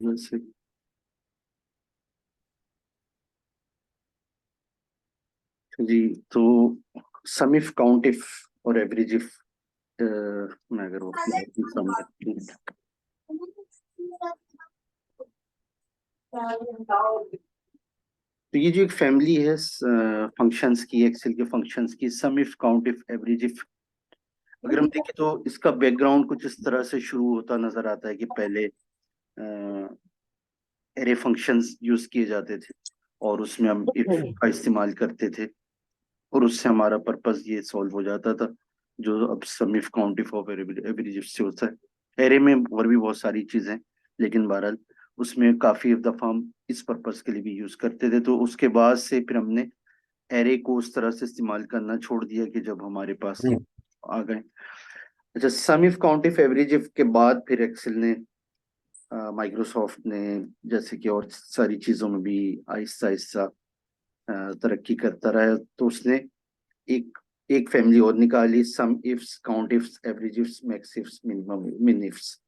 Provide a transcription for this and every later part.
वैसे जी, तो सम if count if और एवरेज इफ मैं अगर वो तो ये जो एक फैमिली है फंक्शंस की, एक्सेल के फंक्शंस की, sum if count if average if, अगर हम देखें तो इसका बैकग्राउंड कुछ इस तरह से शुरू होता नजर आता है कि पहले एरे फंक्शंस यूज किए जाते थे और उसमें हम इफ का इस्तेमाल करते थे और उससे हमारा पर्पस ये सॉल्व हो जाता था, जो अब sum if count if of average if से होता है। एरे में और भी बहुत सारी चीजें, लेकिन बहरहाल उसमें काफी दफा हम इस पर्पस के लिए भी यूज करते थे। तो उसके बाद से फिर हमने एरे को उस तरह से इस्तेमाल करना छोड़ दिया कि जब हमारे पास ये आ गए। अच्छा, sum if count if average if के बाद फिर एक्सेल ने, माइक्रोसॉफ्ट ने, जैसे कि और सारी चीजों में भी आहिस्ता आहिस्ता तरक्की करता रहा, तो उसने एक एक फैमिली और निकाली, सम ifs, count ifs, average ifs, max ifs, minimum मिन इफ्स।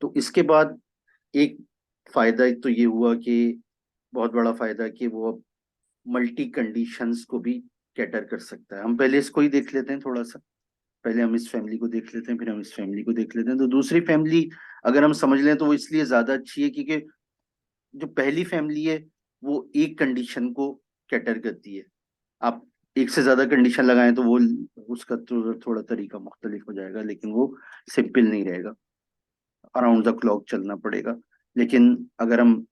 तो इसके बाद एक फायदा एक तो ये हुआ कि, बहुत बड़ा फायदा कि वो अब मल्टी कंडीशंस को भी कैटर कर सकता है। हम पहले इसको ही देख लेते हैं थोड़ा सा, पहले हम इस फैमिली को देख लेते हैं, फिर हम इस फैमिली को देख लेते हैं। तो दूसरी फैमिली अगर हम समझ लें तो वो इसलिए ज्यादा अच्छी है क्योंकि जो पहली फैमिली है वो एक कंडीशन को कैटर करती है। आप एक से ज्यादा कंडीशन लगाएं तो वो, उसका तो थोड़ा तरीका मुख्तलिफ हो जाएगा, लेकिन वो सिंपल नहीं रहेगा, अराउंड द क्लॉक चलना पड़ेगा। लेकिन अगर हम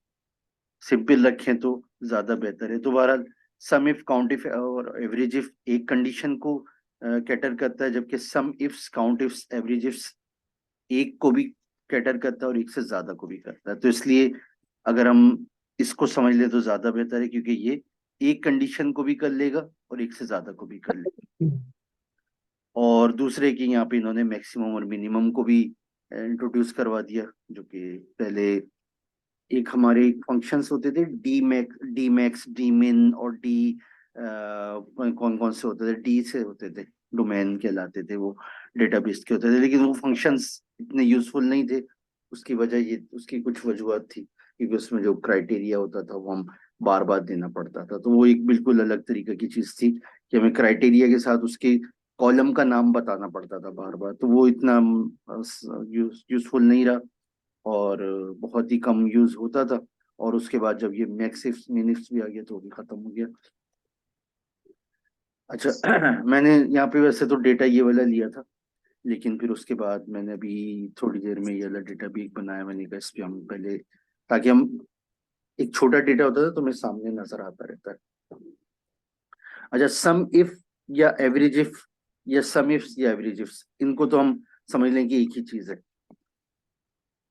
सिंपल रखें तो ज्यादा बेहतर है। तो बहरहाल सम इफ, काउंट इफ और एवरेज इफ एक कंडीशन को कैटर करता है, जबकि सम ifs, count ifs, average ifs एक को भी कैटर करता है और एक से ज्यादा को भी करता है। तो इसलिए अगर हम इसको समझ ले तो ज्यादा बेहतर है, क्योंकि ये एक कंडीशन को भी कर लेगा और एक से ज्यादा को भी कर लेगा। और दूसरे की यहाँ पे इन्होंने मैक्सिमम और मिनिमम को भी इंट्रोड्यूस करवा दिया, जो कि पहले एक हमारे फंक्शंस होते थे, डी मैक्स, डी मिन और डी, कौन कौन से होते थे, डी से होते थे, डोमेन कहलाते थे वो, डेटाबेस के होते थे, लेकिन वो फंक्शंस इतने यूजफुल नहीं थे। उसकी वजह ये, उसकी कुछ वजूहत थी, क्योंकि उसमें जो क्राइटेरिया होता था वो हम बार बार देना पड़ता था। तो वो एक बिल्कुल अलग तरीके की चीज थी कि हमें क्राइटेरिया के साथ उसके कॉलम का नाम बताना पड़ता था बार बार, तो वो इतना यूजफुल नहीं रहा और बहुत ही कम यूज होता था। और उसके बाद जब ये मैक्सिफ्स मिनिफ्स भी आ गया तो वो भी खत्म हो गया। अच्छा, मैंने यहाँ पे वैसे तो डेटा ये वाला लिया था, लेकिन फिर उसके बाद मैंने अभी थोड़ी देर में ये वाला डेटा भी एक बनाया। मैंने कहा इस पे हम पहले, ताकि हम, एक छोटा डेटा होता था तो मेरे सामने नजर आता रहता है। अच्छा, सम इफ या एवरेज इफ, या सम इफ्स या एवरेज इफ्स, इनको तो हम समझ लें कि एक ही चीज है।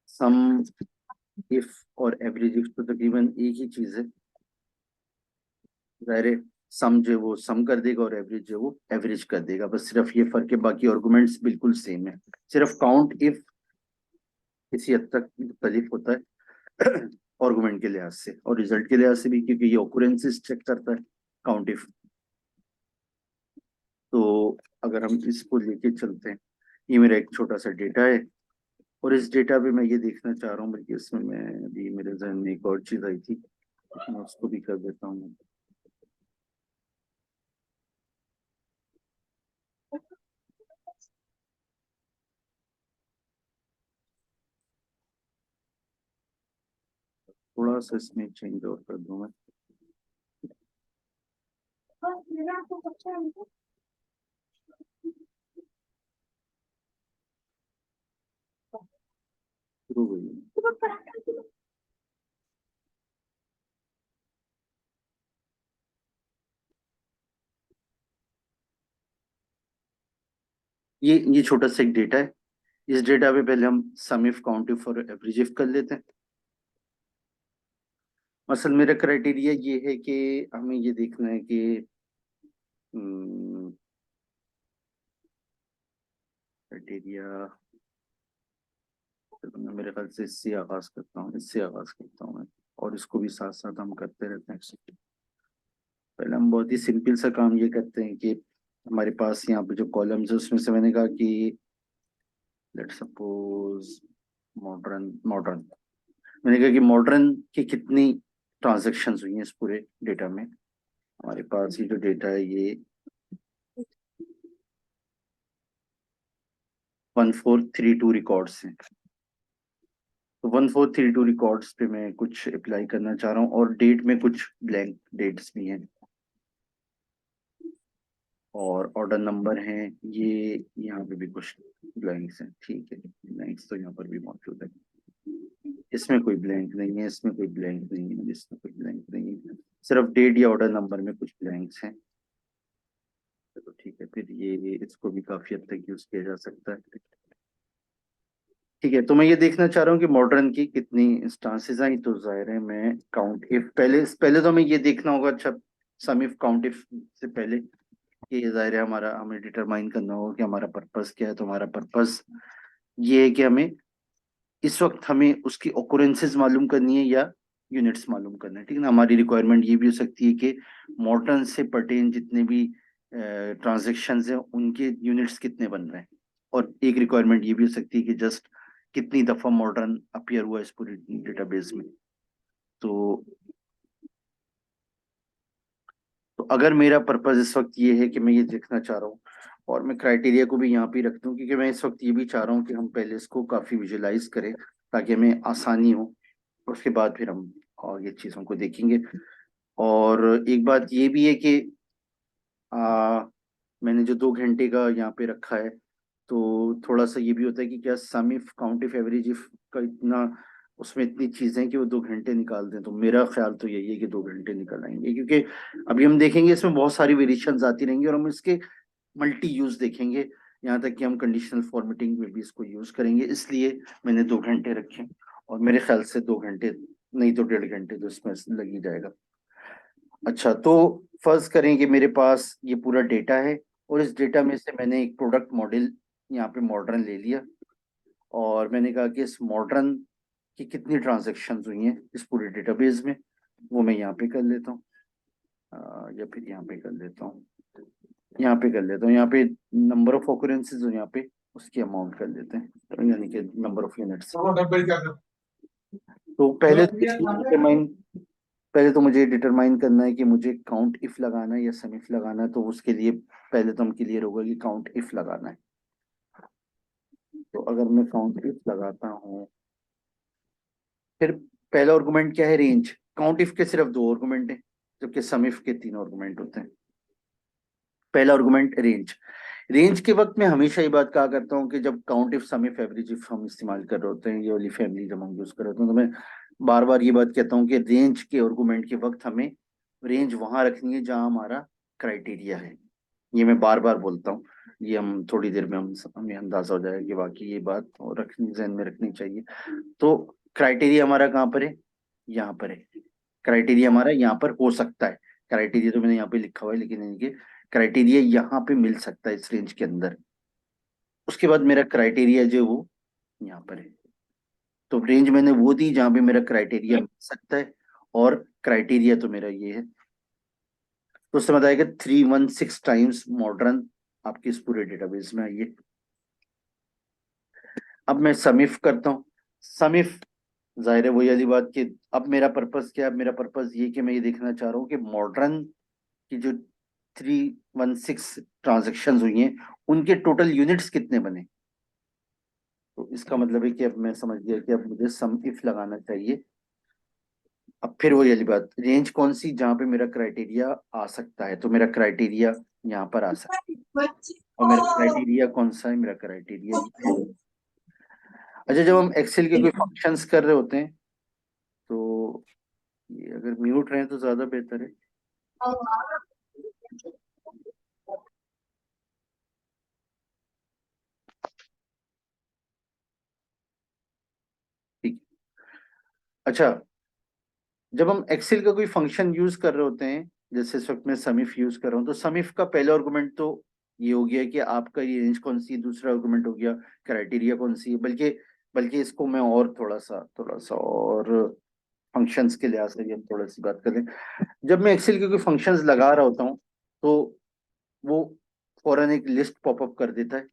सम इफ और एवरेज इफ तो तकरीबन एक ही चीज है। जाहिर है, सम जो है वो सम कर देगा और एवरेज जो है वो एवरेज कर देगा, बस सिर्फ ये फर्क है, बाकी आर्गुमेंट्स बिल्कुल सेम है। सिर्फ काउंट इफ किसी हद तक मुख्तलिफ होता है आर्गुमेंट के लिहाज से और रिजल्ट के लिहाज से भी, क्योंकि ये ऑकुरेंसेस चेक करता है काउंट इफ। तो अगर हम इसको लेके चलते हैं, ये मेरा एक छोटा सा डेटा है और इस डेटा पे मैं ये देखना चाह रहा हूँ, बल्कि इसमें मैं, अभी मेरे जहन में एक और चीज आई थी, मैं उसको भी कर देता हूँ। थोड़ा सा इसमें चेंज और कर दूं मैं। शुरू हुई। ये छोटा सा एक डेटा है। इस डेटा पे पहले हम सम इफ, काउंट इफ और एवरेज इफ कर लेते हैं। असल मेरा क्राइटेरिया ये है कि हमें ये देखना है कि क्राइटेरिया, मैं मेरे ख्याल से इससे आगाज करता हूँ, इससे आगाज करता हूँ मैं, और इसको भी साथ साथ हम करते रहते हैं। पहले हम बहुत ही सिंपल सा काम ये करते हैं कि हमारे पास यहाँ पे जो कॉलम्स है उसमें से मैंने कहा कि लेट्स सपोज मॉडर्न, मॉडर्न, मैंने कहा कि मॉडर्न की कितनी ट्रांजेक्शन्स हुई हैं इस पूरे डेटा में। हमारे पास ये जो डेटा है ये 1432 रिकॉर्ड्स हैं। तो 1432 रिकॉर्ड्स पे मैं कुछ अप्लाई करना चाह रहा हूँ, और डेट में कुछ ब्लैंक डेट्स भी हैं, और ऑर्डर नंबर हैं ये, यहाँ पे भी कुछ ब्लैंक्स हैं। ठीक है, ब्लैंक्स तो यहाँ पर भी मौजूद है। इसमें कोई ब्लैंक नहीं है, इसमें कोई ब्लैंक नहीं है, इसमें कोई ब्लैंक नहीं है, सिर्फ डेट या ऑर्डर नंबर में कुछ ब्लैंक्स हैं। तो ठीक है, फिर ये इसको भी काफी हद तक यूज किया जा सकता है। ठीक है, तो मैं ये देखना चाह रहा हूँ कि मॉडर्न की कितनी इंस्टांसेस आई। तो जाहिर है मैं काउंट इफ पहले पहले तो हमें ये देखना होगा, अच्छा सम इफ काउंट इफ से पहले कि जाहिर है हमारा, हमें डिटरमाइन करना होगा कि हमारा पर्पस क्या है। तो हमारा पर्पस ये है कि हमें इस वक्त हमें उसकी ओकरेंसेस मालूम करनी है या यूनिट्स मालूम करना है। ठीक है ना, हमारी रिक्वायरमेंट ये भी हो सकती है कि मॉडर्न से पर्टेन जितने भी ट्रांजेक्शन्स हैं उनके यूनिट्स कितने बन रहे हैं, और एक रिक्वायरमेंट ये भी हो सकती है कि जस्ट कितनी दफा मॉडर्न अपीयर हुआ इस पूरी डेटाबेस में। तो तो अगर मेरा पर्पस इस वक्त ये है कि मैं ये देखना चाह रहा हूँ, और मैं क्राइटेरिया को भी यहाँ पे रख दूँ, क्योंकि मैं इस वक्त ये भी चाह रहा हूँ कि हम पहले इसको काफी विजुलाइज करें ताकि हमें आसानी हो, उसके बाद फिर हम और ये चीज़ों को देखेंगे। और एक बात ये भी है कि मैंने जो 2 घंटे का यहाँ पे रखा है, तो थोड़ा सा ये भी होता है कि क्या sum if count if average if का इतना, उसमें इतनी चीजें हैं कि वो 2 घंटे निकाल दें। तो मेरा ख्याल तो यही है कि 2 घंटे निकल आएंगे, क्योंकि अभी हम देखेंगे इसमें बहुत सारी वेरिएशंस आती रहेंगी, और हम इसके मल्टी यूज देखेंगे, यहाँ तक कि हम कंडीशनल फॉर्मेटिंग में भी इसको यूज करेंगे। इसलिए मैंने 2 घंटे रखे, और मेरे ख्याल से 2 घंटे नहीं तो 1.5 घंटे तो इसमें लग ही जाएगा। अच्छा, तो फर्ज करें कि मेरे पास ये पूरा डेटा है, और इस डेटा में से मैंने एक प्रोडक्ट मॉडल यहाँ पे मॉडर्न ले लिया, और मैंने कहा कि इस मॉडर्न की कितनी ट्रांजेक्शन्स हुई हैं इस पूरे डेटाबेस में, वो मैं यहाँ पे कर लेता हूँ। या फिर यहाँ पे कर लेता हूँ, यहाँ पे कर लेता हूँ, यहाँ पे नंबर ऑफ ऑकरेंसेस हो, यहाँ पे उसकी अमाउंट कर लेते हैं, तो यानी कि नंबर ऑफ यूनिट्स। तो पहले तो मुझे डिटरमाइन करना है कि मुझे काउंट इफ लगाना है या सम इफ लगाना है। तो उसके लिए पहले तो हम क्लियर होगा कि काउंट इफ लगाना है। तो अगर मैं काउंट इफ लगाता हूँ, फिर पहला आर्गुमेंट क्या है, रेंज। काउंट इफ के सिर्फ 2 आर्गुमेंट हैं, जबकि सम इफ के 3 आर्गुमेंट होते हैं। पहला आर्गुमेंट रेंज। रेंज के वक्त मैं हमेशा ये बात कहा करता हूँ कि जब count if sum if average if हम इस्तेमाल कर रहे होते हैं, ये वाली फैमिली जब हम यूज कर रहे होते हैं, तो मैं बार बार ये बात कहता हूँ कि रेंज के आर्गुमेंट के वक्त हमें रेंज वहां रखनी है जहां हमारा क्राइटेरिया है। ये मैं बार बार बोलता हूँ, ये हम थोड़ी देर में हमें अंदाजा हो जाएगा कि वाकई ये बात रखनी, जहन में रखनी चाहिए। तो क्राइटेरिया हमारा कहाँ पर है, यहाँ पर है। क्राइटेरिया हमारा यहाँ पर हो सकता है, क्राइटेरिया तो मैंने यहाँ पे लिखा हुआ है, लेकिन इनके क्राइटेरिया यहाँ पे मिल सकता है इस रेंज के अंदर। उसके बाद मेरा क्राइटेरिया जो है वो यहाँ पर है। तो रेंज मैंने वो दी जहाँ पे मेरा क्राइटेरिया मिल सकता है, और क्राइटेरिया तो मेरा ये है। तो उससे बताएगा 316 टाइम्स मॉडर्न आपके इस पूरे डेटाबेस में आइए। अब मैं समिफ करता हूँ। समिफ, जाहिर है वही वाली बात कि अब मेरा पर्पस क्या है, अब मेरा पर्पस ये कि मैं ये देखना चाह रहा हूँ कि मॉडर्न की जो 316 ट्रांजेक्शन हुई हैं उनके टोटल यूनिट्स कितने बने। तो इसका मतलब है कि अब मैं समझ गया कि अब मुझे सम इफ लगाना चाहिए। अब फिर वही वाली बात, रेंज कौन सी जहां पे मेरा क्राइटेरिया आ सकता है, तो मेरा क्राइटेरिया यहाँ पर आ सकता है। और मेरा क्राइटेरिया कौन सा है, मेरा क्राइटेरिया ये है। अच्छा, जब हम एक्सेल के कोई फंक्शंस कर रहे होते हैं, तो ये अगर म्यूट रहे तो ज्यादा बेहतर है। ठीक। अच्छा, जब हम एक्सेल का कोई फंक्शन यूज कर रहे होते हैं, जैसे इस वक्त मैं समिफ यूज कर रहा हूँ, तो समिफ का पहला आर्गुमेंट तो ये हो गया कि आपका ये रेंज कौन सी है, दूसरा आर्गुमेंट हो गया क्राइटेरिया कौन सी है। बल्कि बल्कि इसको मैं और थोड़ा सा और फंक्शंस के लिहाज से भी हम थोड़ा सी बात करें। जब मैं एक्सेल के कोई फंक्शंस लगा रहा होता हूँ, तो वो फौरन एक लिस्ट पॉपअप कर देता है।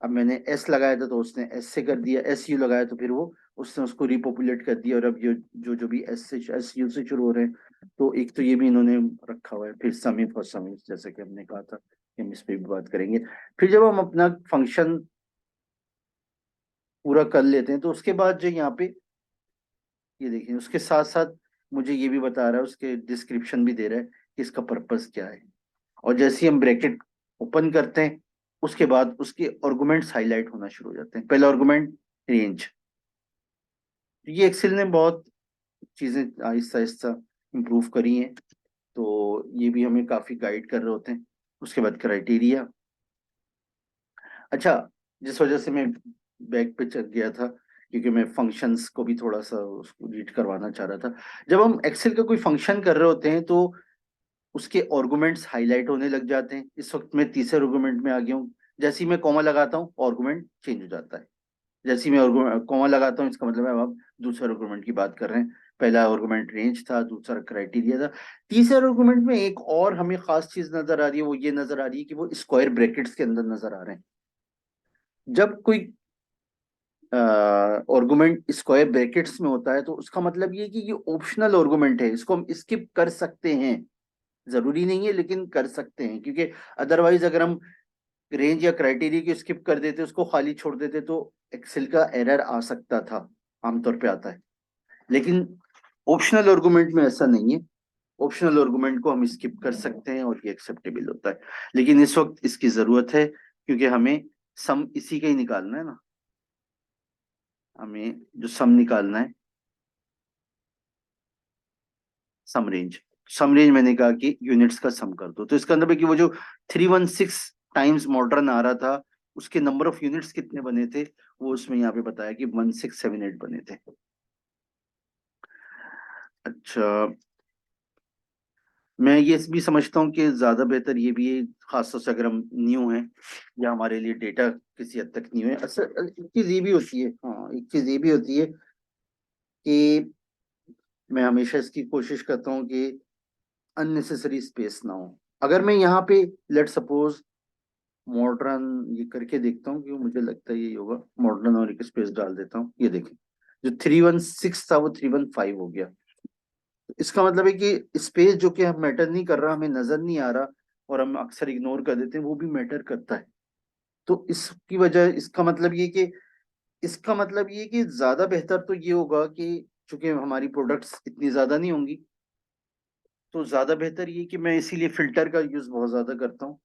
अब मैंने एस लगाया था तो उसने एस से कर दिया, एस यू लगाया तो फिर वो उसने उसको रिपॉपुलेट कर दिया, और अब ये जो भी एस यू से शुरू हो रहे हैं, तो एक तो ये भी इन्होंने रखा हुआ है। फिर समीप और समीप, जैसे कि हमने कहा था कि हम इस पे भी बात करेंगे। फिर जब हम अपना फंक्शन पूरा कर लेते हैं, तो उसके बाद जो यहाँ पे ये देखिए, उसके साथ साथ मुझे ये भी बता रहा है, उसके डिस्क्रिप्शन भी दे रहा है कि इसका पर्पस क्या है। और जैसे ही हम ब्रैकेट ओपन करते हैं, उसके बाद उसके आर्गुमेंट्स हाईलाइट होना शुरू हो जाते हैं। पहला आर्गुमेंट रेंज। ये एक्सेल ने बहुत चीजें आहिस्ता आहिस्ता इम्प्रूव करी हैं, तो ये भी हमें काफी गाइड कर रहे होते हैं। उसके बाद क्राइटेरिया। अच्छा, जिस वजह से मैं बैक पे चल गया था, क्योंकि मैं फंक्शंस को भी थोड़ा सा उसको रीड करवाना चाह रहा था। जब हम एक्सेल का कोई फंक्शन कर रहे होते हैं, तो उसके आर्गुमेंट्स हाईलाइट होने लग जाते हैं। इस वक्त मैं तीसरे आर्गुमेंट में आ गया हूँ। जैसे ही मैं कॉमा लगाता हूँ, आर्गुमेंट चेंज हो जाता है। जैसे ही मैं कॉमा लगाता हूँ, इसका मतलब है अब दूसरे आर्गुमेंट की बात कर रहे हैं। पहला आर्गुमेंट रेंज था, दूसरा क्राइटेरिया था। तीसरे आर्गुमेंट में एक और हमें खास चीज नजर आ रही है, वो ये नजर आ रही है कि वो स्क्वायर ब्रैकेट्स के अंदर नजर आ रहे हैं। जब कोई आर्गुमेंट स्क्वायर ब्रैकेट्स में होता है, तो उसका मतलब ये कि ये ऑप्शनल आर्गुमेंट है, इसको हम स्किप कर सकते हैं। जरूरी नहीं है, लेकिन कर सकते हैं, क्योंकि अदरवाइज अगर हम रेंज या क्राइटेरिया की स्किप कर देते, उसको खाली छोड़ देते, तो एक्सेल का एरर आ सकता था। आमतौर पे आता है। लेकिन ऑप्शनल आर्गुमेंट में ऐसा नहीं है। ऑप्शनल आर्गुमेंट को हम स्किप कर सकते हैं और ये एक्सेप्टेबल होता है। लेकिन इस वक्त इसकी जरूरत है, क्योंकि हमें सम इसी का ही निकालना है ना। हमें जो सम निकालना है, सम रेंज। सम रेंज मैंने कहा कि यूनिट्स का सम कर दो, तो इसका मतलब है कि वो जो 316 टाइम्स मॉडर्न आ रहा था, उसके नंबर ऑफ यूनिट्स कितने बने थे, वो उसमें यहाँ पे बताया कि 1678 बने थे। अच्छा, मैं ये भी समझता हूँ कि ज्यादा बेहतर ये भी है, खासतौर से अगर हम न्यू हैं या हमारे लिए डेटा किसी हद तक न्यू है। असल एक चीज ये भी होती है, हाँ, एक चीज ये भी होती है कि मैं हमेशा इसकी कोशिश करता हूँ कि अननेसेसरी स्पेस ना हो। अगर मैं यहाँ पे लेट सपोज मॉडर्न ये करके देखता हूँ, क्यों मुझे लगता है ये होगा, मॉडर्न और एक स्पेस डाल देता हूँ, ये देखें, जो 316 था वो 315 हो गया। इसका मतलब है कि स्पेस जो कि हम मैटर नहीं कर रहा, हमें नजर नहीं आ रहा, और हम अक्सर इग्नोर कर देते हैं, वो भी मैटर करता है। तो इसकी वजह, इसका मतलब ये कि ज्यादा बेहतर तो ये होगा कि चूंकि हमारी प्रोडक्ट्स इतनी ज्यादा नहीं होंगी, तो ज्यादा बेहतर ये कि मैं इसीलिए फिल्टर का यूज बहुत ज्यादा करता हूँ।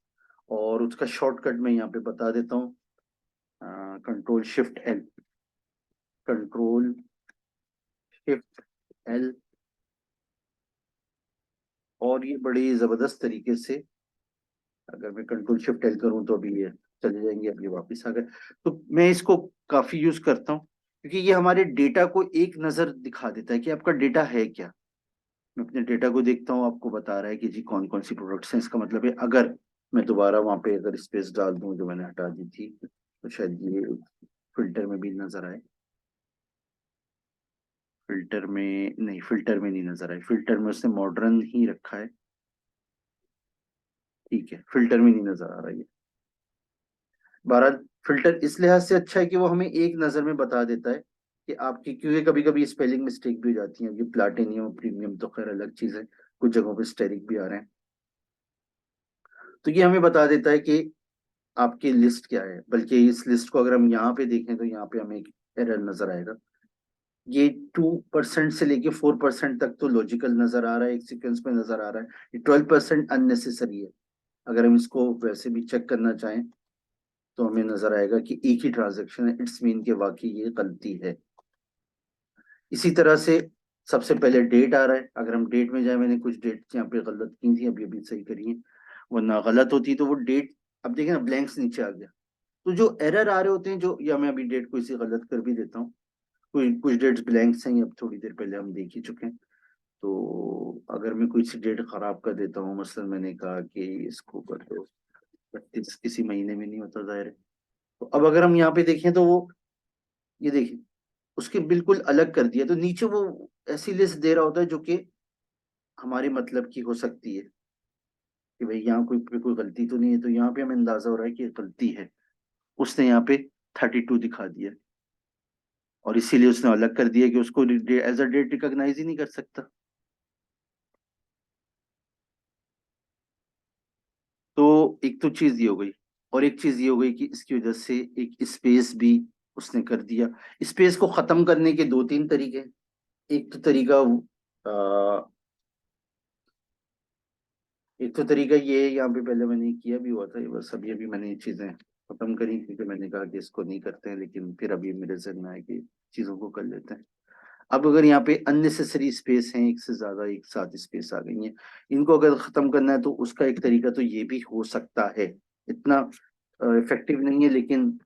और उसका शॉर्टकट मैं यहाँ पे बता देता हूँ। Control shift L, control shift L. और ये बड़ी जबरदस्त तरीके से, अगर मैं कंट्रोल शिफ्ट एल करूँ तो अभी ये चले जाएंगे, अभी वापस आ गए। तो मैं इसको काफी यूज करता हूँ, क्योंकि ये हमारे डेटा को एक नजर दिखा देता है कि आपका डेटा है क्या। मैं अपने डेटा को देखता हूँ, आपको बता रहा है कि जी कौन कौन सी प्रोडक्ट्स हैं। इसका मतलब है अगर मैं दोबारा वहां पे अगर स्पेस डाल दूं जो मैंने हटा दी थी, तो शायद ये फिल्टर में भी नजर आए। फिल्टर में नहीं, फिल्टर में नहीं नजर आए, फिल्टर में उसने मॉडर्न ही रखा है। ठीक है, फिल्टर में नहीं नजर आ रहा है। बहरहाल, फिल्टर इस लिहाज से अच्छा है कि वो हमें एक नजर में बता देता है कि आपकी, क्योंकि कभी कभी स्पेलिंग मिस्टेक भी हो जाती है। ये प्लाटिनियम प्रीमियम तो खैर अलग चीज है, कुछ जगहों पे स्टेरिक भी आ रहे हैं। तो ये हमें बता देता है कि आपकी लिस्ट क्या है। बल्कि इस लिस्ट को अगर हम यहाँ पे देखें, तो यहाँ पे हमें एक एरर नजर आएगा। ये 2% से लेके 4% तक तो लॉजिकल नजर आ रहा है, एक सीक्वेंस में नजर आ रहा है। ये 12% अननेसेसरी है। अगर हम इसको वैसे भी चेक करना चाहें, तो हमें नजर आएगा कि एक ही ट्रांजेक्शन है, इट्स मीन के वाकई ये गलती है। इसी तरह से सबसे पहले डेट आ रहा है। अगर हम डेट में जाए, मैंने कुछ डेट यहाँ पे गलत की थी, अभी अभी सही करी है, वरना गलत होती तो वो डेट, अब देखें ना, ब्लैंक्स नीचे आ गया। तो जो एरर आ रहे होते हैं, जो, या मैं अभी डेट को इसे गलत कर भी देता हूँ, कोई कुछ डेट्स ब्लैंक्स हैं, अब थोड़ी देर पहले हम देख ही चुके हैं। तो अगर मैं कोई सी डेट खराब कर देता हूँ, मसलन मैंने कहा कि इसको कर दो 32, किसी महीने में नहीं होता जाहिर है। तो अब अगर हम यहाँ पे देखें, तो वो, ये देखिए, उसके बिल्कुल अलग कर दिया। तो नीचे वो ऐसी लिस्ट दे रहा होता है जो कि हमारे मतलब की हो सकती है, कि भाई यहाँ कोई गलती तो नहीं है। तो यहाँ पे हमें अंदाजा हो रहा है कि ये गलती है। उसने यहाँ पे 32 दिखा दिया। और इसीलिए उसने अलग कर दिया कि उसको एज अ डेट रिकॉग्नाइज ही नहीं कर सकता। तो एक तो चीज ये हो गई, और एक चीज ये हो गई कि इसकी वजह से एक स्पेस भी उसने कर दिया। स्पेस को खत्म करने के दो तीन तरीके हैं। एक तो तरीका एक तो तरीका ये है, यहाँ पे पहले मैंने किया भी हुआ था ये, बस अभी अभी मैंने ये चीजें खत्म करी क्योंकि मैंने कहा कि इसको नहीं करते हैं, लेकिन फिर अभी मेरे जहन में आया कि चीजों को कर लेते हैं। अब अगर यहाँ पे अननेसेसरी स्पेस है, एक से ज्यादा एक साथ स्पेस आ गई है, इनको अगर खत्म करना है तो उसका एक तरीका तो ये भी हो सकता है। इतना इफेक्टिव नहीं है, लेकिन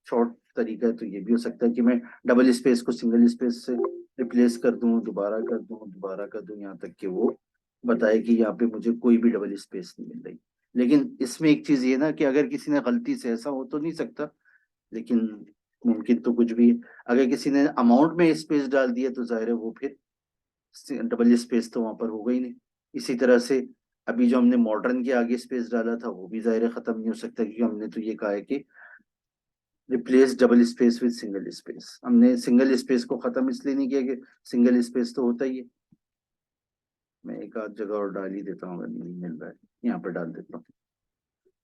शॉर्ट तरीका है तो ये भी हो सकता है कि मैं डबल स्पेस को सिंगल स्पेस से रिप्लेस कर दूं, दोबारा कर दूं, दोबारा कर दूं, यहाँ तक कि वो बताए कि यहाँ पे मुझे कोई भी डबल स्पेस नहीं मिल रही। लेकिन इसमें एक चीज ये ना कि अगर किसी ने गलती से, ऐसा हो तो नहीं सकता, लेकिन मुमकिन तो कुछ भी है, अगर किसी ने अमाउंट में स्पेस डाल दिया तो जाहिर है वो फिर डबल स्पेस तो वहां पर होगा ही नहीं। इसी तरह से अभी जो हमने मॉडर्न के आगे स्पेस डाला था वो भी जाहिर है खत्म नहीं हो सकता, क्योंकि हमने तो ये कहा है कि replace double space with single space. हमने सिंगल स्पेस को खत्म इसलिए नहीं किया कि सिंगल स्पेस तो होता ही है। मैं एक आध जगह और डाल ही देता हूँ, अगर नहीं मिल रहा है यहाँ पर डाल देता हूँ,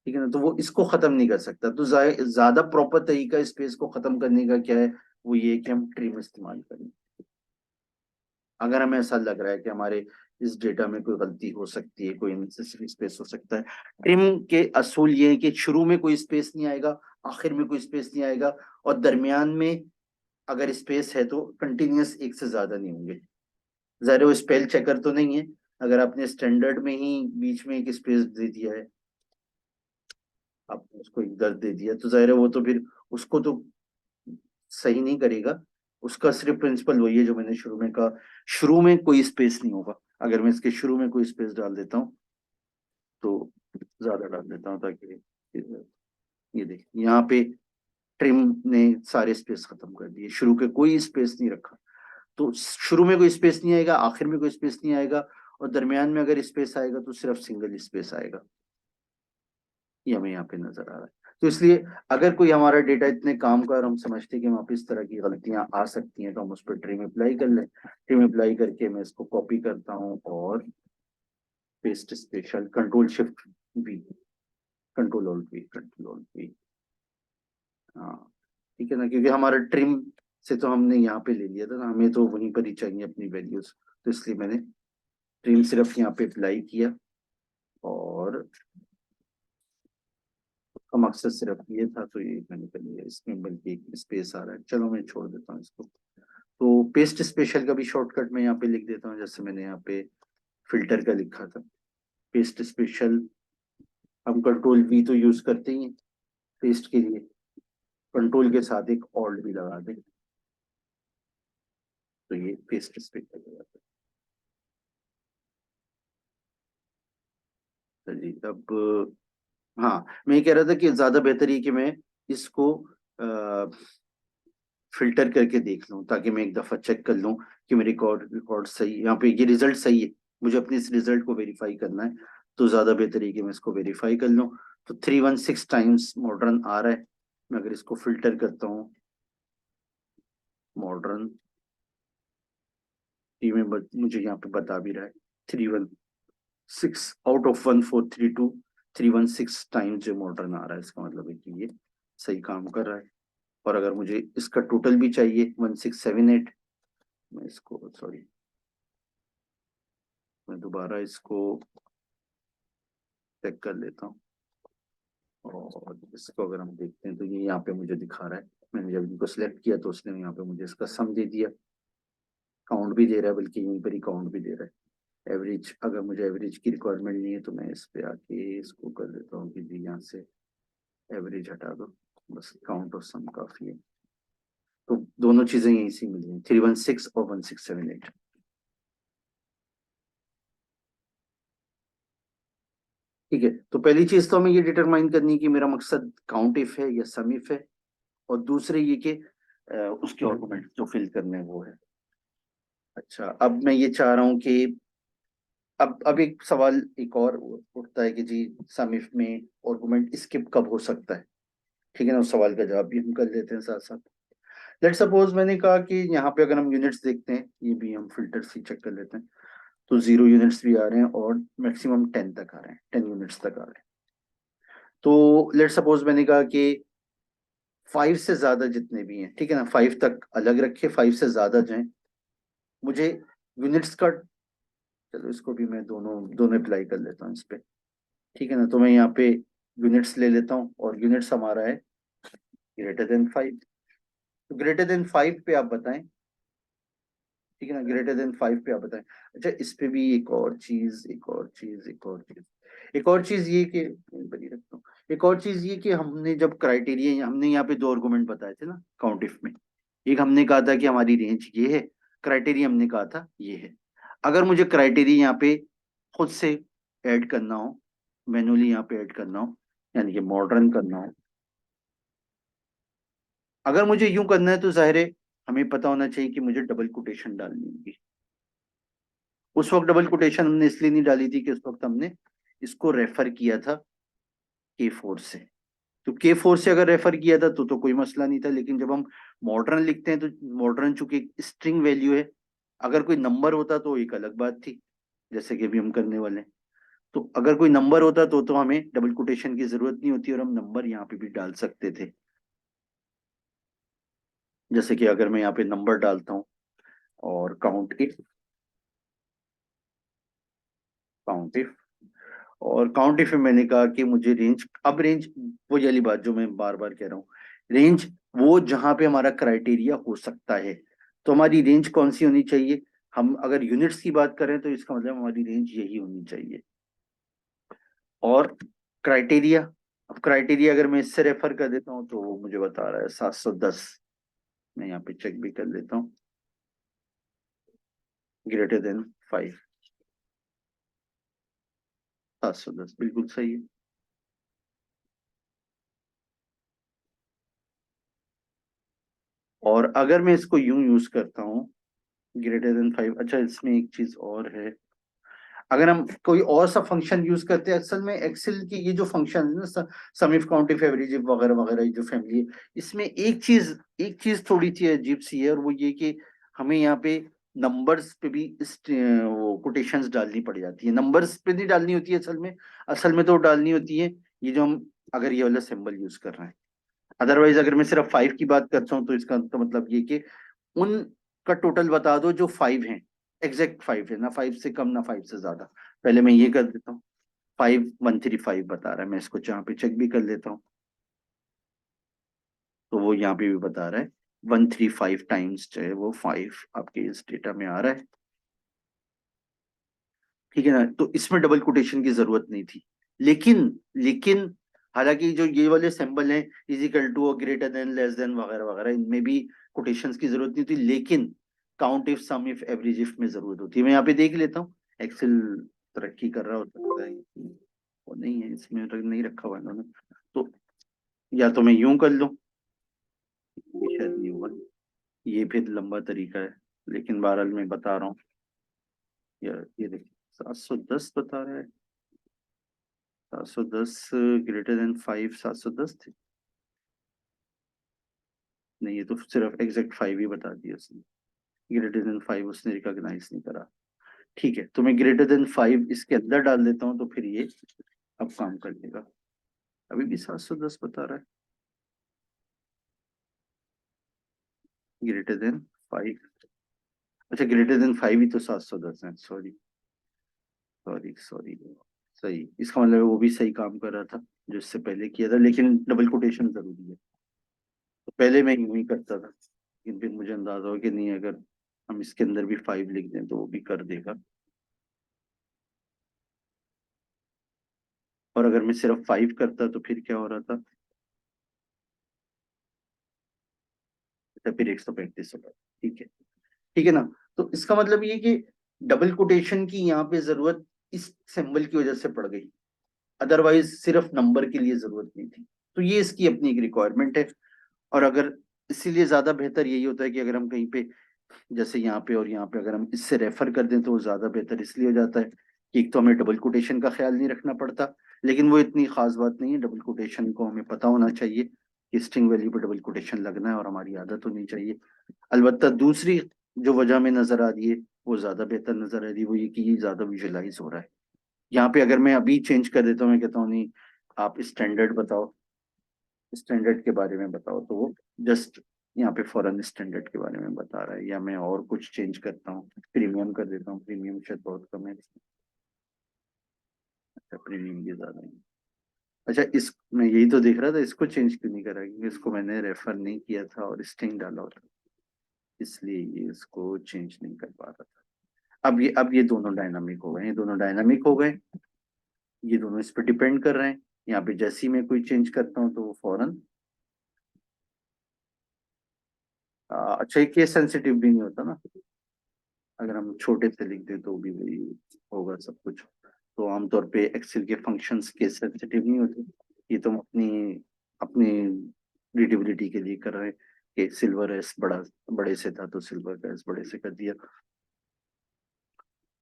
ठीक है ना। तो वो इसको खत्म नहीं कर सकता, तो ज्यादा प्रॉपर तरीका स्पेस को खत्म करने का क्या है, वो ये है कि हम ट्रिम इस्तेमाल करें। अगर हमें ऐसा लग रहा है कि हमारे इस डेटा में कोई गलती हो सकती है, कोई अननेसेसरी स्पेस हो सकता है। ट्रिम के असूल ये है कि शुरू में कोई स्पेस नहीं आएगा, आखिर में कोई स्पेस नहीं आएगा, और दरमियान में अगर स्पेस है तो कंटिन्यूअस एक से ज्यादा नहीं होंगे। ज़ाहिर है वो स्पेल चेकर तो नहीं है। अगर आपने स्टैंडर्ड में ही बीच में एक स्पेस दे दिया है, आपने उसको एक दर्द दे दिया, तो जाहिर है वो तो फिर उसको तो सही नहीं करेगा। उसका सिर्फ प्रिंसिपल वही है जो मैंने शुरू में कहा, शुरू में कोई स्पेस नहीं होगा। अगर मैं इसके शुरू में कोई स्पेस डाल देता हूँ तो ज्यादा डाल देता हूँ, ताकि ये देख यहाँ पे ट्रिम ने सारे स्पेस खत्म कर दिए, शुरू के कोई स्पेस नहीं रखा। तो शुरू में कोई स्पेस नहीं आएगा, आखिर में कोई स्पेस नहीं आएगा, और दरमियान में अगर स्पेस आएगा तो सिर्फ सिंगल स्पेस आएगा। ये हमें यहाँ पे नजर आ रहा है। तो इसलिए अगर कोई हमारा डेटा इतने काम का और हम समझते हैं कि वहाँ पे इस तरह की गलतियां आ सकती हैं, तो हम उस पर ट्रिम अप्लाई कर लें। ट्रिम अप्लाई करके मैं इसको कॉपी करता हूँ और paste special, control shift we, control alt we, control alt we. हाँ, ठीक है ना, क्योंकि हमारा ट्रिम से तो हमने यहाँ पे ले लिया था ना, हमें तो वहीं पर ही चाहिए अपनी वैल्यूज। तो इसलिए मैंने ट्रिम सिर्फ यहाँ पे अप्लाई किया, और का मकसद सिर्फ ये था, तो ये मैंने कर लिया। इसमें बल्कि एक स्पेस आ रहा है, चलो मैं छोड़ देता हूँ इसको। तो पेस्ट स्पेशल का भी शॉर्टकट मैं यहाँ पे लिख देता हूँ, जैसे मैंने यहाँ पे फिल्टर का लिखा था। पेस्ट स्पेशल, हम कंट्रोल वी तो यूज करते ही हैं पेस्ट के लिए, कंट्रोल के साथ एक ऑल्ट भी लगा दें तो ये पेस्ट स्पेशल हो जाता है जी। अब हाँ, मैं ये कह रहा था कि ज्यादा बेहतर है कि मैं इसको फिल्टर करके देख लूं, ताकि मैं एक दफा चेक कर लूं कि मेरे रिकॉर्ड रिकॉर्ड सही, यहाँ पे ये रिजल्ट सही है, मुझे अपने इस रिजल्ट को वेरीफाई करना है। तो ज्यादा बेहतर है कि मैं इसको वेरीफाई कर लूं। तो 316 टाइम्स मॉडर्न आ रहा है। मैं अगर इसको फिल्टर करता हूँ, मॉडर्न टी में मुझे यहाँ पे बता भी रहा है 316 आउट ऑफ 1432, 316 टाइम्स जो मॉडर्न आ रहा है, इसका मतलब है कि ये सही काम कर रहा है। और अगर मुझे इसका टोटल भी चाहिए 1678, मैं इसको सॉरी, मैं दोबारा इसको चेक कर लेता हूँ। और इसको अगर हम देखते हैं तो ये यहाँ पे मुझे दिखा रहा है, मैंने जब इनको सिलेक्ट किया तो उसने यहाँ पे मुझे इसका सम दे दिया, काउंट भी दे रहा है, बल्कि यहीं पर ही काउंट भी दे रहा है। एवरेज, अगर मुझे एवरेज की रिक्वायरमेंट नहीं है तो मैं इस पे आके इसको कर देता हूँ कि जी यहाँ से एवरेज हटा दो, बस काउंट और सम काफी है। तो दोनों चीजें यहीं से मिली हैं, 316 और 1678। ठीक है, तो पहली चीज तो हमें ये डिटरमाइन करनी है कि मेरा मकसद काउंट इफ है या सम इफ है, और दूसरे ये कि उसके आर्गुमेंट जो फिल करने हैं वो है। अच्छा, अब मैं ये चाह रहा हूँ कि अब एक सवाल एक और उठता है कि जी सम इफ में आर्गुमेंट स्किप कब हो सकता है। ठीक है ना, उस सवाल का जवाब भी हम कर लेते हैं साथ साथ। लेट्स सपोज मैंने कहा कि यहाँ पे अगर हम यूनिट्स देखते हैं, ये भी हम फिल्टर से चेक कर लेते हैं, तो 0 यूनिट्स भी आ रहे हैं और मैक्सिमम 10 तक आ रहे हैं, 10 यूनिट्स तक आ रहे हैं। तो लेट्स सपोज मैंने कहा कि 5 से ज्यादा जितने भी हैं, ठीक है ना, 5 तक अलग रखे, 5 से ज्यादा जाएं, मुझे यूनिट्स का, चलो इसको भी मैं दोनों दोनों अप्लाई कर लेता हूँ इस पे, ठीक है ना। तो मैं यहाँ पे यूनिट्स ले लेता हूँ और यूनिट्स हमारा है ग्रेटर देन 5। तो ग्रेटर देन 5 पे आप बताएं, ठीक है ना, ग्रेटर देन 5 पे आप बताएं। अच्छा, इस पे भी एक और चीज, एक और चीज, एक और चीज, एक और चीज ये कि बनी रखता हूँ, एक और चीज ये कि हमने जब क्राइटेरिया, हमने यहाँ पे दो आर्गुमेंट बताए थे ना काउंट इफ में। एक हमने कहा था कि हमारी रेंज ये है, क्राइटेरिया हमने कहा था ये है। अगर मुझे क्राइटेरिया यहाँ पे खुद से ऐड करना हो, मैनुअली यहाँ पे ऐड करना हो, यानी कि मॉडर्न करना हो, अगर मुझे यूं करना है तो जाहिर है हमें पता होना चाहिए कि मुझे डबल कोटेशन डालनी होगी। उस वक्त डबल कोटेशन हमने इसलिए नहीं डाली थी कि उस वक्त हमने इसको रेफर किया था K4 से। तो K4 से अगर रेफर किया था तो कोई मसला नहीं था, लेकिन जब हम मॉडर्न लिखते हैं तो मॉडर्न चूंकि स्ट्रिंग वैल्यू है, अगर कोई नंबर होता तो एक अलग बात थी, जैसे कि अभी हम करने वाले हैं। तो अगर कोई नंबर होता तो हमें डबल कोटेशन की जरूरत नहीं होती और हम नंबर यहाँ पे भी डाल सकते थे। जैसे कि अगर मैं यहाँ पे नंबर डालता हूँ और काउंट इफ, और काउंट इफ में मैंने कहा कि मुझे रेंज, अब रेंज वो वाली बात जो मैं बार बार कह रहा हूँ, रेंज वो जहां पे हमारा क्राइटेरिया हो सकता है। तो हमारी रेंज कौन सी होनी चाहिए? हम अगर यूनिट्स की बात करें तो इसका मतलब हमारी रेंज यही होनी चाहिए। और क्राइटेरिया, अब क्राइटेरिया अगर मैं इससे रेफर कर देता हूँ तो वो मुझे बता रहा है 710। मैं यहाँ पे चेक भी कर लेता हूँ, ग्रेटर देन 5, 710 बिल्कुल सही है। और अगर मैं इसको यूं यूज करता हूँ ग्रेटर देन 5, अच्छा इसमें एक चीज और है, अगर हम कोई और सा फंक्शन यूज करते हैं, असल में एक्सेल की ये जो फंक्शन है ना, sum if count if average if वगैरह वगैरह, ये जो फैमिली है, इसमें एक चीज थोड़ी सी अजीब सी है, और वो ये कि हमें यहाँ पे नंबर्स पे भी वो कोटेशंस डालनी पड़ जाती है। नंबर्स पे नहीं डालनी होती है असल में तो डालनी होती है ये जो हम अगर ये वाला सिंबल यूज कर रहे हैं। अदरवाइज अगर मैं सिर्फ 5 की बात करता हूँ तो इसका तो मतलब ये कि उन का टोटल बता दो जो 5 हैं, एग्जैक्ट 5 है ना, 5 से कम ना 5 से ज्यादा। पहले मैं ये कर देता हूँ, 5135 बता रहा है, मैं इसको यहाँ पे चेक भी कर लेता हूँ। तो वो यहाँ पे भी बता रहा है 135 टाइम्स जो है वो 5 आपके इस डेटा में आ रहा है, ठीक है ना। तो इसमें डबल कोटेशन की जरूरत नहीं थी, लेकिन लेकिन हालांकि जो ये वाले सिंबल हैं, इजिकल टू और ग्रेटर देन, लेस देन वगैरह वगैरह, इनमें भी कोटेशंस की जरूरत नहीं थी, लेकिन count if, sum if, average if में जरूरत होती है। मैं यहाँ पे देख लेता हूँ, एक्सेल तरक्की कर रहा हो सकता है, वो नहीं है इसमें, नहीं रखा हुआ इन्होंने। तो या तो मैं यूं कर लूं, ये शायद नहीं हुआ, ये फिर लंबा तरीका है, लेकिन बहरहाल मैं बता रहा हूँ। ये देखिए 710 बता रहा है, 710 ग्रेटर देन 5, 710 थे, नहीं ये तो सिर्फ एग्जैक्ट 5 ही बता दिया उसने, ग्रेटर देन 5 उसने रिकॉग्नाइज नहीं करा। ठीक है, तो मैं ग्रेटर देन 5 इसके अंदर डाल देता हूँ, तो फिर ये अब काम कर लेगा। अभी भी 710 बता रहा है, ग्रेटर देन 5, अच्छा ग्रेटर देन 5 ही तो 710 है, सॉरी सॉरी सॉरी, सही, इसका मतलब वो भी सही काम कर रहा था जो इससे पहले किया था, लेकिन डबल कोटेशन जरूरी है। तो पहले मैं यूं ही करता था, लेकिन फिर मुझे अंदाजा हो कि नहीं, अगर हम इसके अंदर भी 5 लिख दें तो वो भी कर देगा। और अगर मैं सिर्फ 5 करता तो फिर क्या हो रहा था, तो फिर 135 होता। ठीक है, ठीक है ना। तो इसका मतलब ये कि डबल कोटेशन की यहाँ पे जरूरत इस सिंबल की वजह से पड़ गई, अदरवाइज सिर्फ नंबर के लिए जरूरत नहीं थी। तो ये इसकी अपनी एक रिक्वायरमेंट है। और अगर इसीलिए ज्यादा बेहतर यही होता है कि अगर हम कहीं पे, जैसे यहाँ पे और यहाँ पे अगर हम इससे रेफर कर दें तो वो ज्यादा बेहतर इसलिए हो जाता है कि एक तो हमें डबल कोटेशन का ख्याल नहीं रखना पड़ता, लेकिन वो इतनी खास बात नहीं है, डबल कोटेशन को हमें पता होना चाहिए कि स्ट्रिंग वैल्यू पे डबल कोटेशन लगना है और हमारी आदत होनी चाहिए। अलबत्ता दूसरी जो वजह में नजर आ रही है वो ज्यादा बेहतर नजर आ रही है, वो ये कि ये ज्यादा विजुअलाइज हो रहा है। यहाँ पे अगर मैं अभी चेंज कर देता हूँ, मैं कहता हूँ नहीं आप स्टैंडर्ड बताओ, स्टैंडर्ड के बारे में बताओ, तो वो जस्ट यहाँ पे फॉरेन स्टैंडर्ड के बारे में बता रहा है। या मैं और कुछ चेंज करता हूँ, प्रीमियम कर देता हूँ, प्रीमियम शायद बहुत कम है। अच्छा प्रीमियम भी ज्यादा है। अच्छा इस मैं यही तो देख रहा था, इसको चेंज क्यों नहीं करा, क्योंकि इसको मैंने रेफर नहीं किया था और स्ट्रिंग डाला होता, इसलिए ये इसको चेंज नहीं कर पा रहा था। अब ये दोनों डायनामिक हो गए, ये दोनों डायनामिक हो गए, ये दोनों इस पर डिपेंड कर रहे हैं। यहाँ पे जैसे ही मैं कोई चेंज करता हूँ तो वो फौरन अच्छा, ये केस सेंसिटिव भी नहीं होता ना, अगर हम छोटे से लिख दे तो भी वही होगा सब कुछ। तो आमतौर पे एक्सेल के फंक्शंस केस सेंसिटिव नहीं होते, ये तो हम अपनी अपनी रीडेबिलिटी के लिए कर रहे हैं कि सिल्वर एस बड़े से था तो सिल्वर का एस बड़े से कर दिया।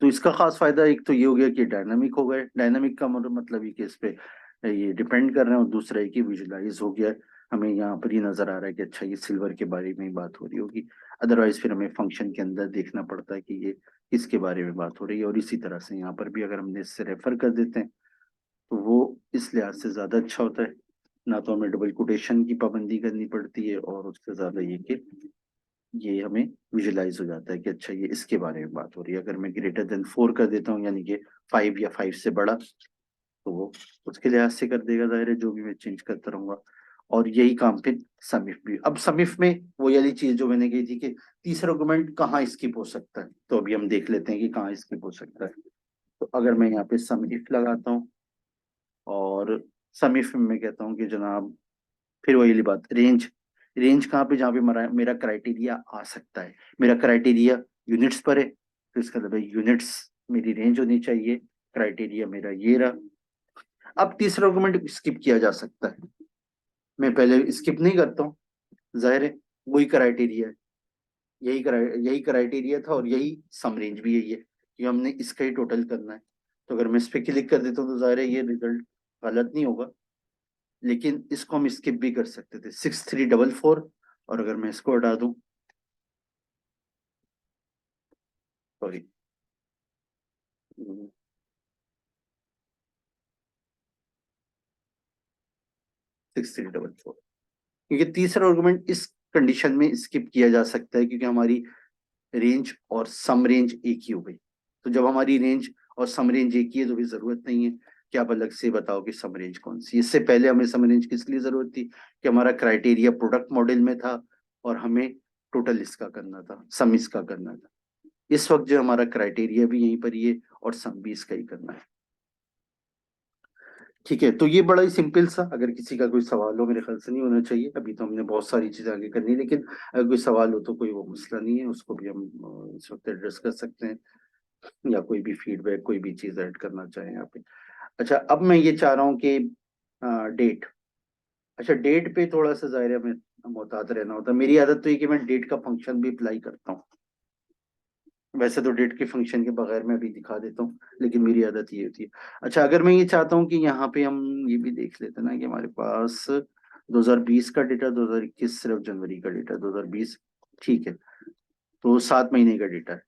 तो इसका खास फायदा एक तो ये हो गया कि डायनामिक हो गए, डायनामिक का मतलब ये कि इस पे ये डिपेंड कर रहे हैं, और दूसरा है कि विजुलाइज हो गया है। हमें यहाँ पर ही नजर आ रहा है कि अच्छा ये सिल्वर के बारे में ही बात हो रही होगी, अदरवाइज फिर हमें फंक्शन के अंदर देखना पड़ता है कि ये किसके बारे में बात हो रही है। और इसी तरह से यहाँ पर भी अगर हमने इससे रेफर कर देते हैं तो वो इस लिहाज से ज्यादा अच्छा होता है, ना तो हमें डबल कोटेशन की पाबंदी करनी पड़ती है, और उससे ज्यादा ये कि ये हमें विजुलाइज हो जाता है कि अच्छा ये इसके बारे में बात हो रही है। अगर मैं ग्रेटर देन 4 कर देता हूँ, यानी कि 5 या 5 से बड़ा, तो वो उसके लिहाज से कर देगा, जाहिर है जो भी मैं चेंज करता रहूंगा। और यही काम फिर समिफ भी। अब समिफ में वो वाली चीज जो मैंने कही थी कि तीसरा आर्गुमेंट कहाँ स्किप हो सकता है, तो अभी हम देख लेते हैं कि कहाँ स्किप हो सकता है। तो अगर मैं यहाँ पे समिफ लगाता हूँ और समिफ में मैं कहता हूँ कि जनाब, फिर वही वाली बात, रेंज, रेंज कहाँ पे, जहाँ पे मेरा क्राइटेरिया आ सकता है। मेरा क्राइटेरिया यूनिट्स पर है, तो इसका मतलब यूनिट्स मेरी रेंज होनी चाहिए, क्राइटेरिया मेरा ये रहा। अब तीसरा आर्गुमेंट स्किप किया जा सकता है, मैं पहले स्किप नहीं करता हूँ, जाहिर है वही क्राइटेरिया है, यही क्राइटेरिया था और यही सम रेंज भी यही है कि हमने इसका ही टोटल करना है। तो अगर मैं इस पे क्लिक कर देता हूँ तो जाहिर है ये रिजल्ट गलत नहीं होगा, लेकिन इसको हम स्किप भी कर सकते थे, 6344। और अगर मैं इसको हटा दूं, सॉरी, 6344, क्योंकि तीसरा आर्गुमेंट इस कंडीशन में स्किप किया जा सकता है, क्योंकि हमारी रेंज और सम रेंज एक ही हो गई। तो जब हमारी रेंज और सम रेंज एक ही है तो भी जरूरत नहीं है कि आप अलग से बताओ कि सम रेंज कौन सी। इससे पहले हमें सम रेंज किस लिए जरूरत थी, कि हमारा क्राइटेरिया प्रोडक्ट मॉडल में था और हमें टोटल इसका करना था, सम इसका करना था। इस वक्त जो हमारा क्राइटेरिया भी यहीं पर ही है और सम भी इसका ही करना है। ठीक है, तो ये बड़ा ही सिंपल सा, अगर किसी का कोई सवाल हो, मेरे ख्याल से नहीं होना चाहिए, अभी तो हमने बहुत सारी चीजें आगे करनी है, लेकिन अगर कोई सवाल हो तो कोई वो मसला नहीं है, उसको भी हम इस वक्त एड्रेस कर सकते हैं, या कोई भी फीडबैक, कोई भी चीज ऐड करना चाहें यहाँ पे। अच्छा अब मैं ये चाह रहा हूँ कि डेट, अच्छा डेट पे थोड़ा सा जाहिर है हमें मोहतात रहना होता है। मेरी आदत तो ये कि मैं डेट का फंक्शन भी अप्लाई करता हूँ, वैसे तो डेट के फंक्शन के बगैर मैं अभी दिखा देता हूँ, लेकिन मेरी आदत ये होती है। अच्छा अगर मैं ये चाहता हूँ कि यहाँ पे हम ये भी देख लेते हैं ना कि हमारे पास 2020 का डेटा, 2021 सिर्फ जनवरी का डेटा, 2020 ठीक है, तो 7 महीने का डेटा है,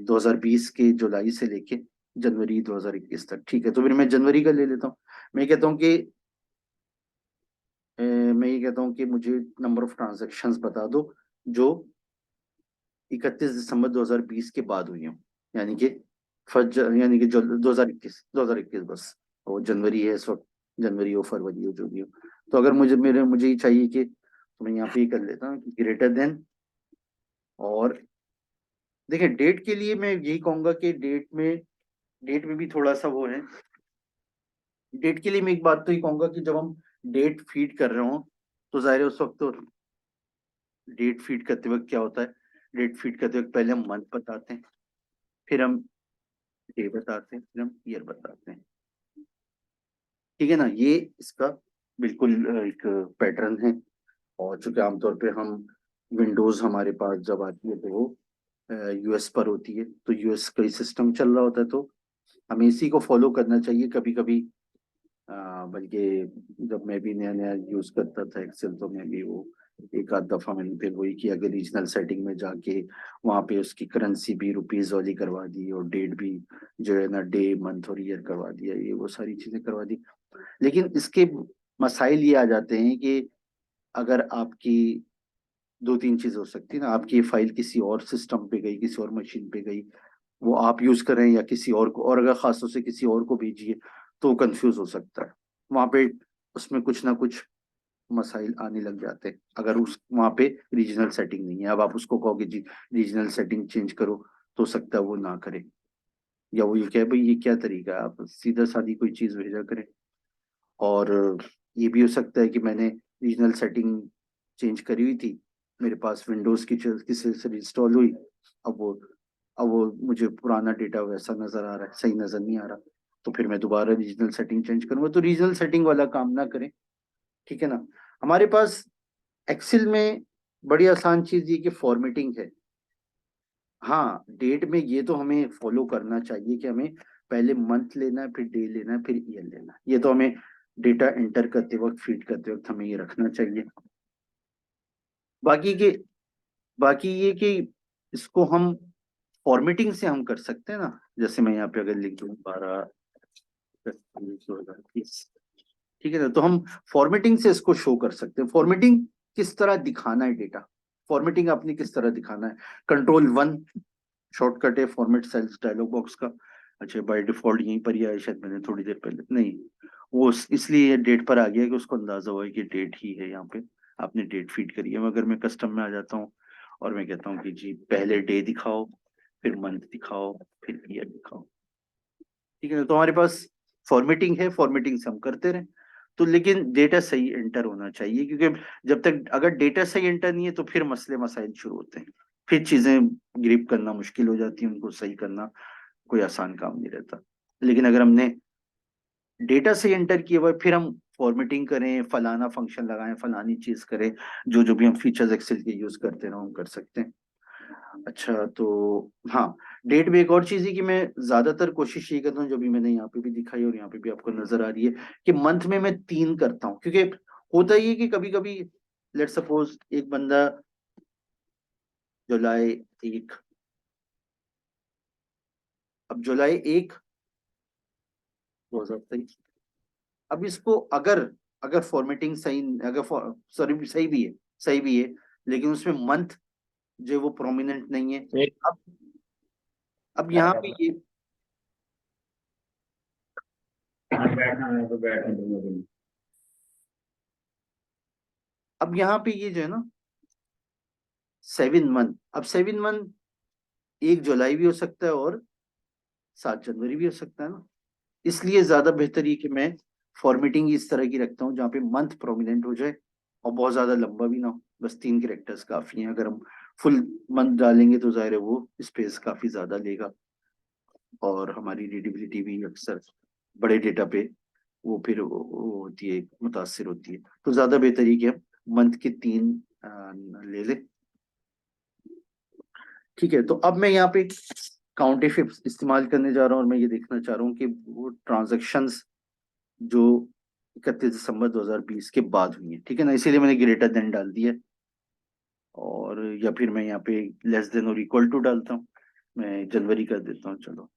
2020 के जुलाई से लेके जनवरी 2021 तक। ठीक है, तो फिर मैं जनवरी का ले लेता हूँ। मैं कहता हूँ कि मैं ये कहता हूँ कि मुझे नंबर ऑफ ट्रांजैक्शंस बता दो जो 31 दिसंबर 2020 के बाद हुई हूँ, यानी कि यानी कि जो 2021 बस, वो जनवरी है इस वक्त, जनवरी हो फरवरी हो जो भी हो। तो अगर मुझे ये चाहिए कि, तो मैं यहाँ पे ही कर लेता हूँ ग्रेटर देन, और देखिए डेट के लिए मैं यही कहूंगा कि डेट में भी थोड़ा सा वो है। डेट के लिए मैं एक बात तो ही कहूंगा कि जब हम डेट फीड कर रहे हो तो जाहिर है उस वक्त तो डेट फीड करते वक्त क्या होता है, डेट फीड करते वक्त पहले हम मंथ बताते हैं, फिर हम डे बताते हैं, फिर हम ईयर बताते हैं। ठीक है ना, ये इसका बिल्कुल एक पैटर्न है। और चूंकि आमतौर पे हम विंडोज हमारे पास जब आती है तो वो यूएस पर होती है, तो यूएस का ही सिस्टम चल रहा होता है, तो हमें इसी को फॉलो करना चाहिए। कभी कभी हाँ, बल्कि जब मैं भी नया नया यूज करता था एक्सेल, तो मैं भी वो एक आध दफा मैंने फिर वही किया कि रीजनल सेटिंग में जाके वहां पे उसकी करेंसी भी रुपीज वाली करवा दी, और डेट भी जो है ना डे मंथ और ईयर करवा दिया, ये वो सारी चीजें करवा दी। लेकिन इसके मसाइल ये आ जाते हैं कि अगर आपकी दो तीन चीज हो सकती है ना, आपकी ये फाइल किसी और सिस्टम पे गई, किसी और मशीन पे गई, वो आप यूज कर रहे हैं या किसी और को, और अगर खासतौर से किसी और को भेजिए तो कंफ्यूज हो सकता है वहां पे। उसमें कुछ ना कुछ मसाइल आने लग जाते हैं अगर उस वहां पे रीजनल सेटिंग नहीं है। अब आप उसको कहोगे जी रीजनल सेटिंग चेंज करो, तो हो सकता है वो ना करे, या वो ये कहे भाई ये क्या तरीका है, आप सीधा सादी कोई चीज भेजा करें। और ये भी हो सकता है कि मैंने रीजनल सेटिंग चेंज करी हुई थी, मेरे पास विंडोज की किसी से इंस्टॉल हुई, अब वो अब वो मुझे पुराना डेटा वैसा नजर आ रहा है, सही नजर नहीं आ रहा, तो फिर मैं दोबारा रीजनल सेटिंग चेंज करूंगा। तो रीजनल सेटिंग वाला काम ना करें, ठीक है ना। हमारे पास एक्सेल में बड़ी आसान चीज ये कि फॉर्मेटिंग है। हाँ, डेट में ये तो हमें फॉलो करना चाहिए कि हमें पहले मंथ लेना है, फिर डे लेना है, फिर ईयर लेना है। ये तो हमें डेटा एंटर करते वक्त, फीड करते वक्त हमें ये रखना चाहिए। बाकी के बाकी ये कि इसको हम फॉर्मेटिंग से हम कर सकते हैं ना। जैसे मैं यहाँ पे अगर लिख दूं 12/10/2020, ठीक है ना, तो हम फॉर्मेटिंग से इसको शो कर सकते हैं। फॉर्मेटिंग किस तरह दिखाना है डेटा, फॉर्मेटिंग आपने किस तरह दिखाना है। कंट्रोल 1 शॉर्टकट है फॉर्मेट सेल्स डायलॉग बॉक्स का। अच्छा, बाय डिफॉल्ट यहीं पर ही आया, शायद मैंने थोड़ी देर पहले नहीं, वो इसलिए डेट पर आ गया कि उसको अंदाजा हुआ है कि डेट ही है यहाँ पे, आपने डेट फीड करी है। मगर मैं कस्टम में आ जाता हूँ और मैं कहता हूँ कि जी पहले डे दिखाओ, फिर मंथ दिखाओ, फिर ईयर दिखाओ, ठीक है ना। तो हमारे पास फॉर्मेटिंग है, फॉर्मेटिंग से हम करते रहे। तो लेकिन डेटा सही एंटर होना चाहिए, क्योंकि जब तक अगर डेटा सही एंटर नहीं है तो फिर मसले मसाइल शुरू होते हैं, फिर चीजें ग्रिप करना मुश्किल हो जाती है, उनको सही करना कोई आसान काम नहीं रहता। लेकिन अगर हमने डेटा से एंटर किए हुए फिर हम फॉर्मेटिंग करें, फलाना फंक्शन लगाएं, फलानी चीज करें, जो जो भी हम फीचर्स एक्सेल के यूज करते हैं हम कर सकते हैं। अच्छा, तो हाँ, डेट में एक और चीज है कि मैं ज्यादातर कोशिश ये करता हूँ, जो भी मैंने यहाँ पे भी दिखाई और यहाँ पे भी आपको नजर आ रही है, कि मंथ में मैं 3 करता हूँ। क्योंकि होता ही है कि कभी कभी लेट सपोज एक बंदा जुलाई 1, अब जुलाई 1 2023, अब इसको अगर अगर फॉर्मेटिंग सही, अगर सॉरी सही भी है, लेकिन उसमें मंथ जो है वो प्रोमिनेंट नहीं है। एक अब अब यहाँ पे ये बैठना है तो बैठने दो। अब यहाँ पे ये जो है ना 7 मंथ, अब 7 मंथ 1 जुलाई भी हो सकता है और 7 जनवरी भी हो सकता है ना। इसलिए ज्यादा बेहतर ये कि मैं फॉर्मेटिंग इस तरह की रखता हूँ जहाँ पे मंथ प्रोमिनेंट हो जाए और बहुत ज्यादा लंबा भी ना हो, बस 3 कैरेक्टर्स काफी हैं। अगर हम फुल मंथ डालेंगे तो जाहिर है वो स्पेस काफी ज्यादा लेगा, और हमारी रीडेबिलिटी भी अक्सर बड़े डेटा पे वो फिर वो होती है, मुतासिर होती है। तो ज्यादा बेहतर ये कि हम मंथ के 3 ले लें, ठीक है। तो अब मैं यहाँ पे काउंट इफ इस्तेमाल करने जा रहा हूँ, और मैं ये देखना चाह रहा हूँ कि वो ट्रांजैक्शंस जो 31 दिसंबर 2020 के बाद हुई है, ठीक है ना, इसीलिए मैंने ग्रेटर देन डाल दिया। और या फिर मैं यहाँ पे लेस देन और इक्वल टू डालता हूँ, मैं जनवरी कर देता हूँ, चलो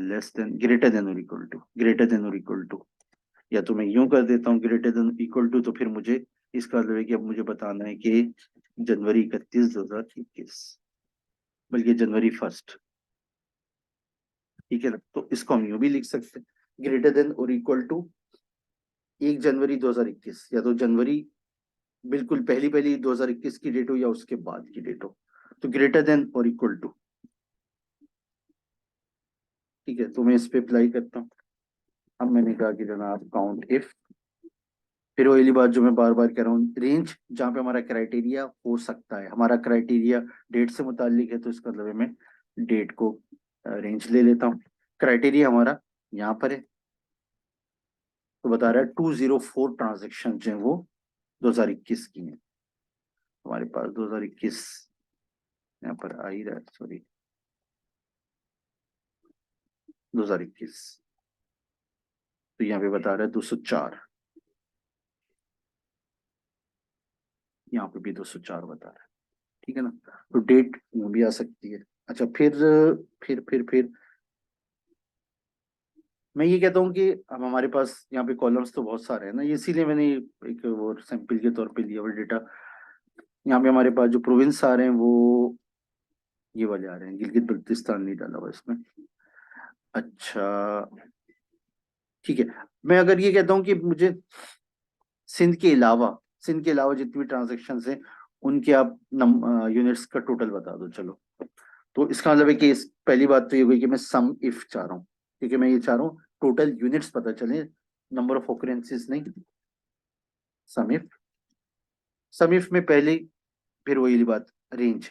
लेस देन ग्रेटर देन और इक्वल टू, या तो मैं यूं कर देता हूँ ग्रेटर देन इक्वल टू, तो फिर मुझे इसका मतलब है कि अब मुझे बताना है कि जनवरी 31 2021, बल्कि जनवरी 1, ठीक है ना। तो इसको हम यूं भी लिख सकते हैं, ग्रेटर देन और इक्वल टू 1 जनवरी 2021, या तो जनवरी बिल्कुल पहली पहली 2021 की डेट हो या उसके बाद की डेट हो, तो ग्रेटर देन और इक्वल टू, ठीक है। तो मैं इस पे अप्लाई करता हूँ। अब मैंने कहा कि जनाब काउंट इफ, फिर वही बात जो मैं बार बार कह रहा हूँ, रेंज जहाँ पे हमारा क्राइटेरिया हो सकता है, हमारा क्राइटेरिया डेट से मुतालिक है, तो इसका मतलब है मैं डेट को रेंज ले लेता हूँ। क्राइटेरिया हमारा यहाँ पर है, तो बता रहा है 204 ट्रांजेक्शन जो है वो 2021 की है। हमारे पास 2021 यहाँ पर आ ही रहा है, सॉरी 2021, तो यहाँ पे बता रहा है 204, यहाँ पे भी 204 बता रहा है, ठीक है ना। तो डेट भी आ सकती है। अच्छा, फिर मैं ये कहता हूँ कि अब हमारे पास यहाँ पे कॉलम्स तो बहुत सारे हैं ना, इसीलिए मैंने एक वो सैंपल के तौर पे लिया हुआ डेटा। यहाँ पे हमारे पास जो प्रोविंस आ रहे हैं वो ये वाले आ रहे हैं, गिलगित बल्तिस्तान नहीं डाला हुआ इसमें। अच्छा, ठीक है। मैं अगर ये कहता हूँ कि मुझे सिंध के अलावा, सिंध के अलावा जितनी भी ट्रांजेक्शन है उनके आप यूनिट्स का टोटल बता दो, चलो। तो इसका मतलब है कि पहली बात तो ये हुई कि मैं सम इफ चाह रहा हूँ, क्योंकि मैं ये चाह रहा हूँ टोटल यूनिट्स पता चले, नंबर ऑफ ऑकरेंसेस नहीं। सम इफ, सम इफ में पहले फिर वही बात, रेंज,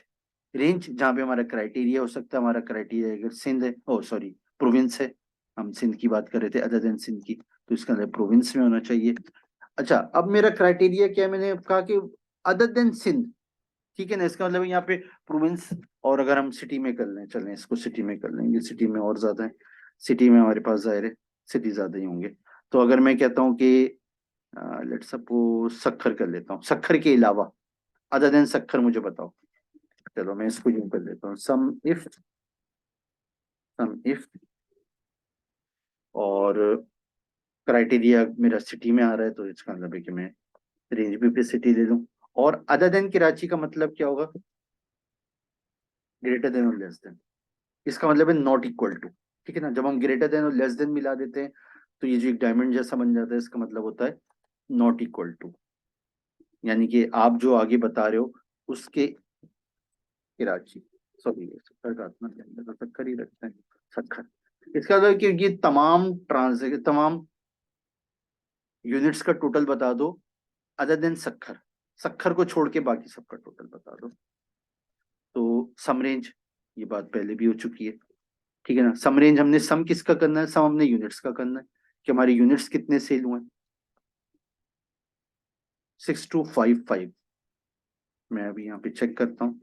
रेंज जहाँ पे हमारा क्राइटेरिया हो सकता है, हमारा क्राइटेरिया अगर सिंध है, ओ सॉरी प्रोविंस है, हम सिंध की बात कर रहे थे अदर देन सिंध की, तो इसका मतलब प्रोविंस में होना चाहिए। अच्छा, अब मेरा क्राइटेरिया क्या है, मैंने कहा कि अदर देन सिंध, ठीक है ना। इसका मतलब यहाँ पे प्रोविंस, और अगर हम सिटी में कर लें, चलें इसको सिटी में कर लेंगे, सिटी में और ज्यादा है, सिटी में हमारे पास जाहिर है सिटी ज्यादा ही होंगे। तो अगर मैं कहता हूँ कि लेट सपोज सक्खर कर लेता हूँ, सक्खर के अलावा अदर देन सक्खर मुझे बताओ। चलो मैं इसको यूं कर लेता हूँ, सम इफ और क्राइटेरिया मेरा सिटी में आ रहा है, तो इसका मतलब है कि मैं रेंज भी पे सिटी ले लूं। और अदर देन कराची का मतलब क्या होगा, ग्रेटर देन और लेस देन, इसका मतलब है नॉट इक्वल टू, ठीक है ना। जब हम ग्रेटर देन और लेस देन मिला देते हैं तो ये जो एक डायमंड जैसा बन जाता है, इसका मतलब होता है नॉट इक्वल टू, यानी कि आप जो आगे बता रहे हो उसके कराची, सॉरी सक्खर का अपना क्या है, तो सक्खर ही रखते हैं, सक्खर। इसका मतलब है कि ये तमाम यूनिट्स का टोटल बता दो अदर देन सक्खर, सक्खर को छोड़ के बाकी सबका टोटल बता दो। तो सम रेंज, ये बात पहले भी हो चुकी है, ठीक है ना। सम रेंज हमने सम किसका करना है, सम हमने यूनिट्स का करना है, कि हमारे यूनिट्स कितने सेल हुए, 6255। मैं अभी यहाँ पे चेक करता हूँ,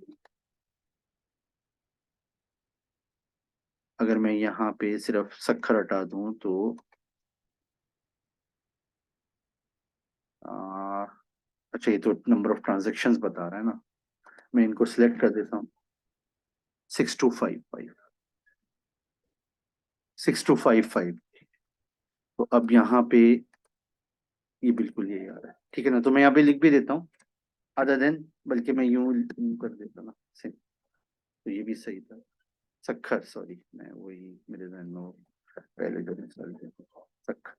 अगर मैं यहाँ पे सिर्फ सक्खर हटा दूं तो आ, अच्छा, ये तो नंबर ऑफ ट्रांजेक्शन्स बता रहा है ना, मैं इनको सिलेक्ट कर देता हूँ, 6255, 6255। तो अब यहाँ पे ये बिल्कुल यही आ रहा है, ठीक है ना। तो मैं यहाँ पे लिख भी देता हूँ अदर देन, बल्कि मैं यूं कर देता ना, तो ये भी सही था, सक्खर, सॉरी मैं वही मेरे जहन में वो पहले जो मिसाल थे, सक्खर।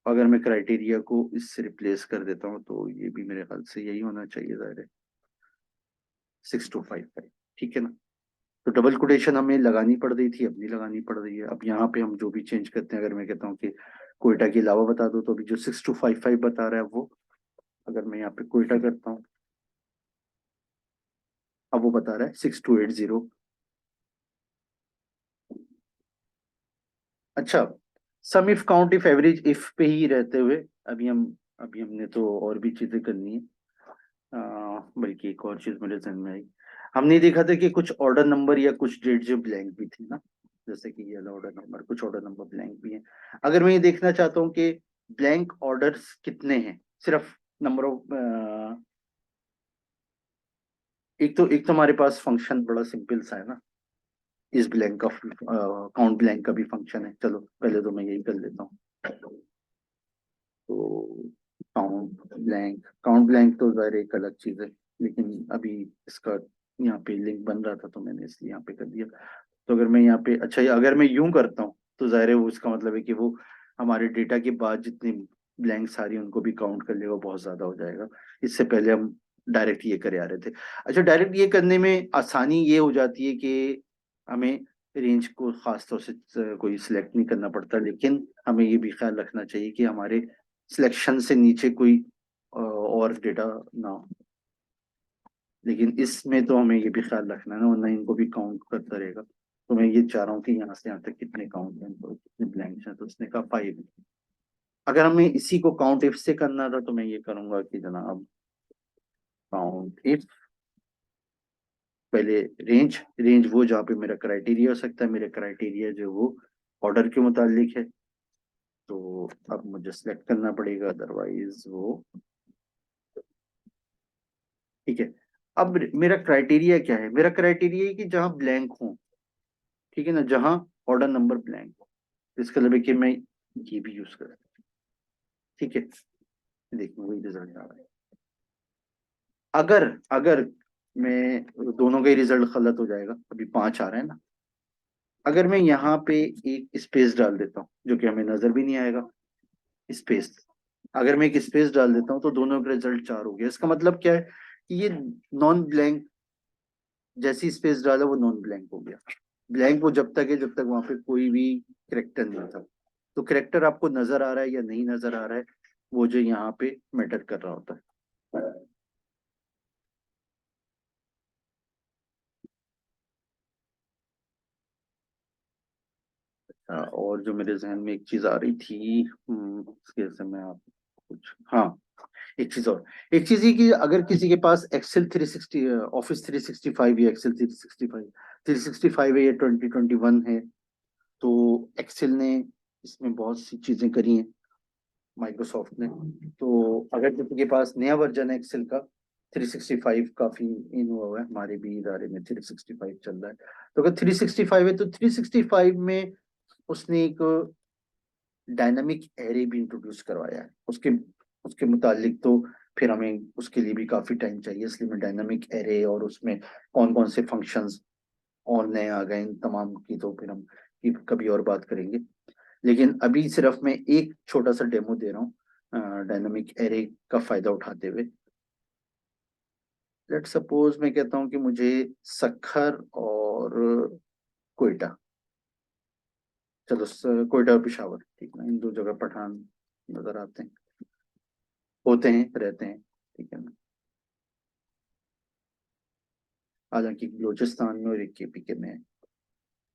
अगर मैं क्राइटेरिया को इससे रिप्लेस कर देता हूँ तो ये भी मेरे ख्याल से यही होना चाहिए, जाहिर है 6255, ठीक है ना। तो डबल कोटेशन हमें लगानी पड़ रही थी, अब नहीं लगानी पड़ रही है। अब यहाँ पे हम जो भी चेंज करते हैं, अगर मैं कहता हूँ कि कोयटा के अलावा बता दो, तो अभी जो 6255 बता रहा है वो, अगर मैं यहाँ पे कोयटा करता हूँ, अब वो बता रहा है 6280। अच्छा, sum if count if average if पे ही रहते हुए, अभी हम अभी हमने तो और भी चीजें करनी है, बल्कि एक और चीज मेरे जहन में आई, हमने देखा था कि कुछ ऑर्डर नंबर या कुछ डेट जो ब्लैंक भी थी ना, जैसे कि ये ऑर्डर नंबर, कुछ ऑर्डर नंबर ब्लैंक भी है। अगर मैं ये देखना चाहता हूँ कि ब्लैंक ऑर्डर्स कितने हैं, सिर्फ नंबर ऑफ, एक तो हमारे पास फंक्शन बड़ा सिंपल सा है ना, इस ब्लैंक का काउंट ब्लैंक का भी फंक्शन है, चलो पहले तो मैं यही कर लेता हूँ। तो काउंट ब्लैंक तो ज़ाहिर एक अलग चीज है, लेकिन अभी इसका यहाँ पे लिंक बन रहा था तो मैंने इसलिए यहाँ पे कर दिया। तो अगर मैं यहाँ पे, अच्छा अगर मैं यूं करता हूँ तो जाहिर है वो, इसका मतलब है कि वो हमारे डेटा के बाद जितनी ब्लैंक्स आ रही हैं उनको भी काउंट कर लेगा, बहुत ज्यादा हो जाएगा। इससे पहले हम डायरेक्ट ये करे आ रहे थे। अच्छा, डायरेक्ट ये करने में आसानी ये हो जाती है कि हमें रेंज को खास तौर से कोई सिलेक्ट नहीं करना पड़ता, लेकिन हमें ये भी ख्याल रखना चाहिए कि हमारे सिलेक्शन से नीचे कोई और डेटा ना हो। लेकिन इसमें तो हमें ये भी ख्याल रखना है ना, वरना इनको भी काउंट करता रहेगा। तो मैं ये चाह रहा हूँ कि यहाँ से यहाँ तक कितने काउंट हैं, तो कितने ब्लैंक्स हैं, तो उसने कहा 5। अगर हमें इसी को काउंट इफ से करना था तो मैं ये करूंगा कि जनाब काउंट इफ, पहले रेंज, रेंज वो जहाँ पे मेरा क्राइटेरिया हो सकता है, मेरा क्राइटेरिया जो वो ऑर्डर के मुतालिक है, तो अब मुझे सिलेक्ट करना पड़ेगा, अदरवाइज वो ठीक है। अब मेरा क्राइटेरिया क्या है? मेरा क्राइटेरिया है कि जहां ब्लैंक हो, ठीक है ना, जहां ऑर्डर नंबर ब्लैंक हो। इसका मतलब है कि मैं ये भी यूज कर, ठीक है। देखो वही रिजल्ट आ रहा है। अगर अगर मैं दोनों का ही रिजल्ट गलत हो जाएगा, अभी 5 आ रहा है ना, अगर मैं यहाँ पे एक स्पेस डाल देता हूँ जो कि हमें नजर भी नहीं आएगा, स्पेस, अगर मैं एक स्पेस डाल देता हूँ तो दोनों का रिजल्ट 4 हो गया। इसका मतलब क्या है कि ये नॉन ब्लैंक, जैसी स्पेस डाला वो नॉन ब्लैंक हो गया। ब्लैंक वो जब तक है जब तक वहां पे कोई भी करेक्टर नहीं था। तो करेक्टर आपको नजर आ रहा है या नहीं नजर आ रहा है, वो जो यहाँ पे मैटर कर रहा होता है। और जो मेरे जहन में एक चीज आ रही थी, इसके समय आप कुछ, हाँ, एक चीज ये कि अगर किसी के पास एक्सेल 360, ऑफिस 365 या एक्सेल 365 है या 2021 है, तो एक्सेल ने इसमें बहुत सी चीजें करी हैं, माइक्रोसॉफ्ट ने। तो अगर किसी के पास नया वर्जन है एक्सेल का, 365 काफी इन हुआ हुआ है, हमारे भी इदारे में 365 चल रहा है। तो अगर 365 है तो 365 में उसने एक डायनामिक एरे भी इंट्रोड्यूस करवाया है। उसके उसके मुतालिक तो फिर हमें उसके लिए भी काफी टाइम चाहिए, इसलिए मैं डायनामिक एरे और उसमें कौन कौन से फंक्शंस और नए आ गए इन तमाम की तो फिर हम कभी और बात करेंगे। लेकिन अभी सिर्फ मैं एक छोटा सा डेमो दे रहा हूँ डायनामिक एरे का फायदा उठाते हुए। लेट सपोज मैं कहता हूँ कि मुझे सखर और कोयटा, चलो कोयटा और पिशावर, ठीक है ना, इन दो जगह पठान नजर आते हैं, होते हैं, रहते हैं, ठीक है ना। हालांकि बलूचिस्तान में और एक केपीके में है।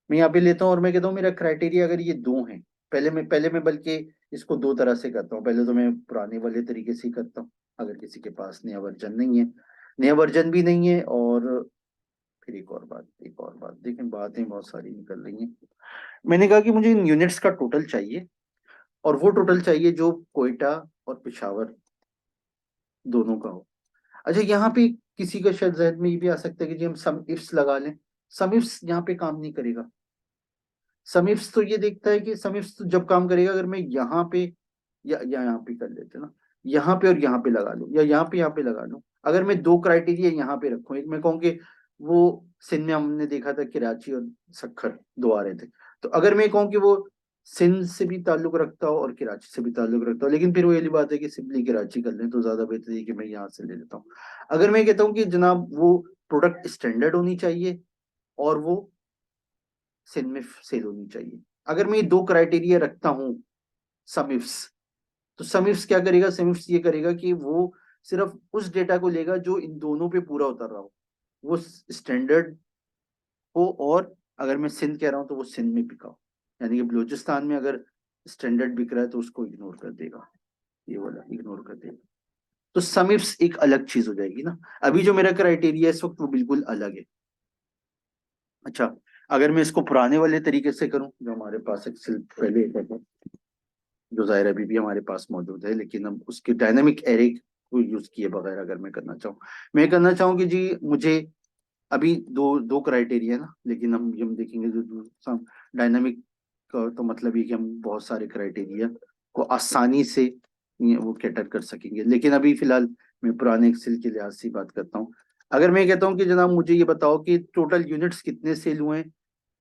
मैं यहाँ पे लेता हूँ और मैं कहता हूँ मेरा क्राइटेरिया अगर ये दो हैं, पहले मैं बल्कि इसको दो तरह से करता हूँ। पहले तो मैं पुराने वाले तरीके से ही करता हूँ, अगर किसी के पास नया वर्जन नहीं है, नया वर्जन भी नहीं है, और फिर एक और बात देखें, बातें बहुत सारी निकल रही हैं। मैंने कहा कि मुझे इन यूनिट्स का टोटल चाहिए, और वो टोटल चाहिए जो कोयटा और पिशावर दोनों का हो। अच्छा, यहाँ पे किसी का शायद जहन में ये भी आ सकता है कि जी हम सम इफ्स लगा लें। सम इफ्स यहाँ पे काम नहीं करेगा। सम इफ्स तो ये देखता है कि सम इफ्स तो जब काम करेगा अगर मैं यहाँ पे या यहाँ पे कर लेते ना, यहाँ पे और यहाँ पे लगा लूं, या यहाँ पे लगा लूं। अगर मैं दो क्राइटेरिया यहाँ पे रखूं, एक मैं कहूँ कि वो सिंध में हमने देखा था कराची और सक्खर दो आ रहे थे, तो अगर मैं कहूँ कि वो सिंध से भी ताल्लुक रखता हो और कराची से भी ताल्लुक रखता हो, लेकिन फिर वो ये बात है कि सिंपली कराची कर लें तो ज्यादा बेहतर है कि मैं यहाँ से ले लेता हूँ। अगर मैं कहता हूँ कि जनाब वो प्रोडक्ट स्टैंडर्ड होनी चाहिए और वो सिंध में सेल होनी चाहिए, अगर मैं ये दो क्राइटेरिया रखता हूँ समिफ्स, तो समिफ्स क्या करेगा? समिफ्स ये करेगा कि वो सिर्फ उस डेटा को लेगा जो इन दोनों पे पूरा उतर रहा हो, वो स्टैंडर्ड हो, और अगर मैं सिंध कह रहा हूँ तो वो सिंध में बिका हो। यानी कि बलूचिस्तान में अगर स्टैंडर्ड बिक रहा है तो उसको इग्नोर कर देगा, ये वाला इग्नोर कर देगा। तो समिफ्स एक अलग चीज हो जाएगी ना। अभी जो मेरा क्राइटेरिया है इस वक्त वो बिल्कुल अलग है। अच्छा, अगर मैं इसको पुराने वाले तरीके से करूं जो हमारे पास एक्सेल पहले होता था, जो जाहिर अभी भी हमारे पास मौजूद है, लेकिन अब उसके डायनामिक एरे को यूज किए बगैर अगर मैं करना चाहूँ, मैं करना चाहूँ कि जी मुझे अभी दो दो क्राइटेरिया है ना, लेकिन हम देखेंगे जो डायनामिक का तो मतलब ये कि हम बहुत सारे क्राइटेरिया को आसानी से वो कैटर कर सकेंगे। लेकिन अभी फिलहाल मैं पुराने एक्सेल के लिहाज से बात करता हूँ। अगर मैं कहता हूँ कि जनाब मुझे ये बताओ कि टोटल यूनिट्स कितने सेल हुए हैं,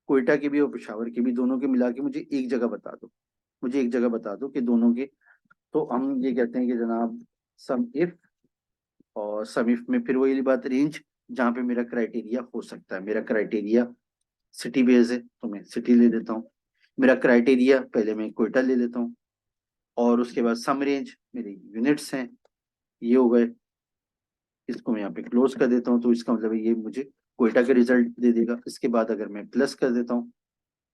कोयटा के भी और पेशावर के भी, दोनों के मिला के मुझे एक जगह बता दो, मुझे एक जगह बता दो कि दोनों के। तो हम ये कहते हैं कि जनाब सम इफ, और सम इफ में फिर वही बात, रेंज जहाँ पे मेरा क्राइटेरिया हो सकता है। मेरा क्राइटेरिया सिटी बेस है तो मैं सिटी ले लेता हूँ। मेरा क्राइटेरिया पहले मैं कोयटा ले लेता हूँ, और उसके बाद सम रेंज मेरे यूनिट्स हैं, ये हो गए। इसको मैं यहाँ पे क्लोज कर देता हूँ, तो इसका मतलब है ये मुझे कोयटा का रिजल्ट दे देगा। इसके बाद अगर मैं प्लस कर देता हूँ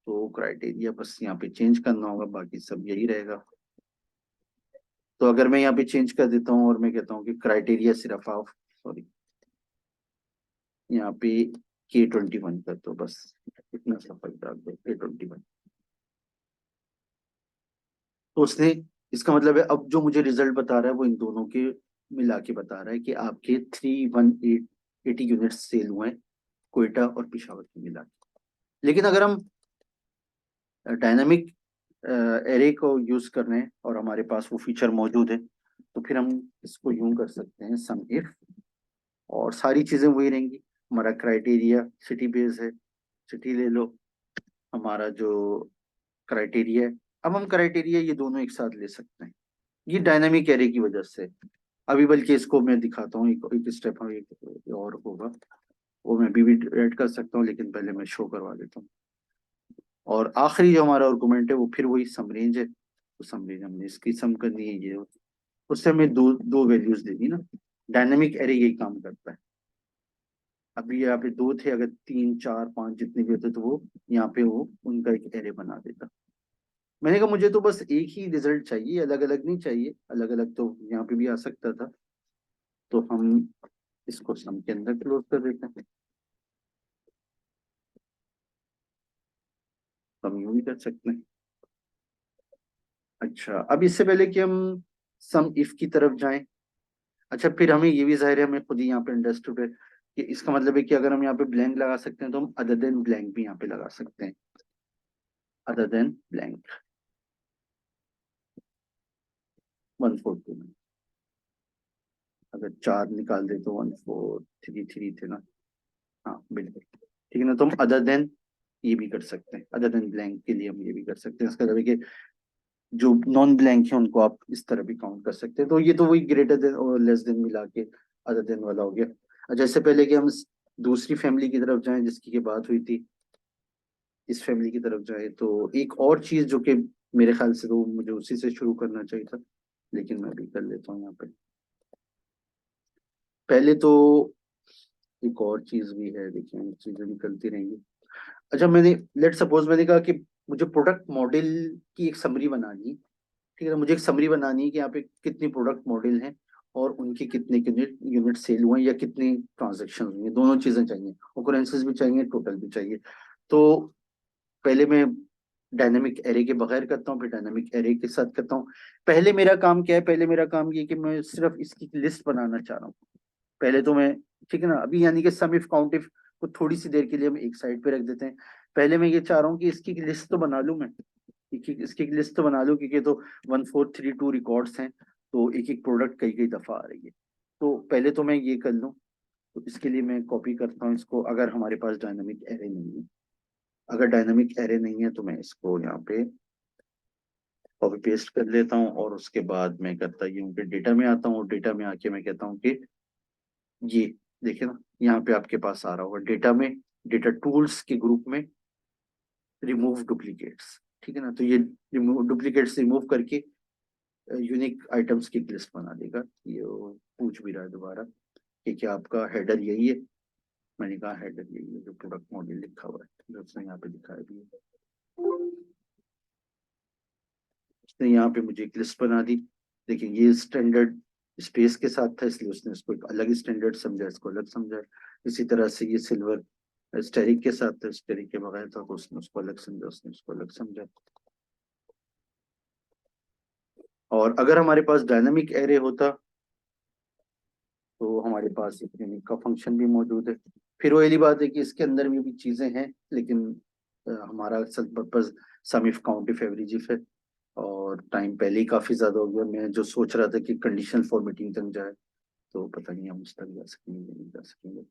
तो क्राइटेरिया बस यहाँ पे चेंज करना होगा, बाकी सब यही रहेगा। तो अगर मैं यहाँ पे चेंज कर देता हूँ और मैं कहता हूँ कि क्राइटेरिया सिर्फ ऑफ, सॉरी, यहाँ पे K21 कर दो, बस इतना सा फर्क डाल दो, K21। तो उसने, इसका मतलब है अब जो मुझे रिजल्ट बता रहा है वो इन दोनों के मिला के बता रहा है कि आपके 31880 यूनिट सेल हुए हैं क्वेटा और पिशावर के मिला के। लेकिन अगर हम डायनामिक एरे को यूज कर रहे हैं और हमारे पास वो फीचर मौजूद है, तो फिर हम इसको यूं कर सकते हैं सम इफ, और सारी चीजें वही रहेंगी। हमारा क्राइटेरिया सिटी बेस है, सिटी ले लो। हमारा जो क्राइटेरिया है, अब हम क्राइटेरिया ये दोनों एक साथ ले सकते हैं, ये डायनामिक एरे की वजह से। अभी बल्कि इसको मैं दिखाता हूँ, एक स्टेप एक और होगा, वो मैं भी ऐड कर सकता हूँ, लेकिन पहले मैं शो करवा देता हूँ। और आखिरी जो हमारा आर्गुमेंट है वो फिर वही सम रेंज है, तो सम रेंज हमने इसकी सम करनी है, ये उससे हमें दो दो वैल्यूज देनी ना। डायनामिक एरे यही काम करता है। अभी यहाँ पे दो थे, अगर तीन चार पांच जितने भी होते तो वो यहाँ पे वो उनका एक एरे बना देता। मैंने कहा मुझे तो बस एक ही रिजल्ट चाहिए, अलग अलग नहीं चाहिए। अलग अलग तो यहाँ पे भी आ सकता था, तो हम इसको सम के अंदर क्लोज कर देते हैं। हम यूं भी कर सकते हैं। अच्छा, अब इससे पहले कि हम सम इफ की तरफ जाएं, अच्छा फिर हमें ये भी जाहिर है, हमें खुद ही यहाँ पे अंडरस्टूड है कि इसका मतलब है कि अगर हम यहाँ पे ब्लैंक लगा सकते हैं तो हम अदर देन ब्लैंक भी यहाँ पे लगा सकते हैं। अदर देन ब्लैंक 142 में अगर चार निकाल दे तो 1433 थे ना। हाँ बिल्कुल ठीक है ना। तो हम अदर देन ये भी कर सकते हैं, अदर देन ब्लैंक के लिए हम ये भी कर सकते हैं। इसका मतलब है कि जो नॉन ब्लैंक है उनको आप इस तरह भी काउंट कर सकते हैं। तो ये तो वही ग्रेटर देन और लेस देन मिला के अदर देन वाला हो गया। जैसे पहले कि हम दूसरी फैमिली की तरफ जाएं जिसकी की बात हुई थी, इस फैमिली की तरफ जाए, तो एक और चीज जो कि मेरे ख्याल से तो मुझे उसी से शुरू करना चाहिए था, लेकिन मैं भी कर लेता हूँ यहाँ पे। पहले तो एक और चीज भी है, देखिए चीजें निकलती रहेंगी। अच्छा, मैंने लेट सपोज मैंने कहा कि मुझे प्रोडक्ट मॉडल की एक समरी बनानी है। ठीक है, मुझे एक समरी बनानी है कि यहाँ पे कितनी प्रोडक्ट मॉडल हैं और उनके कितने यूनिट यूनिट सेल हुए हैं या कितनी ट्रांजेक्शन हुई हैं। दोनों चीजें चाहिए, ओकरेंसेस भी चाहिए, टोटल भी चाहिए। तो पहले मैं डायनामिक एरे के बगैर करता हूँ, फिर डायनामिक एरे के साथ करता हूँ। पहले मेरा काम क्या है, पहले मेरा काम ये कि मैं सिर्फ इसकी लिस्ट बनाना चाह रहा हूँ। पहले तो मैं, ठीक है ना, अभी यानी कि सम इफ काउंट इफ को थोड़ी सी देर के लिए हम एक साइड पे रख देते हैं। पहले मैं ये चाह रहा हूँ कि इसकी लिस्ट तो बना लूँ मैं, इसकी लिस्ट तो बना लूँ, क्योंकि तो 1432 रिकॉर्ड्स हैं, तो एक एक प्रोडक्ट कई कई दफा आ रही है। तो पहले तो मैं ये कर लूँ। तो इसके लिए मैं कॉपी करता हूँ इसको, अगर हमारे पास डायनामिक एरे नहीं है। अगर डायनामिक एरे नहीं है तो मैं इसको यहाँ पे कॉपी पेस्ट कर लेता हूँ, और उसके बाद मैं करता ये हूँ कि डेटा में आता हूँ, और डेटा में आके मैं कहता हूँ कि ये देखिए ना, यहाँ पे आपके पास आ रहा होगा डेटा में, डेटा टूल्स के ग्रुप में रिमूव डुप्लीकेट्स। ठीक है ना, तो ये रिमूव डुप्लीकेट्स रिमूव करके यूनिक आइटम्स की लिस्ट बना देगा। ये वो पूछ भी रहा है दोबारा कि क्या आपका हेडर यही है। मैंने कहा हेडर यही है जो प्रोडक्ट मॉडल लिखा हुआ है, जो उसने यहाँ पे दिखाया भी है। उसने यहाँ पे मुझे एक लिस्ट बना दी। देखिए ये स्टैंडर्ड स्पेस के साथ था, इसलिए उसने इसको एक अलग स्टैंडर्ड समझा, इसको अलग समझा। इसी तरह से ये सिल्वर स्टेरिक के साथ था, स्टेरिक के बगैर था, तो उसने उसको अलग समझा, उसने उसको अलग समझा। और अगर हमारे पास डायनामिक एरे होता तो हमारे पास एक यूनिक का फंक्शन भी मौजूद है। फिर वो वाली बात है कि इसके अंदर में भी चीजें हैं, लेकिन हमारा असल purpose sum if count if average if है। और टाइम पहले ही काफी ज्यादा हो गया, मैं जो सोच रहा था कि कंडीशनल फॉर्मेटिंग तक जाए, तो पता नहीं हम उस तक जा सकेंगे नहीं जा सकेंगे।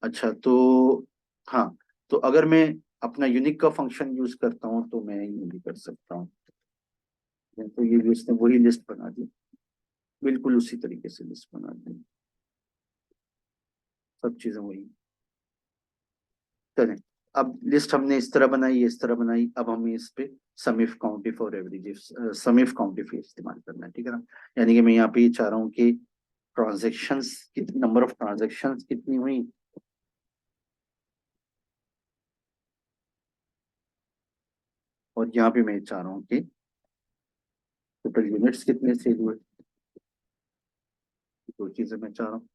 अच्छा तो हाँ, तो अगर मैं अपना यूनिक का फंक्शन यूज करता हूँ तो मैं ये भी कर सकता हूँ। तो ये भी उसने वही लिस्ट बना दी, बिल्कुल उसी तरीके से लिस्ट बना दी, सब चीजें वही। चलें, अब लिस्ट हमने इस तरह बनाई, इस तरह बनाई, अब हमें इस पे सम इफ काउंट इफ और average some if count if इस्तेमाल करना है। ठीक है ना, यानी कि मैं यहाँ पे ये चाह रहा हूँ कि ट्रांजेक्शन्स कितनी, नंबर ऑफ ट्रांजेक्शन्स कितनी हुई, और यहाँ पे मैं चाह रहा हूँ कि टोटल यूनिट्स कितने सेल हुए। दो चीजें मैं चाह रहा हूँ।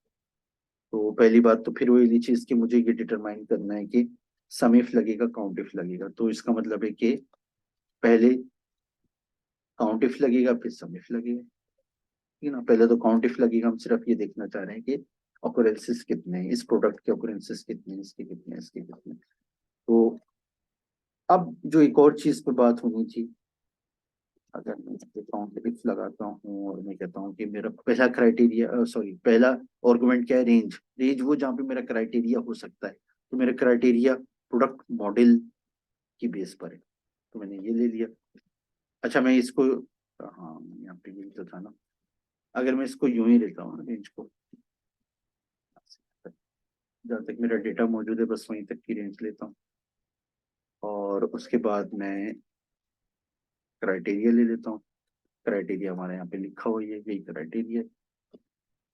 तो पहली बात तो फिर वही चीज कि मुझे ये डिटरमाइन करना है कि सम इफ लगेगा काउंट इफ लगेगा। तो इसका मतलब है कि पहले काउंट इफ लगेगा, फिर सम इफ लगेगा, ठीक है ना। पहले तो काउंट इफ लगेगा, हम सिर्फ ये देखना चाह रहे हैं कि ऑकरेंसेस कितने हैं, इस प्रोडक्ट के ऑकरेंसेस कितने हैं, इसके कितने हैं, इसके कितने हैं। तो अब जो एक और चीज पे बात होनी थी, अगर मैं काउंट इफ लगाता हूँ और मैं कहता हूँ कि मेरा पहला क्राइटेरिया, सॉरी, पहला आर्गुमेंट क्या है, रेंज। रेंज वो जहाँ पे मेरा क्राइटेरिया हो सकता है, तो मेरा क्राइटेरिया प्रोडक्ट मॉडल की बेस पर है, तो मैंने ये ले लिया। अच्छा, मैं इसको, हाँ यहाँ पे यही तो था ना, अगर मैं इसको यूं ही लेता हूँ रेंज को, जहाँ तक मेरा डेटा मौजूद है बस वहीं तक की रेंज लेता हूँ, और उसके बाद मैं क्राइटेरिया ले लेता हूँ। क्राइटेरिया हमारे यहाँ पे लिखा हुआ है, यही क्राइटेरिया,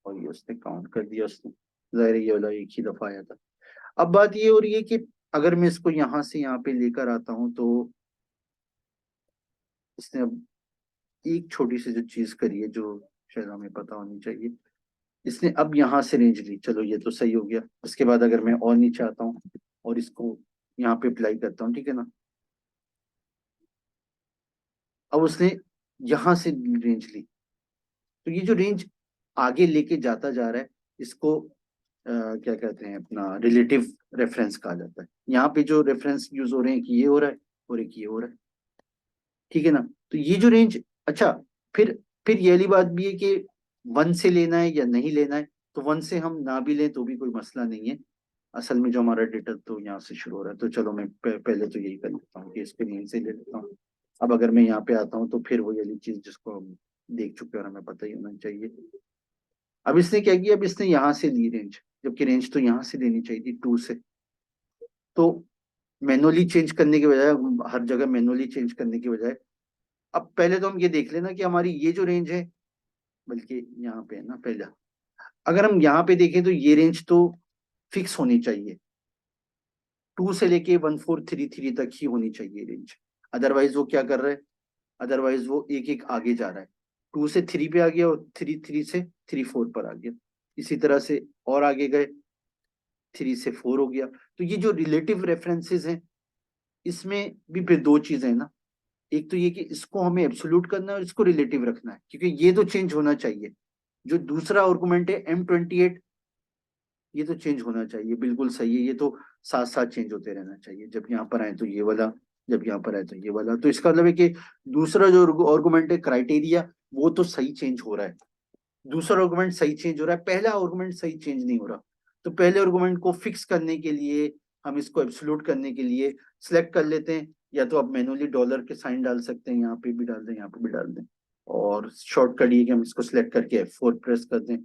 और ये उसने काउंट कर दिया उसने, जाहिर है ये वाला एक ही दफा आया था। अब बात ये हो रही है कि अगर मैं इसको यहाँ से यहाँ पे लेकर आता हूँ, तो इसने अब एक छोटी सी जो चीज करी है जो शायद हमें पता होनी चाहिए, इसने अब यहाँ से रेंज ली, चलो ये तो सही हो गया। उसके बाद अगर मैं और नीचे आता हूँ और इसको यहाँ पे अप्लाई करता हूँ, ठीक है ना, अब उसने यहाँ से रेंज ली, तो ये जो रेंज आगे लेके जाता जा रहा है, इसको क्या कहते हैं, अपना रिलेटिव रेफरेंस कहा जाता है। यहाँ पे जो रेफरेंस यूज हो रहे हैं कि ये हो रहा है और एक ये हो रहा है, ठीक है ना। तो ये जो रेंज, अच्छा, फिर ये वाली बात भी है कि वन से लेना है या नहीं लेना है, तो वन से हम ना भी लें तो भी कोई मसला नहीं है। असल में जो हमारा डेटा तो यहाँ से शुरू हो रहा है, तो चलो मैं पहले तो यही कर लेता हूँ कि इसको यहीं से ले लेता हूँ। अब अगर मैं यहाँ पे आता हूँ तो फिर वो वाली चीज जिसको हम देख चुके हैं और हमें पता ही होना चाहिए। अब इसने क्या किया, अब इसने यहाँ से ली रेंज, जबकि रेंज तो यहाँ से लेनी चाहिए थी, टू से। तो मैनुअली चेंज करने के बजाय, हर जगह मैनुअली चेंज करने के बजाय, अब पहले तो हम ये देख लेना कि हमारी ये जो रेंज है, बल्कि यहाँ पे है ना पहला, अगर हम यहाँ पे देखें तो ये रेंज तो फिक्स होनी चाहिए, 2 से लेके 1433 तक ही होनी चाहिए रेंज। अदरवाइज वो क्या कर रहा है, अदरवाइज वो एक एक आगे जा रहा है, 2 से 3 पे आ गया और 3 से 3 4 पर आ गया, इसी तरह से और आगे गए, 3 से 4 हो गया। तो ये जो रिलेटिव रेफरेंसेस हैं, इसमें भी फिर दो चीजें हैं ना, एक तो ये कि इसको हमें एब्सोल्यूट करना है और इसको रिलेटिव रखना है, क्योंकि ये तो चेंज होना चाहिए। जो दूसरा आर्गुमेंट है M28, ये तो चेंज होना चाहिए, बिल्कुल सही है, ये तो साथ साथ चेंज होते रहना चाहिए, जब यहाँ पर आए तो ये वाला, जब यहाँ पर आए तो ये वाला। तो इसका मतलब है कि दूसरा जो आर्गुमेंट है क्राइटेरिया, वो तो सही चेंज हो रहा है, दूसरा आर्गुमेंट सही चेंज हो रहा है, पहला आर्गुमेंट सही चेंज नहीं हो रहा। तो पहले आर्गुमेंट को फिक्स करने के लिए, हम इसको एब्सोल्यूट करने के लिए सिलेक्ट कर लेते हैं, या तो आप मैनुअली डॉलर के साइन डाल सकते हैं, यहाँ पे भी डाल दें, यहाँ पे भी डाल दें, और शॉर्टकट ये कि हम इसको सिलेक्ट करके F4 प्रेस कर दें,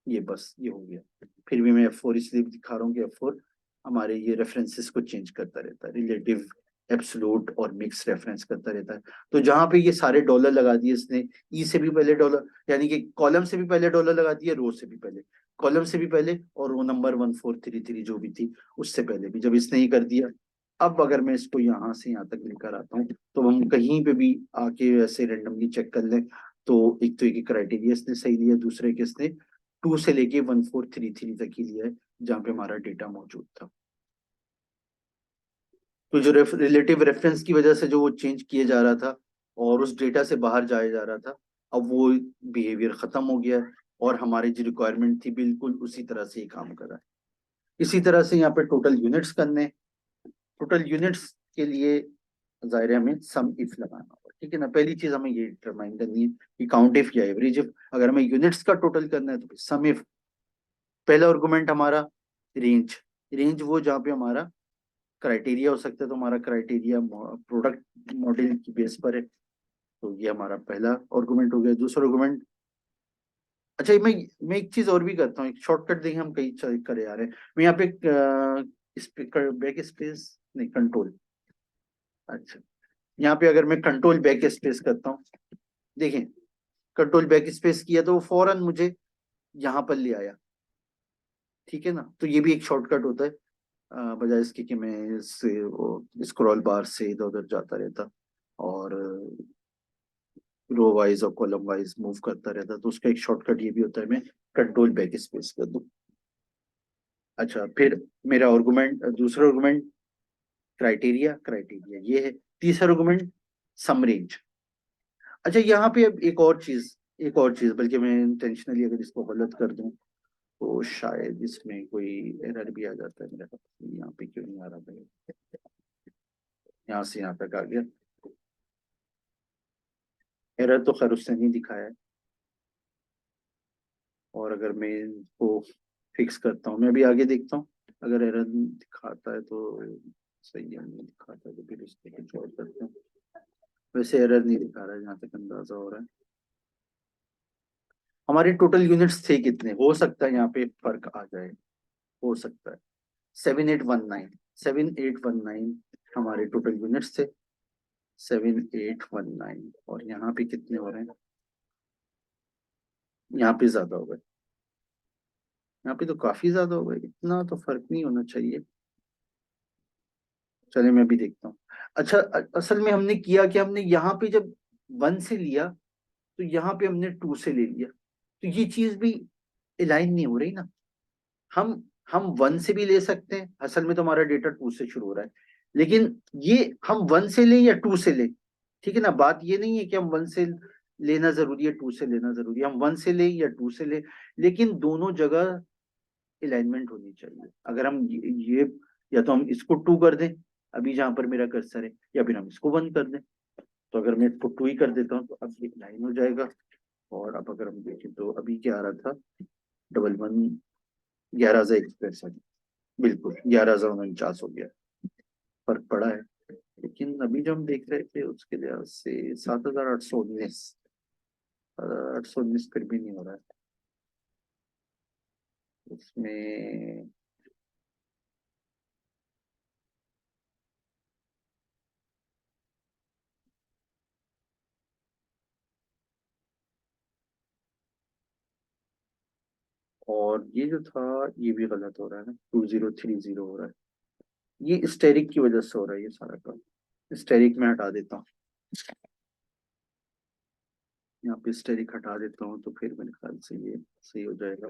ये बस ये हो गया। फिर भी मैं F4 इसलिए दिखा रहा हूँ कि F4 हमारे ये रेफरेंसेस को चेंज करता रहता है, रिलेटिव, एब्सोल्यूट और मिक्स रेफरेंस करता रहता है। तो जहां पे ये सारे डॉलर लगा दिए इसने, ई से भी पहले डॉलर, यानी कि कॉलम से भी पहले डॉलर लगा दिए, रो से भी पहले, कॉलम से भी पहले, और रो नंबर 1433 जो भी थी उससे पहले भी, जब इसने ही कर दिया। अब अगर मैं इसको यहाँ से यहाँ तक लेकर आता हूँ, तो हम कहीं पे भी आके ऐसे रेंडमली चेक कर लें, तो एक तो एक क्राइटेरिया इसने सही लिया, दूसरे के इसने 2 से लेके 1433 तक ही लिया है, जहाँ पे हमारा डेटा मौजूद था। तो जो रिलेटिव रेफरेंस की वजह से जो वो चेंज किए जा रहा था और उस डेटा से बाहर जाया जा रहा था, अब वो बिहेवियर खत्म हो गया है, और हमारी जो रिक्वायरमेंट थी बिल्कुल उसी तरह से ही काम कर रहा है। इसी तरह से यहाँ पे टोटल यूनिट्स करने, टोटल यूनिट्स के लिए जाहिर है हमें सम इफ लगाना होगा, ठीक है ना। पहली चीज हमें ये डिटरमाइन करनी है कि काउंट इफ या एवरेज इफ। अगर हमें यूनिट्स का टोटल करना है तो सम इफ। पहला आर्गुमेंट हमारा रेंज, रेंज वो जहाँ पे हमारा क्राइटेरिया हो सकता है, तो हमारा क्राइटेरिया प्रोडक्ट मॉडल की बेस पर है, तो ये हमारा पहला आर्गुमेंट हो गया। दूसरा आर्गुमेंट, अच्छा मैं एक चीज और भी करता हूँ, एक शॉर्टकट देखें, हम कई करे आ रहे हैं। मैं यहाँ पे बैक स्पेस नहीं, कंट्रोल, अच्छा, यहाँ पे अगर मैं कंट्रोल बैक स्पेस करता हूँ, देखें, कंट्रोल बैक स्पेस किया तो वो फौरन मुझे यहाँ पर ले आया, ठीक है ना। तो ये भी एक शॉर्टकट होता है, बजाय इसके कि मैं इससे वो स्क्रॉल बार से इधर उधर जाता रहता और रो वाइज और कॉलम वाइज मूव करता रहता, तो उसका एक शॉर्टकट ये भी होता है, मैं कंट्रोल बैक स्पेस कर दूं। अच्छा, फिर मेरा आर्गुमेंट, दूसरा आर्गुमेंट क्राइटेरिया, क्राइटेरिया ये है। तीसरा आर्गुमेंट सम रेंज, अच्छा यहाँ पे अब एक और चीज बल्कि मैं इंटेंशनली अगर इसको गलत कर दूं तो शायद इसमें कोई एरर भी आ जाता है मेरा। यहाँ पे क्यों नहीं आ रहा भाई, यहाँ से यहाँ तक आ गया। एरर तो खैर उसने नहीं दिखाया है, और अगर मैं इसको फिक्स करता हूँ, मैं अभी आगे देखता हूँ, अगर एरर दिखाता है तो सही है, नहीं दिखाता है तो फिर इसको कुछ और करते हैं। वैसे एरर नहीं दिखा रहा है जहाँ तक अंदाजा हो रहा है। हमारे टोटल यूनिट्स थे कितने, हो सकता है यहाँ पे फर्क आ जाए, हो सकता है 7819, 7819 हमारे टोटल यूनिट्स थे, 7819, और यहाँ पे कितने हो रहे हैं, यहाँ पे ज्यादा हो गए, यहाँ पे तो काफी ज्यादा हो गए, इतना तो फर्क नहीं होना चाहिए। चलिए मैं भी देखता हूँ। अच्छा असल में हमने किया कि हमने यहाँ पे जब 1 से लिया तो यहाँ पे हमने 2 से ले लिया, तो ये चीज भी अलाइन नहीं हो रही ना। हम हम 1 से भी ले सकते हैं, असल में तो हमारा डेटा 2 से शुरू हो रहा है, लेकिन ये हम 1 से लें या 2 से लें, ठीक है ना, बात ये नहीं है कि हम 1 से लेना जरूरी है 2 से लेना जरूरी है, हम 1 से लें या 2 से लें, लेकिन दोनों जगह अलाइनमेंट होनी चाहिए। अगर हम ये या तो हम इसको 2 कर दें अभी जहां पर मेरा कर्सर है, या फिर हम इसको 1 कर दें। तो अगर मैं इसको 2 ही कर देता हूँ तो अब ये लाइन हो जाएगा। और अब अगर हम देखें तो अभी क्या आ रहा था, 11 11,163, बिल्कुल 11,49 हो गया, फर्क पड़ा है। लेकिन अभी जो हम देख रहे थे उसके लिहाज से 7,819, 819 फिर भी नहीं हो रहा है उसमें। और ये जो था ये भी गलत हो रहा है ना, 2030 हो रहा है, ये स्टेरिक की वजह से हो रहा है ये सारा काम। स्टेरिक में हटा देता हूँ, यहाँ पे स्टेरिक हटा देता हूँ तो फिर मेरे ख्याल से ये सही हो जाएगा।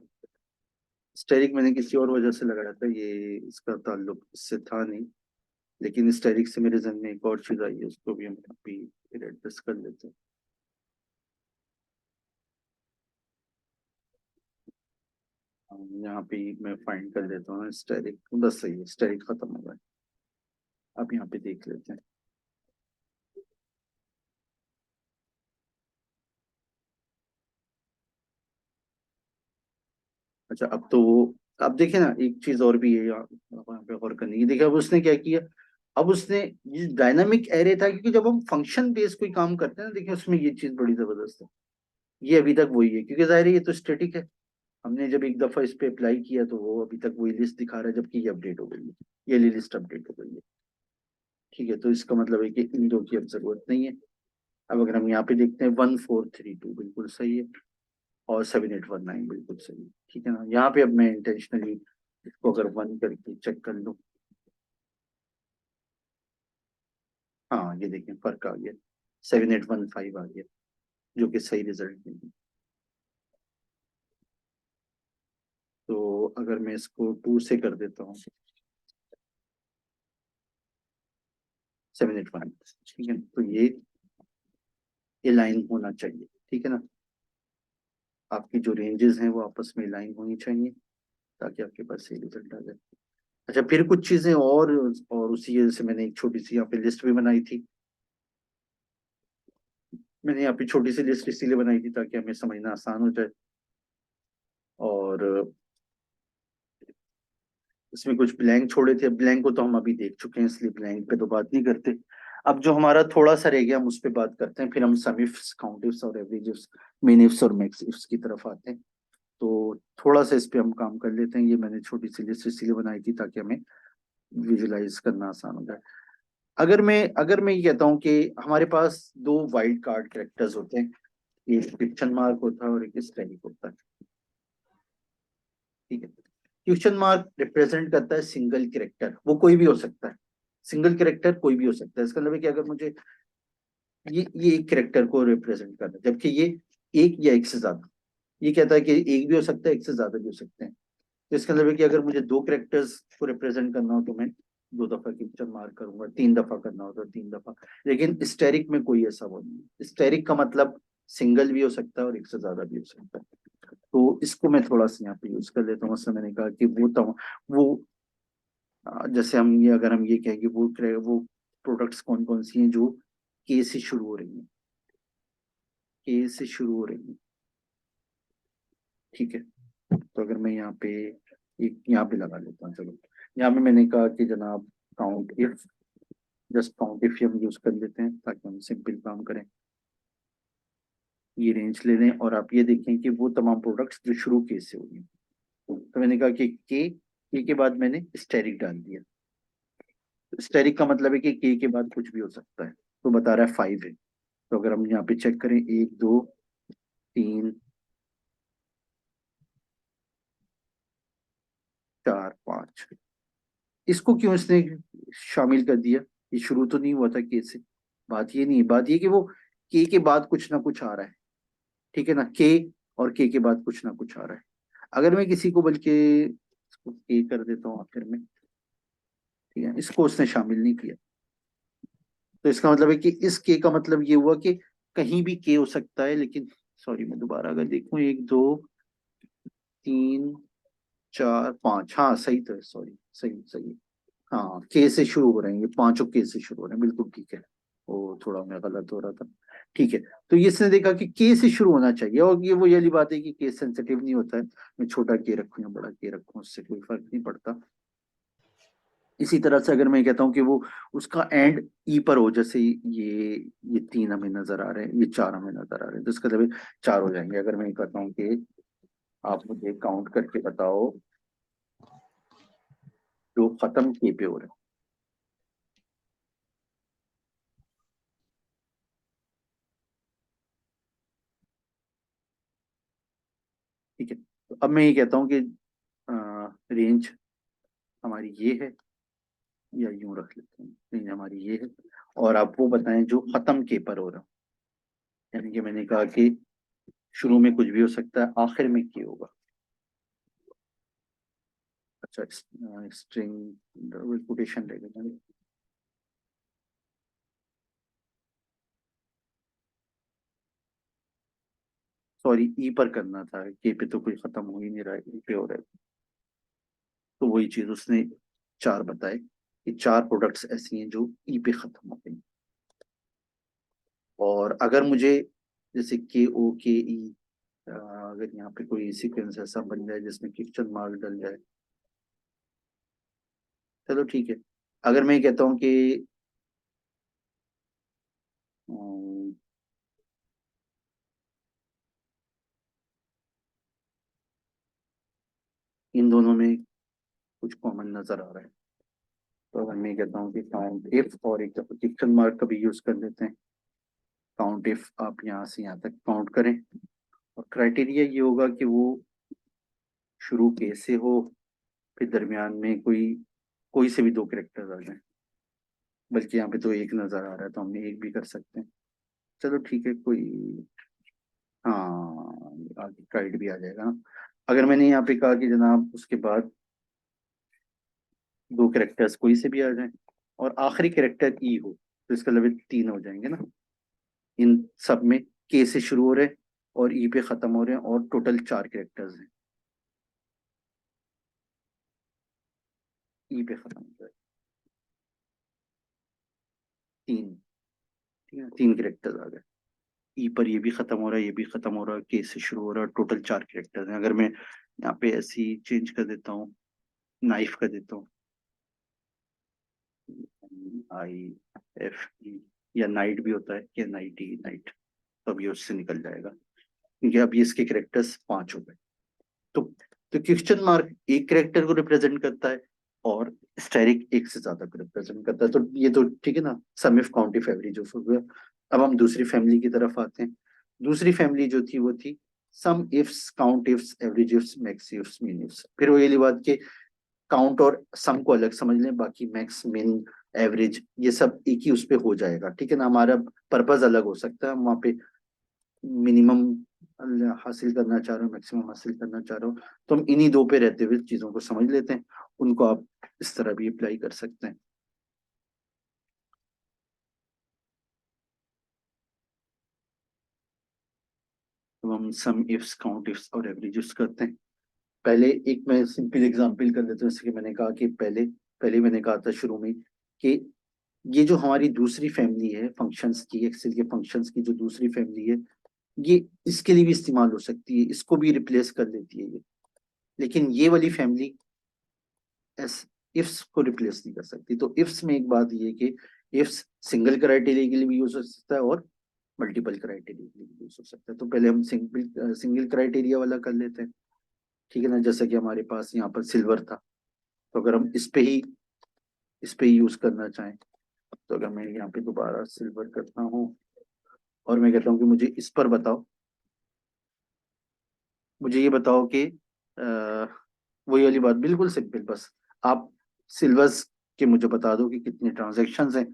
स्टेरिक मैंने किसी और वजह से लगाया था, ये इसका ताल्लुक इससे था नहीं, लेकिन स्टेरिक से मेरे जहन में एक और चीज आई है, उसको भी हम अभी एडजस्ट कर लेते हैं। यहाँ पे मैं फाइंड कर लेता हूँ स्टेरिक, बस सही है, स्टेरिक खत्म हो गया। अब यहाँ पे देख लेते हैं। अच्छा अब तो वो, अब देखिए ना एक चीज और भी है यहाँ पे गौर करने की, देखिए अब उसने क्या किया, अब उसने ये डायनामिक एरे था, क्योंकि जब हम फंक्शन बेस कोई काम करते हैं ना, देखिए उसमें ये चीज बड़ी जबरदस्त है, ये अभी तक वही है, क्योंकि जाहिर है ये तो स्टेटिक है। हमने जब एक दफा इस पे अप्लाई किया तो वो अभी तक वही लिस्ट दिखा रहा है, जबकि ये अपडेट हो गई है, ये लिस्ट अपडेट हो गई है। ठीक है, तो इसका मतलब है कि इन दो की अब जरूरत नहीं है। अब अगर हम यहाँ पे देखते हैं 1432 बिल्कुल सही है, और 7819 बिल्कुल सही है, ठीक है ना। यहाँ पे अब मैं इंटेंशनली इसको अगर 1 करके चेक कर लूँ, हाँ ये देखें फर्क आ गया, 7815 आ गया, जो कि सही रिजल्ट नहीं है। तो अगर मैं इसको 2 से कर देता हूँ, 781, ठीक है, तो ये लाइन होना चाहिए, ठीक है ना। आपकी जो रेंजेस हैं वो आपस में लाइन होनी चाहिए, ताकि आपके पास सही रिजल्ट आ जाए। अच्छा फिर कुछ चीजें और उसी वजह से मैंने एक छोटी सी यहाँ पे लिस्ट भी बनाई थी। मैंने यहाँ पे छोटी सी लिस्ट इसीलिए बनाई थी ताकि हमें समझना आसान हो जाए, और इसमें कुछ ब्लैंक छोड़े थे, ब्लैंक को तो हम अभी देख चुके हैं, इसलिए ब्लैंक पे तो बात नहीं करते। अब जो हमारा थोड़ा सा रह गया हम उस पर बात करते हैं, फिर हम सम इफ्स, काउंट इफ्स और एवरेज इफ्स, मिन इफ्स और मैक्स इफ्स की तरफ आते हैं। तो थोड़ा सा इस पे हम काम कर लेते हैं, ये मैंने छोटी सी लिस्ट इसीलिए बनाई थी ताकि हमें विजुलाइज करना आसान हो जाए। अगर मैं ये कहता हूँ कि हमारे पास दो वाइल्ड कार्ड कैरेक्टर्स होते हैं, एक क्वेश्चन मार्क होता है और एक स्टैटिक होता है, ठीक है। क्वेश्चन मार्क रिप्रेजेंट करता है सिंगल कैरेक्टर, वो कोई भी हो सकता है, सिंगल कैरेक्टर कोई भी हो सकता है, इसका मतलब है कि अगर मुझे ये एक कैरेक्टर को रिप्रेजेंट करना है, जबकि ये एक या एक से ज्यादा, ये कहता है कि एक भी हो सकता है एक से ज्यादा भी हो सकते हैं। तो इसका मतलब है कि अगर मुझे दो कैरेक्टर्स को रिप्रेजेंट करना हो तो मैं 2 दफा क्वेश्चन मार्क करूंगा, 3 दफा करना होता है 3 दफा। लेकिन स्टेरिक में कोई ऐसा वो नहीं है। स्टेरिक का मतलब सिंगल भी हो सकता है और एक से ज्यादा भी हो सकता है। तो इसको मैं थोड़ा सा यहाँ पे यूज कर लेता हूँ। उसमें मैंने कहा कि वो जैसे हम ये, अगर हम ये कहें कि वो प्रोडक्ट्स कौन कौन सी हैं जो के से शुरू हो रही हैं, के से शुरू हो रही हैं, ठीक है। तो अगर मैं यहाँ पे एक यहाँ पे लगा लेता हूँ, चलो यहाँ पे मैंने कहा कि जनाब count if, just count if हम यूज कर लेते हैं ताकि हम सिंपल काम करें। ये रेंज ले लें और आप ये देखें कि वो तमाम प्रोडक्ट्स जो शुरू के से हुई हैं। तो मैंने कहा कि के बाद मैंने स्टेरिक डाल दिया। स्टेरिक का मतलब है कि के बाद कुछ भी हो सकता है। तो बता रहा है 5 है। तो अगर हम यहाँ पे चेक करें, 1 2 3 4 5, इसको क्यों इसने शामिल कर दिया? ये शुरू तो नहीं हुआ था के से। बात ये नहीं है, बात ये कि वो के बाद कुछ ना कुछ आ रहा है, ठीक है ना। के और के बाद कुछ ना कुछ आ रहा है। अगर मैं किसी को बल्कि इसको के कर देता हूँ आखिर में, ठीक है, इसको उसने शामिल नहीं किया। तो इसका मतलब है कि इस के का मतलब ये हुआ कि कहीं भी के हो सकता है, लेकिन सॉरी मैं दोबारा अगर देखूं, 1 2 3 4 5, हाँ सही तो है, सॉरी सही सही। हाँ के से शुरू हो रहे हैं, ये पांचों के से शुरू हो रहे हैं, बिल्कुल ठीक है। वो थोड़ा मैं गलत हो रहा था, ठीक है। तो ये इसने देखा कि के से शुरू होना चाहिए, और ये वो वाली बात है कि के सेंसिटिव नहीं होता है। मैं छोटा के रखूं या बड़ा के रखूं, उससे कोई फर्क नहीं पड़ता। इसी तरह से अगर मैं कहता हूँ कि वो उसका एंड ई पर हो, जैसे ये 3 हमें नजर आ रहे हैं, ये 4 हमें नजर आ रहे हैं, तो इसका मतलब 4 हो जाएंगे। अगर मैं कहता हूँ कि आप मुझे काउंट करके बताओ जो खत्म के पे हो रहे हैं, ठीक है। तो अब मैं ये कहता हूँ कि रेंज हमारी ये है, या यूं रख लेते हैं, रेंज हमारी ये है। और आप वो बताएं जो खत्म के पर हो रहा है। यानी कि मैंने कहा कि शुरू में कुछ भी हो सकता है, आखिर में के होगा। अच्छा, स्ट्रिंग कोटेशन रहेगा। सॉरी, ई पर करना था, के पे तो कोई खत्म हो ही नहीं रहा है, ई पे हो रहा है। तो वही चीज उसने 4 बताए कि 4 प्रोडक्ट्स ऐसी हैं जो ई पे खत्म हो गई। और अगर मुझे जैसे के ओ के ई, अगर यहाँ पे कोई सीक्वेंस ऐसा बन जाए जिसमें क्वेश्चन मार्क डल जाए, चलो ठीक है। अगर मैं कहता हूँ कि अम, इन दोनों में कुछ कॉमन नजर आ रहा है, तो अगर मैं कहता हूँ कि काउंट इफ, और एक दफा क्वेश्चन मार्क का भी यूज कर लेते हैं। काउंट इफ आप यहाँ से यहाँ तक काउंट करें, और क्राइटेरिया ये होगा कि वो शुरू कैसे हो, फिर दरमियान में कोई से भी 2 कैरेक्टर्स आ जाए। बल्कि यहाँ पे तो एक नजर आ रहा है, तो हमने एक भी कर सकते हैं। चलो ठीक है, कोई, हाँ आगे गाइड भी आ जाएगा ना। अगर मैंने यहाँ पे कहा कि जनाब उसके बाद 2 कैरेक्टर्स कोई से भी आ जाए और आखिरी कैरेक्टर ई हो, तो इसका मतलब 3 हो जाएंगे ना। इन सब में के से शुरू हो रहे हैं और ई पे खत्म हो रहे हैं, और टोटल 4 कैरेक्टर्स हैं, ई पे खत्म हो रहे हैं 3, ठीक है, 3 कैरेक्टर्स आ गए। ई पर ये भी खत्म हो रहा है, ये भी खत्म हो रहा है, के से शुरू हो रहा है, टोटल 4 कैरेक्टर्स हैं। अगर मैं यहाँ पे ऐसी चेंज कर देता हूँ, नाइफ कर देता हूँ, आई एफ ई, या नाइट भी होता है, या नाइट ई नाइट, तो अब ये उससे निकल जाएगा, क्योंकि अब ये इसके कैरेक्टर्स 5 हो गए। तो तो क्वेश्चन मार्क एक कैरेक्टर को रिप्रेजेंट करता है, और स्टेरिक एक से ज्यादा को रिप्रेजेंट करता है। तो ये तो ठीक है ना, sum if count if average of हो गया। अब हम दूसरी फैमिली की तरफ आते हैं। दूसरी फैमिली जो थी वो थी सम ifs, count ifs, average ifs, max ifs, मिन इफ्स। फिर वो ये बात के काउंट और सम को अलग समझ लें, बाकी मैक्स मिन एवरेज ये सब एक ही उस पे हो जाएगा, ठीक है ना। हमारा पर्पज अलग हो सकता है, हम वहाँ पे मिनिमम हासिल करना चाह रहे हो, मैक्सिमम हासिल करना चाह रहे हो, तो हम इन्हीं 2 पे रहते हुए चीजों को समझ लेते हैं। उनको आप इस तरह भी अप्लाई कर सकते हैं। तो हम सम इफ्स, काउंट इफ्स और एवरेज इफ्स करते हैं। पहले एक मैं सिंपल एग्जांपल कर देता हूँ, जैसे कि मैंने कहा कि पहले पहले मैंने कहा था शुरू में कि ये जो हमारी दूसरी फैमिली है फंक्शंस की, एक्सेल के फंक्शंस की जो दूसरी फैमिली है, ये इसके लिए भी इस्तेमाल हो सकती है, इसको भी रिप्लेस कर देती है ये। लेकिन ये वाली फैमिली एस इफ्स को रिप्लेस नहीं कर सकती। तो इफ्स में एक बात ये कि इफ्स सिंगल क्राइटेरिया के लिए भी यूज हो सकता है और मल्टीपल क्राइटेरिया के लिए भी यूज हो सकता है। तो पहले हम सिंगल क्राइटेरिया वाला कर लेते हैं, ठीक है ना। जैसे कि हमारे पास यहाँ पर सिल्वर था, तो अगर हम इस पे ही यूज करना चाहें, तो अगर मैं यहाँ पे दोबारा सिल्वर करता हूँ और मैं कहता हूँ कि मुझे इस पर बताओ, मुझे ये बताओ कि वही वाली बात बिल्कुल सिंपल, बस आप सिल्वर्स के मुझे बता दो कि कितने ट्रांजेक्शन हैं।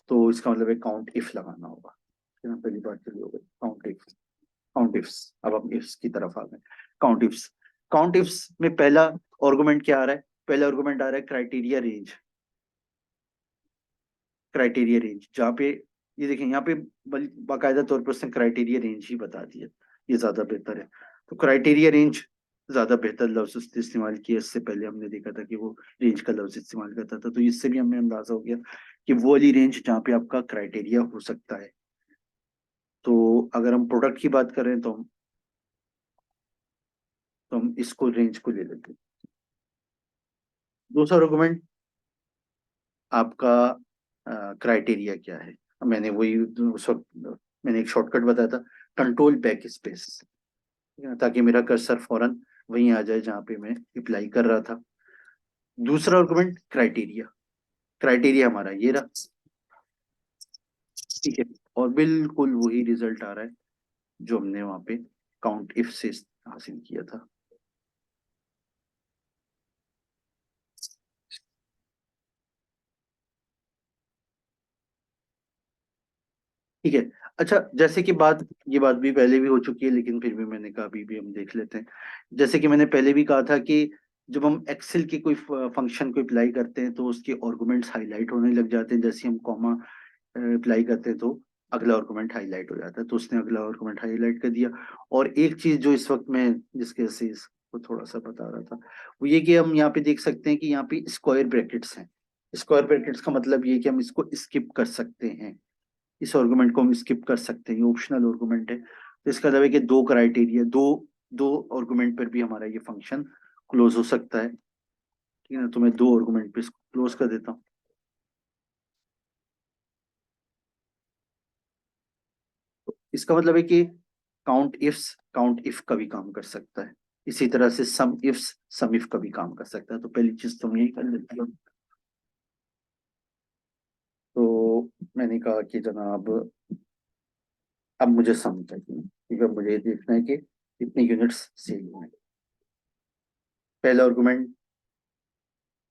तो इसका मतलब है काउंट इफ लगाना होगा, ठीक है ना। पहली बात चली हो गई काउंट इफ, काउंट इफ्स। अब हम इफ्स की तरफ आ गए। काउंट इफ्स, काउंट इफ्स में पहला आर्गुमेंट क्या आ रहा है? पहला आर्गुमेंट आ रहा है क्राइटेरिया रेंज। क्राइटेरिया रेंज जहाँ पे ये देखें, यहाँ पे बाकायदा तौर पर उसने क्राइटेरिया रेंज ही बता दिया, ये ज्यादा बेहतर है। तो क्राइटेरिया रेंज ज्यादा बेहतर लफ्ज उसने इस्तेमाल किया। इससे पहले हमने देखा था कि वो रेंज का लफ्ज इस्तेमाल करता था, तो इससे भी हमें अंदाजा हो गया कि वो वाली रेंज जहाँ पे आपका क्राइटेरिया हो सकता है। तो अगर हम प्रोडक्ट की बात करें तो हम इसको रेंज को ले लेते हैं। दूसरा आर्गुमेंट आपका क्राइटेरिया क्या है? मैंने वही उस वक्त मैंने एक शॉर्टकट बताया था, कंट्रोल बैक स्पेस, ताकि मेरा कर्सर फौरन वहीं आ जाए जहां पे मैं अप्लाई कर रहा था। दूसरा आर्गुमेंट क्राइटेरिया, क्राइटेरिया हमारा ये रहा, ठीक है। और बिल्कुल वही रिजल्ट आ रहा है जो हमने वहां पे काउंट इफ से हासिल किया था। ठीक है। अच्छा, जैसे कि बात, ये बात भी पहले भी हो चुकी है, लेकिन फिर भी मैंने कहा अभी भी हम देख लेते हैं। जैसे कि मैंने पहले भी कहा था कि जब हम एक्सेल के कोई फंक्शन को अप्लाई करते हैं तो उसके आर्गुमेंट्स हाईलाइट होने लग जाते हैं। जैसे हम कॉमा अप्लाई करते हैं तो अगला आर्गुमेंट हाईलाइट हो जाता है, तो उसने अगला आर्गुमेंट हाईलाइट कर दिया। और एक चीज जो इस वक्त मैं जिसके से इसको थोड़ा सा बता रहा था, वो ये कि हम यहाँ पे देख सकते हैं कि यहाँ पे स्क्वायर ब्रैकेट्स हैं। स्क्वायर ब्रैकेट्स का मतलब ये कि हम इसको स्किप कर सकते हैं, इस आर्गुमेंट को हम स्किप कर सकते हैं, ये ऑप्शनल आर्गुमेंट है। तो इसका मतलब है कि दो क्राइटेरिया, दो दो आर्गुमेंट पर भी हमारा ये फंक्शन क्लोज हो सकता है, ठीक है ना। तो मैं दो आर्गुमेंट पे इसको क्लोज कर देता हूँ। तो इसका मतलब है कि काउंट इफ का भी काम कर सकता है, इसी तरह से सम इफ्स सम इफ का भी काम कर सकता है। तो पहली चीज तो हम यही कर लेते हैं। तो मैंने कहा कि जनाब अब मुझे सम चाहिए, ठीक है। मुझे ये देखना है कि कितने यूनिट्स सेल हुए। पहला आर्गुमेंट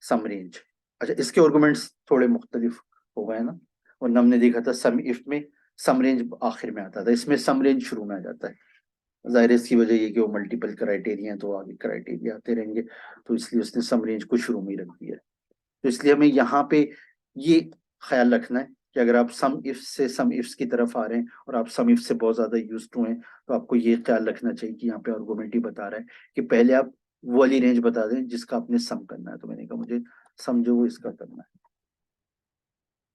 सम रेंज। अच्छा, इसके आर्गुमेंट्स थोड़े मुख्तलिफ हो गए ना। और हमने देखा था सम इफ में सम रेंज आखिर में आता था, इसमें सम रेंज शुरू में आ जाता है। जाहिर है इसकी वजह ये कि वो मल्टीपल क्राइटेरिया है, तो आगे क्राइटेरिया आते रहेंगे, तो इसलिए उसने सम रेंज को शुरू में ही रख दिया है। तो इसलिए हमें यहाँ पे ये ख्याल रखना है कि अगर आप सम इफ से सम इफ्स की तरफ आ रहे हैं और आप सम इफ से बहुत ज्यादा यूज टू हैं, तो आपको ये ख्याल रखना चाहिए कि यहाँ पे आर्गुमेंट ही बता रहा है कि पहले आप वो वाली रेंज बता दें जिसका आपने सम करना है। तो मैंने कहा मुझे सम जो वो इसका करना है।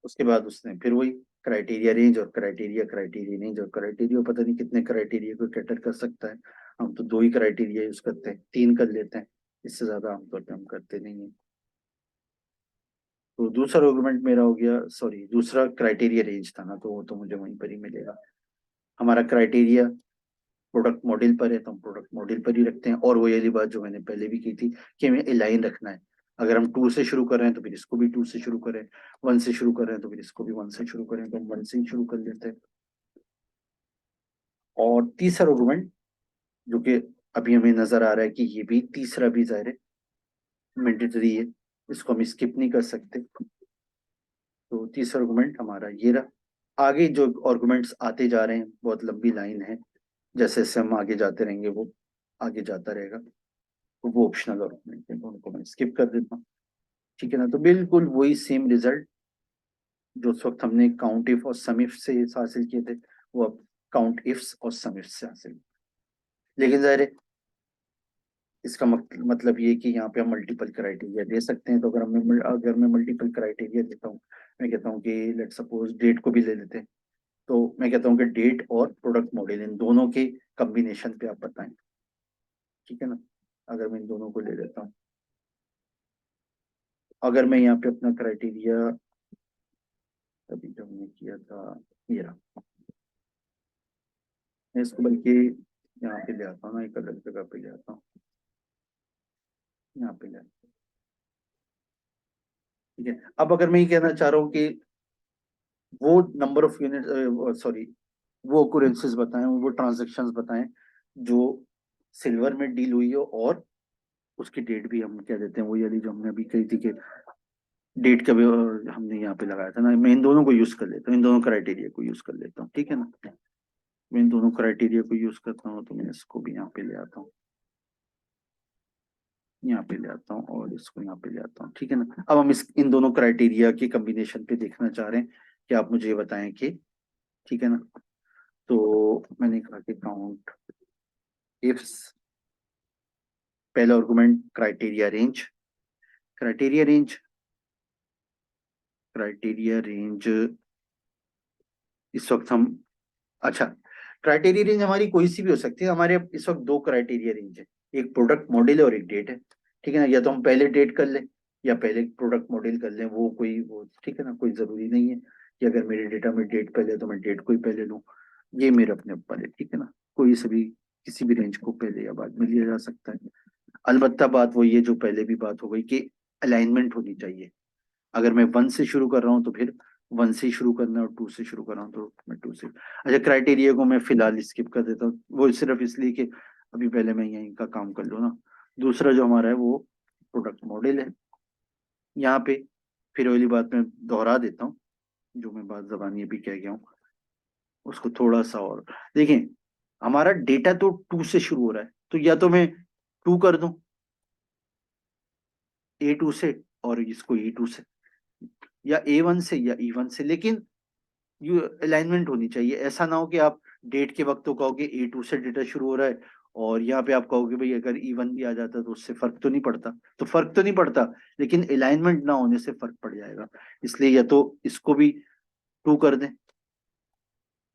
उसके बाद उसने फिर वही क्राइटेरिया रेंज और क्राइटेरिया रेंज और क्राइटेरिया, पता नहीं कितने क्राइटेरिया को कैटर कर सकता है। हम तो दो ही क्राइटेरिया यूज करते हैं, तीन कर लेते हैं, इससे ज्यादा आमतौर पर हम करते नहीं है। तो दूसरा आर्गुमेंट मेरा हो गया, सॉरी दूसरा क्राइटेरिया रेंज था ना, तो वो तो मुझे वहीं पर ही मिलेगा। हमारा क्राइटेरिया प्रोडक्ट मॉडल पर है, तो हम प्रोडक्ट मॉडल पर ही रखते हैं। और वो यही बात जो मैंने पहले भी की थी कि हमें अलाइन रखना है। अगर हम टू से शुरू कर रहे हैं तो फिर इसको भी टू से शुरू करें, वन से शुरू कर रहे हैं तो फिर इसको भी वन से शुरू करें, तो हम वन से ही शुरू कर लेते हैं। और तीसरा आर्गुमेंट जो कि अभी हमें नजर आ रहा है कि ये भी तीसरा भी जाहिर है मैंडेटरी है, इसको हम स्किप नहीं कर सकते। तो तीसरा आर्गुमेंट हमारा ये रहा। आगे जो आर्गुमेंट्स आते जा रहे हैं बहुत लंबी लाइन है, जैसे जैसे हम आगे जाते रहेंगे वो आगे जाता रहेगा। तो वो ऑप्शनल आर्गुमेंट है, तो उनको मैं स्किप कर देता हूँ। ठीक है ना। तो बिल्कुल वही सेम रिजल्ट जो उस वक्त हमने काउंट इफ और सम इफ से हासिल किए थे, वो अब काउंट इफ्स और सम इफ से हासिल। लेकिन जाहिर है इसका मतलब ये कि यहाँ पे हम मल्टीपल क्राइटेरिया दे सकते हैं। तो अगर मैं मल्टीपल क्राइटेरिया देता हूँ, मैं कहता हूँ कि लेट सपोज डेट को भी ले लेते हैं, तो मैं कहता हूँ कि डेट और प्रोडक्ट मॉडल इन दोनों के कॉम्बिनेशन पे आप बताएं। ठीक है ना। अगर मैं इन दोनों को ले लेता हूँ, अगर मैं यहाँ पे अपना क्राइटेरिया अभी जो हमने किया था ये रहा, मैं इसको बल्कि यहाँ पे ले आता हूँ ना, एक अलग जगह पे ले आता हूँ, यहाँ पे ले आता हूँ। ठीक है। अब अगर मैं ये कहना चाह रहा हूँ कि वो नंबर ऑफ यूनिट, सॉरी, वो ओकरेंसेस बताएं, वो ट्रांजेक्शन्स बताएं जो सिल्वर में डील हुई हो, और उसकी डेट भी हम क्या देते हैं, वही वाली जो हमने अभी कही थी कि डेट का भी हमने यहाँ पे लगाया था ना। मैं इन दोनों को यूज कर लेता हूँ, इन दोनों क्राइटेरिया को यूज कर लेता हूँ। ठीक है ना। मैं इन दोनों क्राइटेरिया को यूज करता हूँ, तो मैं इसको भी यहाँ पे ले आता हूँ, यहाँ पे ले आता हूँ, और इसको यहाँ पे ले आता हूँ। ठीक है ना। अब हम इस इन दोनों क्राइटेरिया के कॉम्बिनेशन पे देखना चाह रहे हैं कि आप मुझे ये बताएं कि, ठीक है ना। तो मैंने कहा कि काउंट इफ्स, पहला argument criteria range, criteria range, criteria range इस वक्त हम, अच्छा, क्राइटेरिया रेंज हमारी कोई सी भी हो सकती है। हमारे इस वक्त दो क्राइटेरिया रेंज है, एक प्रोडक्ट मॉडल है और एक डेट है। ठीक है ना। या तो हम पहले डेट कर लें या पहले प्रोडक्ट मॉडल कर लें, वो कोई वो ठीक है ना, कोई जरूरी नहीं है कि अगर मेरे डेटा में डेट पहले है तो मैं डेट को ही पहले लूँ। ये मेरे अपने ऊपर है। ठीक है ना। कोई से भी किसी भी रेंज को पहले या बाद में लिया जा सकता है। अलबत्ता बात वही है जो पहले भी बात हो गई कि अलाइनमेंट होनी चाहिए। अगर मैं वन से शुरू कर रहा हूँ तो फिर वन से ही शुरू करना है, और टू से शुरू कर रहा हूँ तो मैं टू से। अच्छा, क्राइटेरिया को मैं फिलहाल स्किप कर देता हूँ, वो सिर्फ इसलिए कि अभी पहले मैं यहीं का काम कर लूँ ना। दूसरा जो हमारा है वो प्रोडक्ट मॉडल है। यहाँ पे फिर वही बात मैं दोहरा देता हूँ, जो मैं बात जबानी अभी कह गया हूँ उसको थोड़ा सा और देखें। हमारा डेटा तो टू से शुरू हो रहा है, तो या तो मैं टू कर दूं ए टू से, और इसको ई टू से, या ए वन से या ई वन से। लेकिन यू अलाइनमेंट होनी चाहिए। ऐसा ना हो कि आप डेट के वक्त तो कहोगे ए टू से डेटा शुरू हो रहा है, और यहाँ पे आप कहोगे भाई अगर ई वन भी आ जाता तो उससे फर्क तो नहीं पड़ता। तो फर्क तो नहीं पड़ता, लेकिन अलाइनमेंट ना होने से फर्क पड़ जाएगा। इसलिए या तो इसको भी टू कर दें।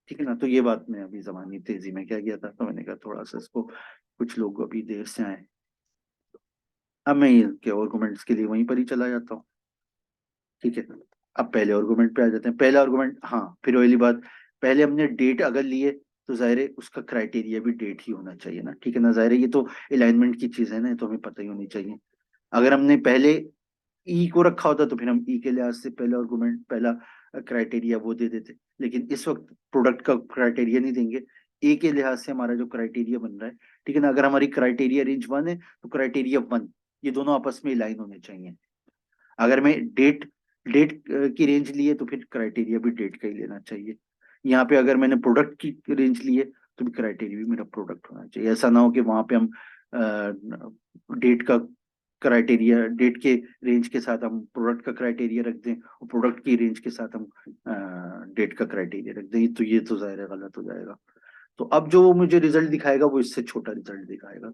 ठीक है ना। तो ये बात मैं अभी जमानी तेजी में क्या किया था, तो मैंने कहा थोड़ा सा इसको, कुछ लोग अभी देर से आए, अब मैं ये आर्गुमेंट्स के लिए वहीं पर ही चला जाता हूँ। ठीक है। अब पहले आर्गुमेंट पे आ जाते हैं। पहला आर्गुमेंट, हाँ, फिर वही बात, पहले हमने डेट अगर लिए तो जाहिर है उसका क्राइटेरिया भी डेट ही होना चाहिए ना। ठीक है ना। जाहिर है ये तो अलाइनमेंट की चीज है ना, ये तो हमें पता ही होनी चाहिए। अगर हमने पहले ई को रखा होता तो फिर हम ई के लिहाज से पहला आर्गुमेंट, पहला क्राइटेरिया वो दे देते। लेकिन इस वक्त प्रोडक्ट का क्राइटेरिया नहीं देंगे, ए के लिहाज से हमारा जो क्राइटेरिया बन रहा है। ठीक है ना। अगर हमारी क्राइटेरिया रेंज वन है तो क्राइटेरिया वन, ये दोनों आपस में अलाइन होने चाहिए। अगर मैं डेट डेट की रेंज ली है तो फिर क्राइटेरिया भी डेट का ही लेना चाहिए। यहाँ पे अगर मैंने प्रोडक्ट की रेंज ली है तो भी क्राइटेरिया भी मेरा प्रोडक्ट होना चाहिए। ऐसा ना हो कि वहां पे हम डेट का क्राइटेरिया, डेट के रेंज के साथ हम प्रोडक्ट का क्राइटेरिया रख दें, और प्रोडक्ट की रेंज के साथ हम डेट का क्राइटेरिया रख दें, तो ये तो जाहिर है गलत हो जाएगा। तो अब जो वो मुझे रिजल्ट दिखाएगा वो इससे छोटा रिजल्ट दिखाएगा।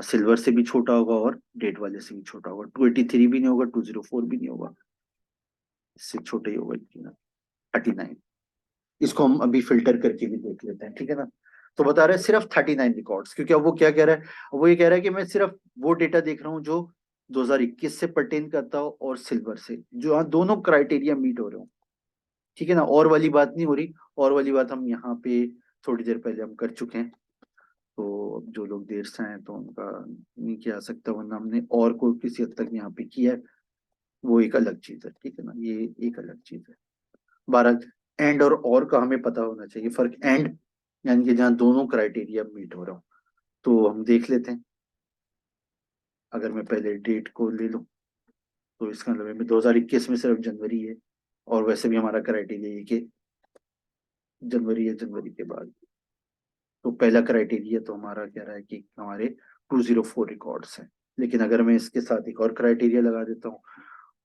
सिल्वर से भी छोटा होगा और डेट वाले से भी छोटा होगा। 283 भी नहीं होगा, 204 भी नहीं होगा, इससे छोटे ही होगा, 39। इसको हम अभी फिल्टर करके भी देख लेते हैं। ठीक है ना। तो बता रहा है सिर्फ 39 रिकॉर्ड्स, क्योंकि अब वो क्या कह रहा है, वो ये कह रहा है कि मैं सिर्फ वो डेटा देख रहा हूँ जो 2021 से पर्टेन करता हो और सिल्वर से, जो हाँ दोनों क्राइटेरिया मीट हो रहे हो। ठीक है ना। और वाली बात नहीं हो रही। और वाली बात हम यहाँ पे थोड़ी देर पहले हम कर चुके हैं। तो अब जो लोग देर से आए तो उनका नहीं किया जा सकता, वरना हमने और को किसी हद तक यहाँ पे किया है, वो एक अलग चीज है। ठीक है ना। ये एक अलग चीज है। 12 एंड और का हमें पता होना चाहिए फर्क। एंड यानी कि जहाँ दोनों क्राइटेरिया मीट हो रहा हो। तो हम देख लेते हैं। अगर मैं पहले डेट को ले लूं तो इसका मतलब है 2021 में सिर्फ जनवरी है, और वैसे भी हमारा क्राइटेरिया ये कि जनवरी है, जनवरी के बाद। तो पहला क्राइटेरिया तो हमारा कह रहा है कि हमारे 204 रिकॉर्ड्स हैं। लेकिन अगर मैं इसके साथ एक और क्राइटेरिया लगा देता हूँ,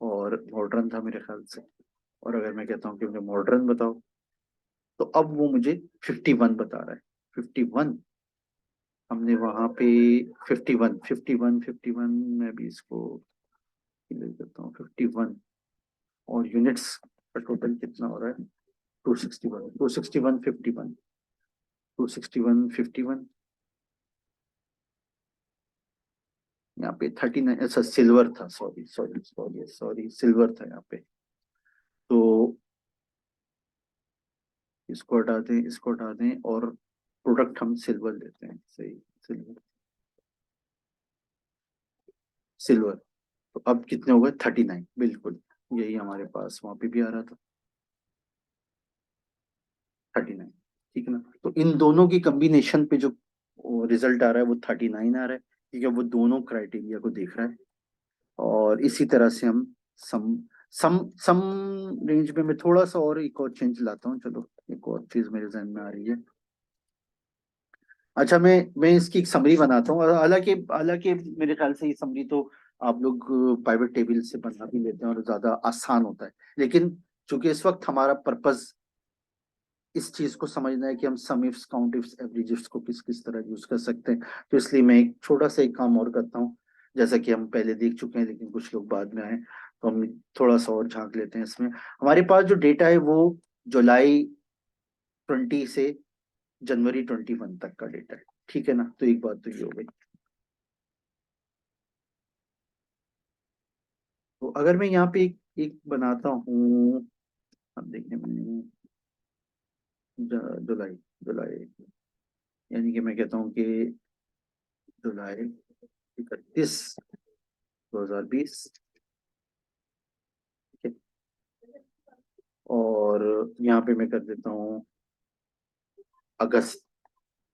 और मॉडर्न था मेरे ख्याल से, और अगर मैं कहता हूँ कि मुझे मॉडर्न बताओ, तो अब वो मुझे 51 बता रहा है। 51, हमने वहां पे 51 मैं भी इसको क्लियर करता हूँ। 51 और यूनिट्स का टोटल कितना हो रहा है? 261, 261 51, 261 51, यहाँ पे 39, ऐसा सिल्वर था, sorry sorry sorry sorry, silver था यहाँ पे। तो इसको हटा दें, इसको हटा दें, और प्रोडक्ट हम सिल्वर लेते हैं, सही, सिल्वर, सिल्वर। तो अब कितने हो गए? 39, बिल्कुल यही हमारे पास वहां पे भी आ रहा था, 39। ठीक है ना? तो इन दोनों की कॉम्बिनेशन पे जो रिजल्ट आ रहा है वो 39 आ रहा है, क्योंकि वो दोनों क्राइटेरिया को देख रहा है। और इसी तरह से हम सम सम सम रेंज में मैं थोड़ा सा और एक और चेंज लाता हूँ। चलो, एक और चीज मेरे जहन में आ रही है। अच्छा, मैं इसकी एक समरी बनाता हूँ, और हालांकि हालांकि मेरे ख्याल से ये समरी तो आप लोग प्राइवेट टेबल से बना भी लेते हैं और ज्यादा आसान होता है, लेकिन चूंकि इस वक्त हमारा पर्पस इस चीज को समझना है कि हम सम ifs, count ifs, average ifs को किस किस तरह यूज कर सकते हैं, तो इसलिए मैं एक छोटा सा एक काम और करता हूँ। जैसा कि हम पहले देख चुके हैं, लेकिन कुछ लोग बाद में आए, तो हम थोड़ा सा और झांक लेते हैं इसमें। हमारे पास जो डेटा है वो जुलाई 20 से जनवरी 21 तक का डेटा है। ठीक है ना? तो एक बात तो ये हो गई। तो अगर मैं यहाँ पे एक बनाता हूँ, अब देखने में, जुलाई, जुलाई, यानी कि मैं कहता हूँ कि जुलाई 31, 2020। ठीक है? और यहाँ पे मैं कर देता हूँ अगस्त,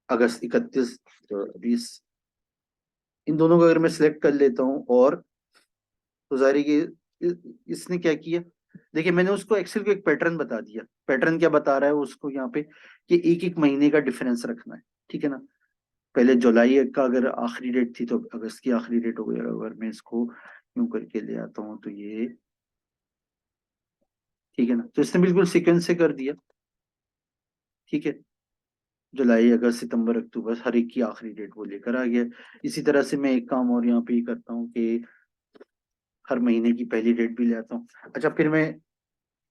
अगस्त 31, 2020। इन दोनों को अगर मैं सिलेक्ट कर लेता हूँ, और तो जाहिर है कि इसने क्या किया, देखिए मैंने उसको एक्सेल को एक पैटर्न बता दिया। पैटर्न क्या बता रहा है उसको यहाँ पे, कि एक एक महीने का डिफरेंस रखना है। ठीक है ना? पहले जुलाई का अगर आखिरी डेट थी, तो अगस्त की आखिरी डेट हो गई। अगर मैं इसको यूं करके ले आता हूँ, तो ये, ठीक है ना? तो इसने बिल्कुल सीक्वेंस से कर दिया। ठीक है? जुलाई, अगस्त, सितंबर, अक्टूबर, हर एक की आखिरी डेट वो लेकर आ गया। इसी तरह से मैं एक काम और यहाँ पे ही करता हूँ कि हर महीने की पहली डेट भी ले आता हूँ। अच्छा, फिर मैं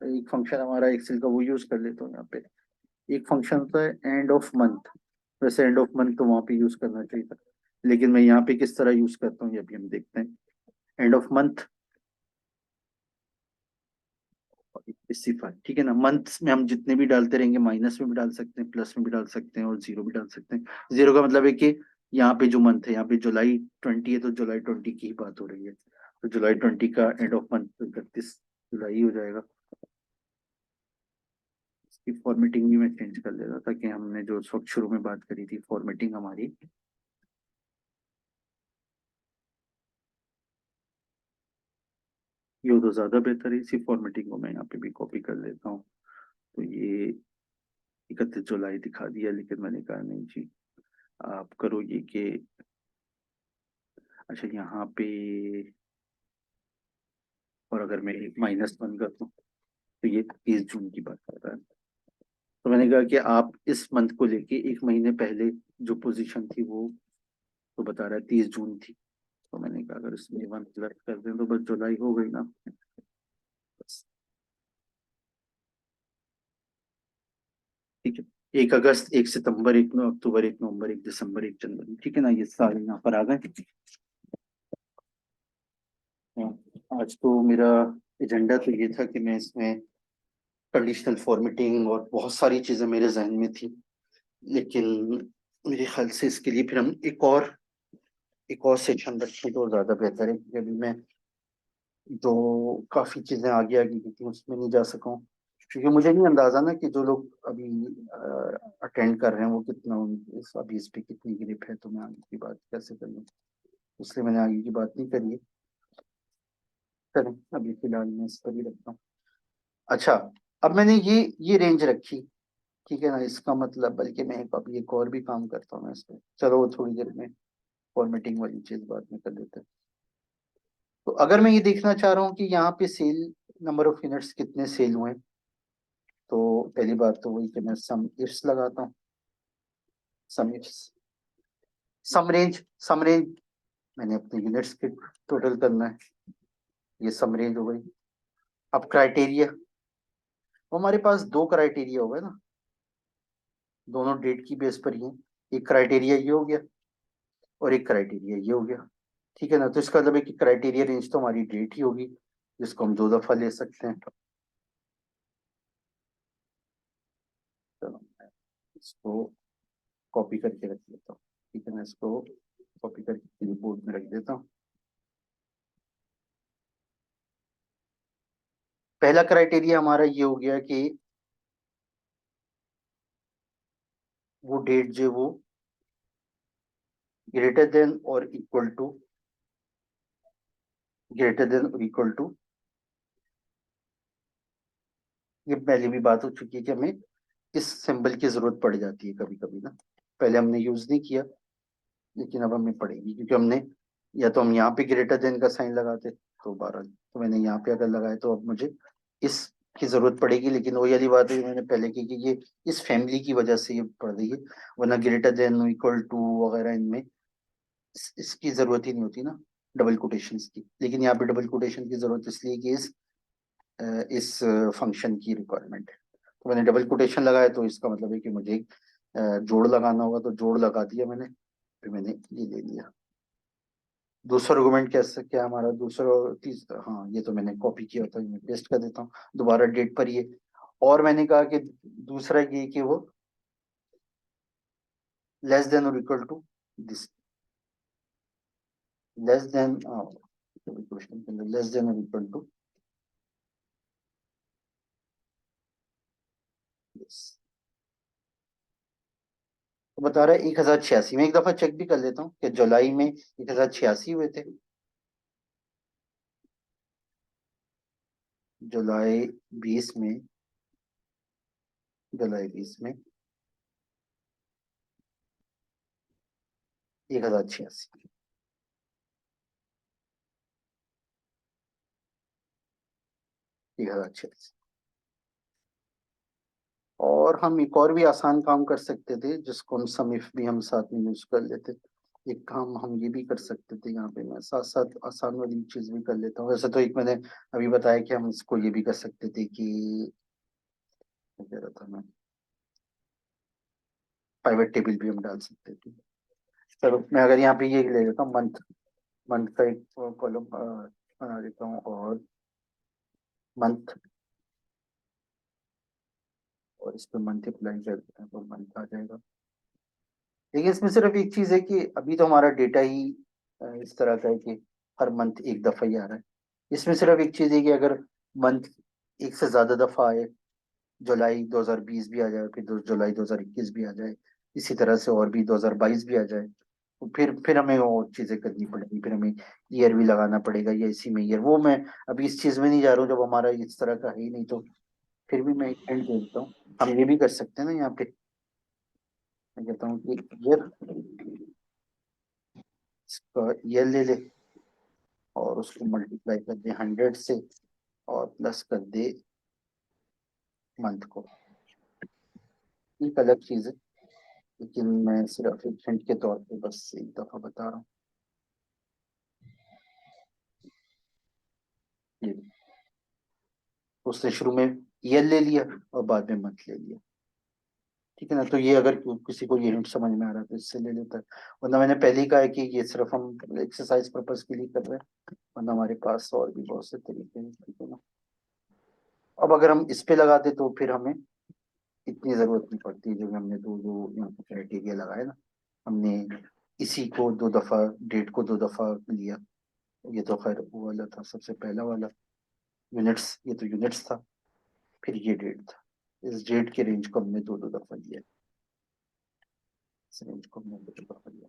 एक फंक्शन हमारा एक्सेल का वो यूज कर लेता हूँ यहाँ पे। एक फंक्शन होता है एंड ऑफ मंथ। वैसे एंड ऑफ मंथ तो वहां पे यूज करना चाहिए था, लेकिन मैं यहाँ पे किस तरह यूज करता हूँ ये अभी हम देखते हैं। End of month, specify. ठीक है ना? मंथ्स में हम जितने भी डालते रहेंगे, माइनस में भी डाल सकते हैं, प्लस में भी डाल सकते हैं, और जीरो भी डाल सकते हैं। जीरो का मतलब है कि यहाँ पे जो मंथ है, यहाँ पे जुलाई 20 है, तो जुलाई 20 की ही बात हो रही है। तो जुलाई 20 का एंड ऑफ मंथ 31 जुलाई हो जाएगा। इसकी फॉर्मेटिंग भी मैं चेंज कर लेता, ताकि हमने जो उस वक्त शुरू में बात करी थी, फॉर्मेटिंग हमारी, ये हो तो ज्यादा बेहतर है। इसी फॉर्मेटिंग को मैं यहाँ पे भी कॉपी कर लेता हूँ। तो ये 31 जुलाई दिखा दिया, लेकिन मैंने कहा नहीं जी, आप करो ये कि, अच्छा यहाँ पे, और अगर मैं एक -1 कर दूं, तो ये 30 जून की बात कर रहा है। तो मैंने कहा कि आप इस मंथ को लेके एक महीने पहले जो पोजीशन थी वो तो बता रहा है 30 जून थी। तो मैंने कहा अगर इसमें 1 प्लस कर दें, तो बस जुलाई हो गई ना। बस, ठीक है। 1 अगस्त, 1 सितंबर, 1 अक्टूबर, 1 नवंबर, 1 दिसंबर, 1 जनवरी। ठीक है ना? ये सारे यहाँ पर आ गए। हाँ, आज तो मेरा एजेंडा तो ये था कि मैं इसमें कंडीशनल फॉर्मेटिंग और बहुत सारी चीजें मेरे जहन में थी, लेकिन मेरे ख्याल से इसके लिए फिर हम एक और सेक्शन रखें तो ज्यादा बेहतर है, क्योंकि अभी मैं जो काफी चीजें आगे आगे की थी उसमें नहीं जा सका हूँ। क्योंकि मुझे नहीं अंदाजा ना कि जो लोग अभी अटेंड कर रहे हैं वो कितना अभी इस पे कितनी ग्रिप है, तो मैं आगे की बात कैसे कर लूँ, इसलिए मैंने आगे की बात नहीं करी है। चलें, अभी फिलहाल मैं इस पर ही रखता हूँ। अच्छा, अब मैंने ये रेंज रखी। ठीक है ना? इसका मतलब, बल्कि मैं अभी एक और भी काम करता हूँ मैं इस पे। चलो, वो थोड़ी देर में फॉर्मेटिंग वाली चीज बाद में कर लेते हैं। तो अगर मैं ये देखना चाह रहा हूँ कि यहाँ पे सेल नंबर ऑफ यूनिट्स कितने सेल हुए, तो पहली बात तो वही कि मैं सम इफ्स लगाता हूँ। सम इफ्स, सम रेंज मैंने अपने यूनिट्स के टोटल करना है, ये सम रेंज हो गई। अब क्राइटेरिया, वो हमारे पास दो क्राइटेरिया हो गए ना, दोनों डेट की बेस पर ही है। एक क्राइटेरिया ये हो गया और एक क्राइटेरिया ये हो गया, ठीक है ना। तो इसका मतलब है कि क्राइटेरिया रेंज तो हमारी डेट ही होगी, जिसको हम दो दफा ले सकते हैं। चलो मैं इसको कॉपी करके रख लेता हूँ, ठीक है ना। इसको कॉपी करके बोर्ड में रख देता हूँ। पहला क्राइटेरिया हमारा ये हो गया कि वो डेट जो वो ग्रेटर देन और इक्वल टू, ग्रेटर देन और इक्वल टू, ये पहले भी बात हो चुकी है कि हमें इस सिंबल की जरूरत पड़ जाती है कभी कभी ना। पहले हमने यूज नहीं किया, लेकिन अब हमें पड़ेगी, क्योंकि हमने या तो हम यहाँ पे ग्रेटर देन का साइन लगाते तो 12, तो मैंने यहाँ पे अगर लगाया तो अब मुझे इस की जरूरत पड़ेगी। लेकिन वही वाली बात है मैंने पहले की कि ये इस फैमिली की वजह से ये पड़ रही है, वरना ग्रेटर देन इक्वल टू वगैरह इनमें इसकी जरूरत ही नहीं होती ना, डबल कोटेशंस की। लेकिन यहाँ पे डबल कोटेशन की जरूरत इसलिए कि इस फंक्शन की रिक्वायरमेंट है। तो मैंने डबल कोटेशन लगाया, तो इसका मतलब है कि मुझे जोड़ लगाना होगा, तो जोड़ लगा दिया मैंने, फिर मैंने ये ले लिया। दूसरा आर्गुमेंट कैसे, क्या हमारा दूसरा तीसरा, हाँ ये तो मैंने कॉपी किया था, मैं पेस्ट कर देता हूँ दोबारा डेट पर ये। और मैंने कहा कि दूसरा ये कि वो लेस देन और equal to this, less than question के अंदर लेस देन और इक्वल टू दिस। तो बता रहा है 1086। मैं एक दफा चेक भी कर लेता हूँ कि जुलाई में 1086 हुए थे। जुलाई 20 में, जुलाई 20 में 1086, 1086। और हम एक और भी आसान काम कर सकते थे, जिसको हम सम इफ भी हम साथ में यूज कर लेते। एक काम हम ये भी कर सकते थे, यहाँ पे मैं साथ साथ आसान वाली चीज भी कर लेता हूँ। वैसे तो एक मैंने अभी बताया कि हम इसको ये भी कर सकते थे कि, क्या कह रहा था मैं, प्राइवेट टेबल भी हम डाल सकते थे। चलो मैं अगर यहाँ पे ये ले लेता हूँ मंथ, मंथ का एक कॉलम बना देता हूँ, और मंथ, और इस पर मल्टीप्लाई कर देते हैं तो मंथ आ जाएगा। देखिए इसमें सिर्फ एक चीज है कि अभी तो हमारा डेटा ही इस तरह का है कि हर मंथ एक दफा ही आ रहा है। इसमें सिर्फ एक चीज है कि अगर मंथ एक से ज्यादा दफा आए, जुलाई 2020 भी आ जाए, फिर जुलाई 2021 भी आ जाए, इसी तरह से और भी 2022 भी आ जाए, तो फिर हमें और चीजें करनी पड़ेगी, फिर हमें ईयर भी लगाना पड़ेगा, या इसी में ईयर। वो मैं अभी इस चीज में नहीं जा रहा हूँ, जब हमारा इस तरह का है ही नहीं। तो फिर भी मैं एक एंड दे देता हूँ। हम ये भी कर सकते हैं ना, यहाँ पे मैं कहता हूँ कि ईयर, इसका ईयर ले ले, और उसको मल्टीप्लाई कर दे 100 से, और प्लस कर दे मंथ को। एक अलग चीज है, लेकिन मैं सिर्फ एक हिंट के तौर पे बस एक दफा बता रहा हूँ। ये उसने शुरू में ईयर ले लिया और बाद में मंथ ले लिया, ठीक है ना। तो ये अगर किसी को ये हिंट समझ में आ रहा है तो इससे ले लेता है। वरना मैंने पहले ही कहा है कि ये सिर्फ हम एक्सरसाइज पर्पज के लिए कर रहे हैं, वरना हमारे पास और भी बहुत से तरीके हैं, ठीक है ना। अब अगर हम इस पे लगाते तो फिर हमें इतनी जरूरत नहीं पड़ती, जो हमने दो दो यहाँ पे क्राइटेरिया लगाए ना, हमने इसी को दो दफा, डेट को दो दफा लिया। ये तो खैर वो वाला था सबसे पहला वाला, यूनिट्स, ये तो यूनिट्स था। फिर ये डेट था, इस डेट के रेंज को हमने दो दो दफा लिया, इस रेंज को हमने दो दो दफा लिया।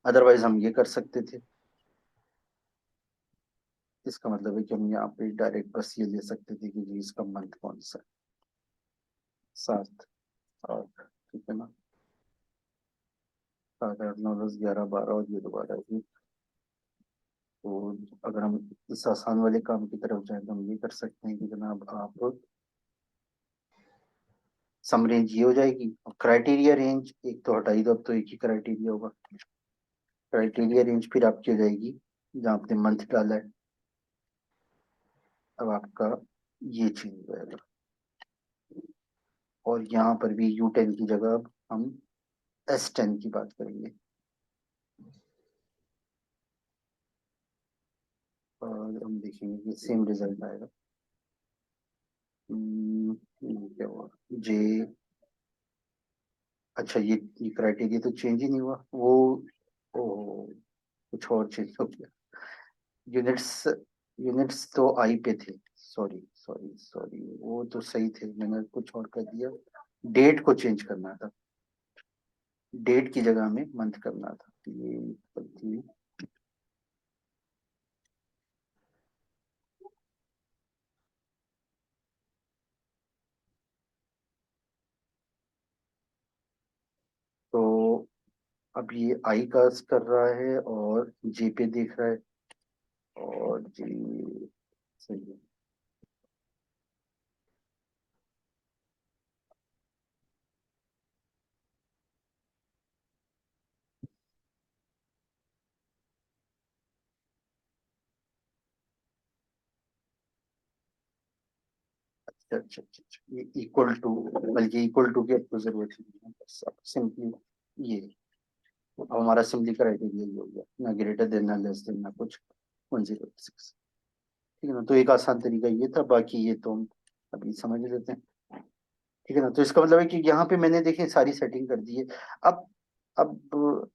अदरवाइज हम ये कर सकते थे, इसका मतलब है कि हम यहाँ पे डायरेक्ट बस ये ले सकते थे कि जी इसका मंथ कौन सा है, 7, 8, ठीक है ना। 7, 8, 9, 10, 11, 12, और ये दोबारा ये तो अगर हम इस आसान वाले काम की तरफ जाए तो हम ये कर सकते हैं कि जनाब आप सम रेंज ये हो जाएगी, और क्राइटेरिया रेंज एक तो हटाई दो, अब तो एक ही क्राइटेरिया होगा। क्राइटेरिया रेंज फिर आपकी हो जाएगी जहाँ आपने मंथ डाला है, अब आपका ये चेंज हो जाएगा। और यहाँ पर भी U10 की जगह अब हम S10 की बात करेंगे, और हम देखेंगे कि सेम रिजल्ट आएगा। ये क्या हुआ जे, अच्छा ये क्राइटेरिया तो चेंज ही नहीं हुआ, वो ओ कुछ और चेंज हो गया। यूनिट्स यूनिट्स तो आई पे थे, सॉरी सॉरी सॉरी, वो तो सही थे, मैंने कुछ और कर दिया। डेट को चेंज करना था, डेट की जगह में मंथ करना था, ये गलती। तो अब ये आई का कर रहा है और जी पे देख रहा है, और जी सही है। अच्छा अच्छा अच्छा अच्छा, ये इक्वल टू, बल्कि इक्वल टू की अब तो जरूरत ही नहीं है, बस अब सिंपली ये, अब हमारा सिंपली क्राइटेरिया ये हो गया, ना ग्रेटर देन ना लेस देन ना कुछ, 106। ठीक है ना, तो एक आसान तरीका ये था, बाकी ये तो हम अभी समझ लेते हैं। ठीक है ना, तो इसका मतलब है कि यहाँ पे मैंने देखिए सारी सेटिंग कर दी है। अब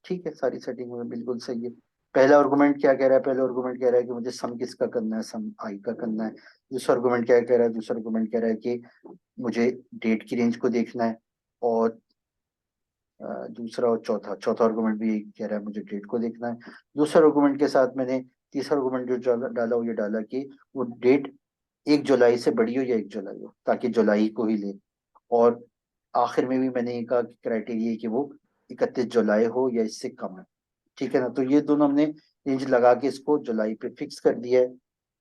ठीक है, सारी सेटिंग में बिल्कुल सही है। पहला आर्गुमेंट क्या कह रहा है, पहला आर्गुमेंट कह रहा है कि मुझे सम किसका करना है, सम आई का करना है। दूसरा आर्गुमेंट क्या कह रहा है, दूसरा आर्गुमेंट कह रहा है कि मुझे डेट की रेंज को देखना है। और दूसरा और चौथा चौथा आर्गुमेंट भी यही कह रहा है, मुझे डेट को देखना है। दूसरा आर्गुमेंट के साथ मैंने तीसरा आर्गुमेंट जो डाला वो ये डाला कि वो डेट 1 जुलाई से बड़ी हो या 1 जुलाई हो, ताकि जुलाई को ही ले। और आखिर में भी मैंने ये कहा कि क्राइटेरिया कि वो 31 जुलाई हो या इससे कम है। ठीक है ना, तो ये दोनों हमने रेंज लगा के इसको जुलाई पे फिक्स कर दिया है।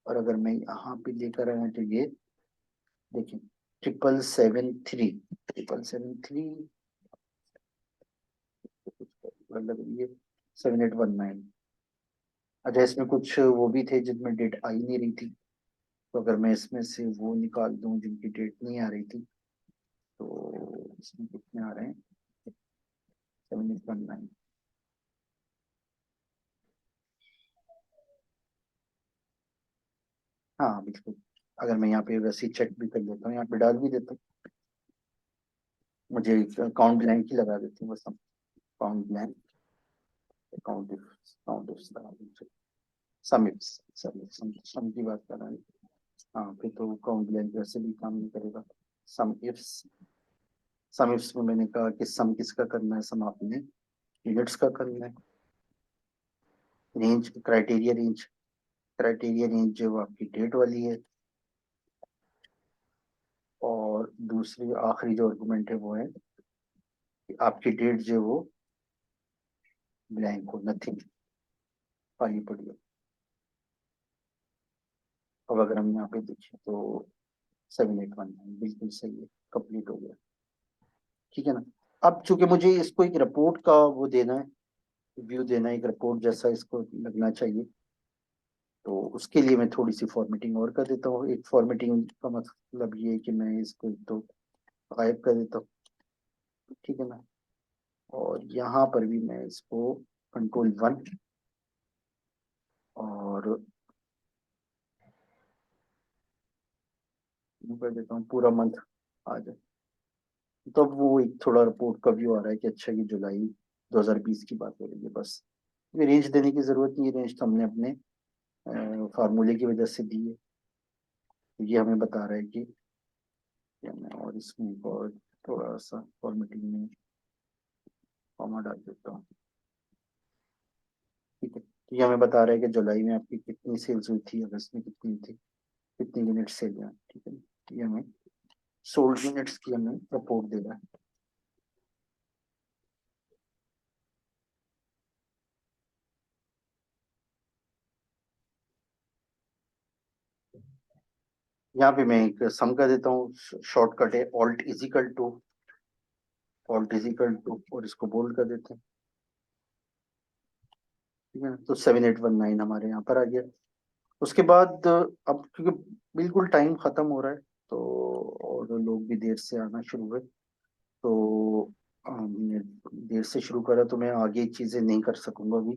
और अगर मैं यहाँ पे लेकर आया तो ये देखिए, 7773, 7773, मतलब ये 7819। अच्छा, इसमें कुछ वो भी थे जिनमें डेट आ ही नहीं रही थी, तो अगर मैं इसमें से वो निकाल दूं जिनकी डेट नहीं आ रही थी, तो इसमें कितने आ रहे हैं, 7819। हाँ बिल्कुल, अगर मैं यहाँ पे वैसे ही चेक भी कर लेता हूँ, यहाँ पे डाल भी देता हूँ, मुझे अकाउंट ब्लैंक ही लगा देती हूँ बस, हम अकाउंट ब्लैंक, अकाउंट अकाउंट लगा दीजिए। समिट्स, सम की बात कर रहे हैं। हाँ, फिर तो अकाउंट ब्लैंक वैसे भी काम नहीं करेगा। सम इफ्स, सम इफ्स में मैंने कहा कि सम किसका करना है, सम आपने यूनिट्स का करना है। Range, criteria range, criteria range जो वो आपकी डेट वाली है। और दूसरी आखिरी जो आर्गुमेंट है वो है कि आपकी डेट जो है वो ब्लैंक हो, नथिंग, खाली पड़ी हो। अब अगर हम यहाँ पे देखें तो 7819 बिल्कुल सही है, कंप्लीट हो गया। ठीक है ना, अब चूंकि मुझे इसको एक रिपोर्ट का वो देना है, व्यू देना है, एक रिपोर्ट जैसा इसको लगना चाहिए, तो उसके लिए मैं थोड़ी सी फॉर्मेटिंग और कर देता हूँ। एक फॉर्मेटिंग का मतलब ये है कि मैं इसको एक तो गायब कर देता हूँ। ठीक है ना, और यहाँ पर भी मैं इसको Ctrl 1 और यूं कर देता हूँ, पूरा मंथ आ जाए। तो अब वो एक थोड़ा रिपोर्ट का व्यू आ रहा है कि अच्छा ये जुलाई 2020 की बात हो रही है बस। ये रेंज देने की जरूरत नहीं है, रेंज तो हमने अपने फार्मूले की वजह से दी है। तो ये हमें बता रहा है कि क्या, मैं और इसमें एक और थोड़ा सा फॉर्मेटिंग में कॉमा डाल देता हूँ। ठीक है, तो ये हमें बता रहा है कि जुलाई में आपकी कितनी सेल्स हुई थी, अगस्त में कितनी थी, कितनी यूनिट सेल हुआ। ठीक है, तो ये हमें सोल्ड यूनिट्स की हमें रिपोर्ट दे रहा है। यहाँ पे मैं एक सम का देता हूँ, शॉर्टकट है ऑल्ट इजिकल टू और इसको बोल्ड कर देते हैं। ठीक है, तो 7819 हमारे यहाँ पर आ गया। उसके बाद अब क्योंकि बिल्कुल टाइम खत्म हो रहा है, तो और लोग भी देर से आना शुरू हुए, तो हमने देर से शुरू करा, तो मैं आगे चीजें नहीं कर सकूंगा अभी।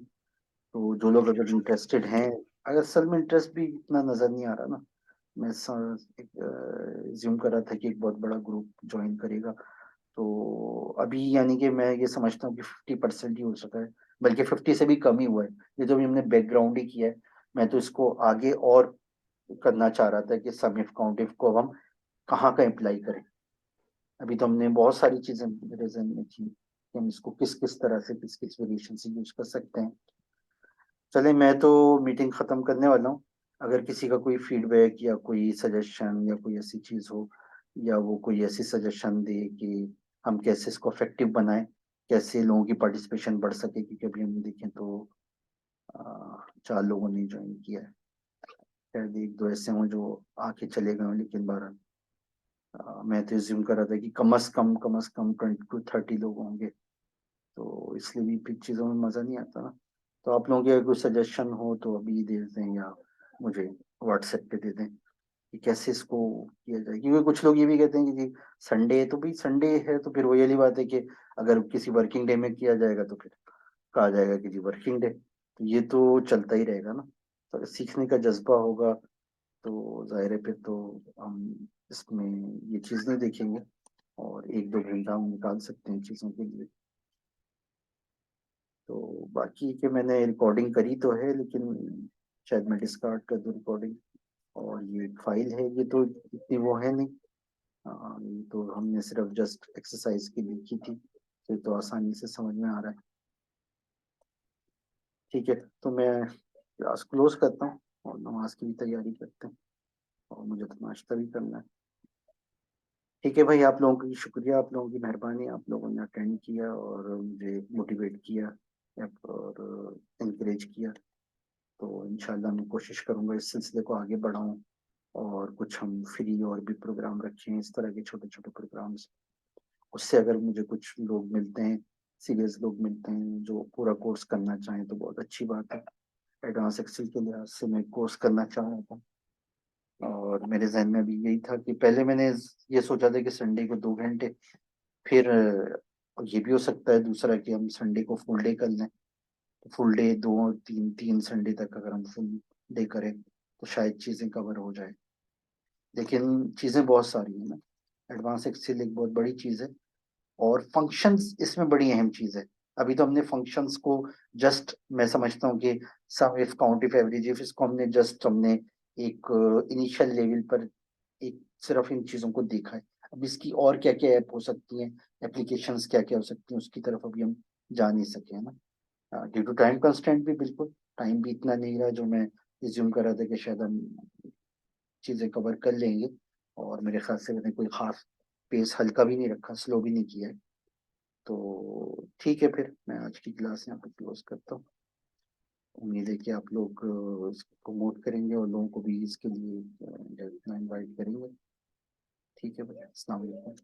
तो जो लोग अगर इंटरेस्टेड हैं, अगर असल में इंटरेस्ट भी इतना नजर नहीं आ रहा ना, मैं ज्यूम कर रहा था कि एक बहुत बड़ा ग्रुप ज्वाइन करेगा, तो अभी यानी कि मैं ये समझता हूँ कि 50% ही हो सका है, बल्कि 50 से भी कम ही हुआ है। ये जो भी हमने बैकग्राउंड ही किया है, मैं तो इसको आगे और करना चाह रहा था कि सम इफ काउंट इफ को अब हम कहाँ का अप्लाई करें। अभी तो हमने बहुत सारी चीजें मेरे जहन में थी कि हम इसको किस किस तरह से किस किस वेरिएशन से यूज कर सकते हैं। चले, मैं तो मीटिंग खत्म करने वाला हूँ। अगर किसी का कोई फीडबैक या कोई सजेशन या कोई ऐसी चीज हो, या वो कोई ऐसी सजेशन दे कि हम कैसे इसको इफेक्टिव बनाएं, कैसे लोगों की पार्टिसिपेशन बढ़ सके, क्योंकि अभी हम देखें तो 4 लोगों ने ज्वाइन किया है। शायद एक दो ऐसे हों जो आके चले गए हों, लेकिन बारह मैं तो ज्यूम कर रहा था कि कम से कम 20 to 30 लोग होंगे, तो इसलिए भी फिर चीज़ों में मज़ा नहीं आता ना। तो आप लोगों की अगर कोई सजेशन हो तो अभी दे दें, या मुझे व्हाट्सएप पे दे दें कि कैसे इसको किया जाए, क्योंकि कुछ लोग ये भी कहते हैं कि जी संडे है, तो भी संडे है तो फिर वही वाली बात है कि अगर किसी वर्किंग डे में किया जाएगा तो फिर कहा जाएगा कि जी वर्किंग डे, तो ये तो चलता ही रहेगा ना। तो अगर सीखने का जज्बा होगा तो जाहिर है फिर तो हम इसमें ये चीज़ नहीं देखेंगे, और 1-2 घंटा हम निकाल सकते हैं चीज़ों के लिए। तो बाकी के मैंने रिकॉर्डिंग करी तो है, लेकिन शायद मैं डिस्कार्ड कर दूँ रिकॉर्डिंग। और ये फाइल है, ये तो इतनी वो है नहीं। ये तो हमने सिर्फ जस्ट एक्सरसाइज की लिखी थी, तो ये तो आसानी से समझ में आ रहा है। ठीक है, तो मैं क्लास क्लोज करता हूँ और नमाज की भी तैयारी करते हैं, और मुझे तो नाश्ता भी करना है। ठीक है भाई, आप लोगों की शुक्रिया, आप लोगों की मेहरबानी, आप लोगों ने अटेंड किया और मुझे मोटिवेट किया और इनकरेज किया। तो इंशाल्लाह मैं कोशिश करूंगा इस सिलसिले को आगे बढ़ाऊं, और कुछ हम फ्री और भी प्रोग्राम रखें, इस तरह के छोटे छोटे प्रोग्राम्स। उससे अगर मुझे कुछ लोग मिलते हैं, सीरियस लोग मिलते हैं जो पूरा कोर्स करना चाहें, तो बहुत अच्छी बात है। एडवांस एक्सेल के लिहाज से मैं कोर्स करना चाह रहा था, और मेरे जहन में भी यही था कि पहले मैंने ये सोचा था कि संडे को 2 घंटे, फिर ये भी हो सकता है दूसरा कि हम संडे को फुल डे कर लें। तो फुल डे 2 3 3 संडे तक अगर हम फुल डे करें तो शायद चीज़ें कवर हो जाए। लेकिन चीज़ें बहुत सारी हैं ना, एडवांस एक्सेल एक बहुत बड़ी चीज़ है, और फंक्शंस इसमें बड़ी अहम चीज़ है। अभी तो हमने फंक्शंस को जस्ट, मैं समझता हूँ कि sum if count if average if, इसको हमने एक इनिशियल लेवल पर एक सिर्फ इन चीज़ों को देखा है। अब इसकी और क्या क्या ऐप हो सकती हैं, एप्लीकेशंस क्या क्या हो सकती हैं, उसकी तरफ अभी हम जा नहीं सके, है ना, ड्यू टू टाइम कंस्ट्रेंट भी। बिल्कुल टाइम भी इतना नहीं रहा जो मैं रिज्यूम कर रहा था कि शायद हम चीज़ें कवर कर लेंगे। और मेरे ख्याल से मैंने कोई खास पेस हल्का भी नहीं रखा, स्लो भी नहीं किया है। तो ठीक है, फिर मैं आज की क्लास यहाँ पे क्लोज करता हूँ। उम्मीद है कि आप लोग इसको प्रमोट करेंगे और लोगों को भी इसके लिए इनवाइट करेंगे। ठीक है भाई, अस्सलाम वालेकुम।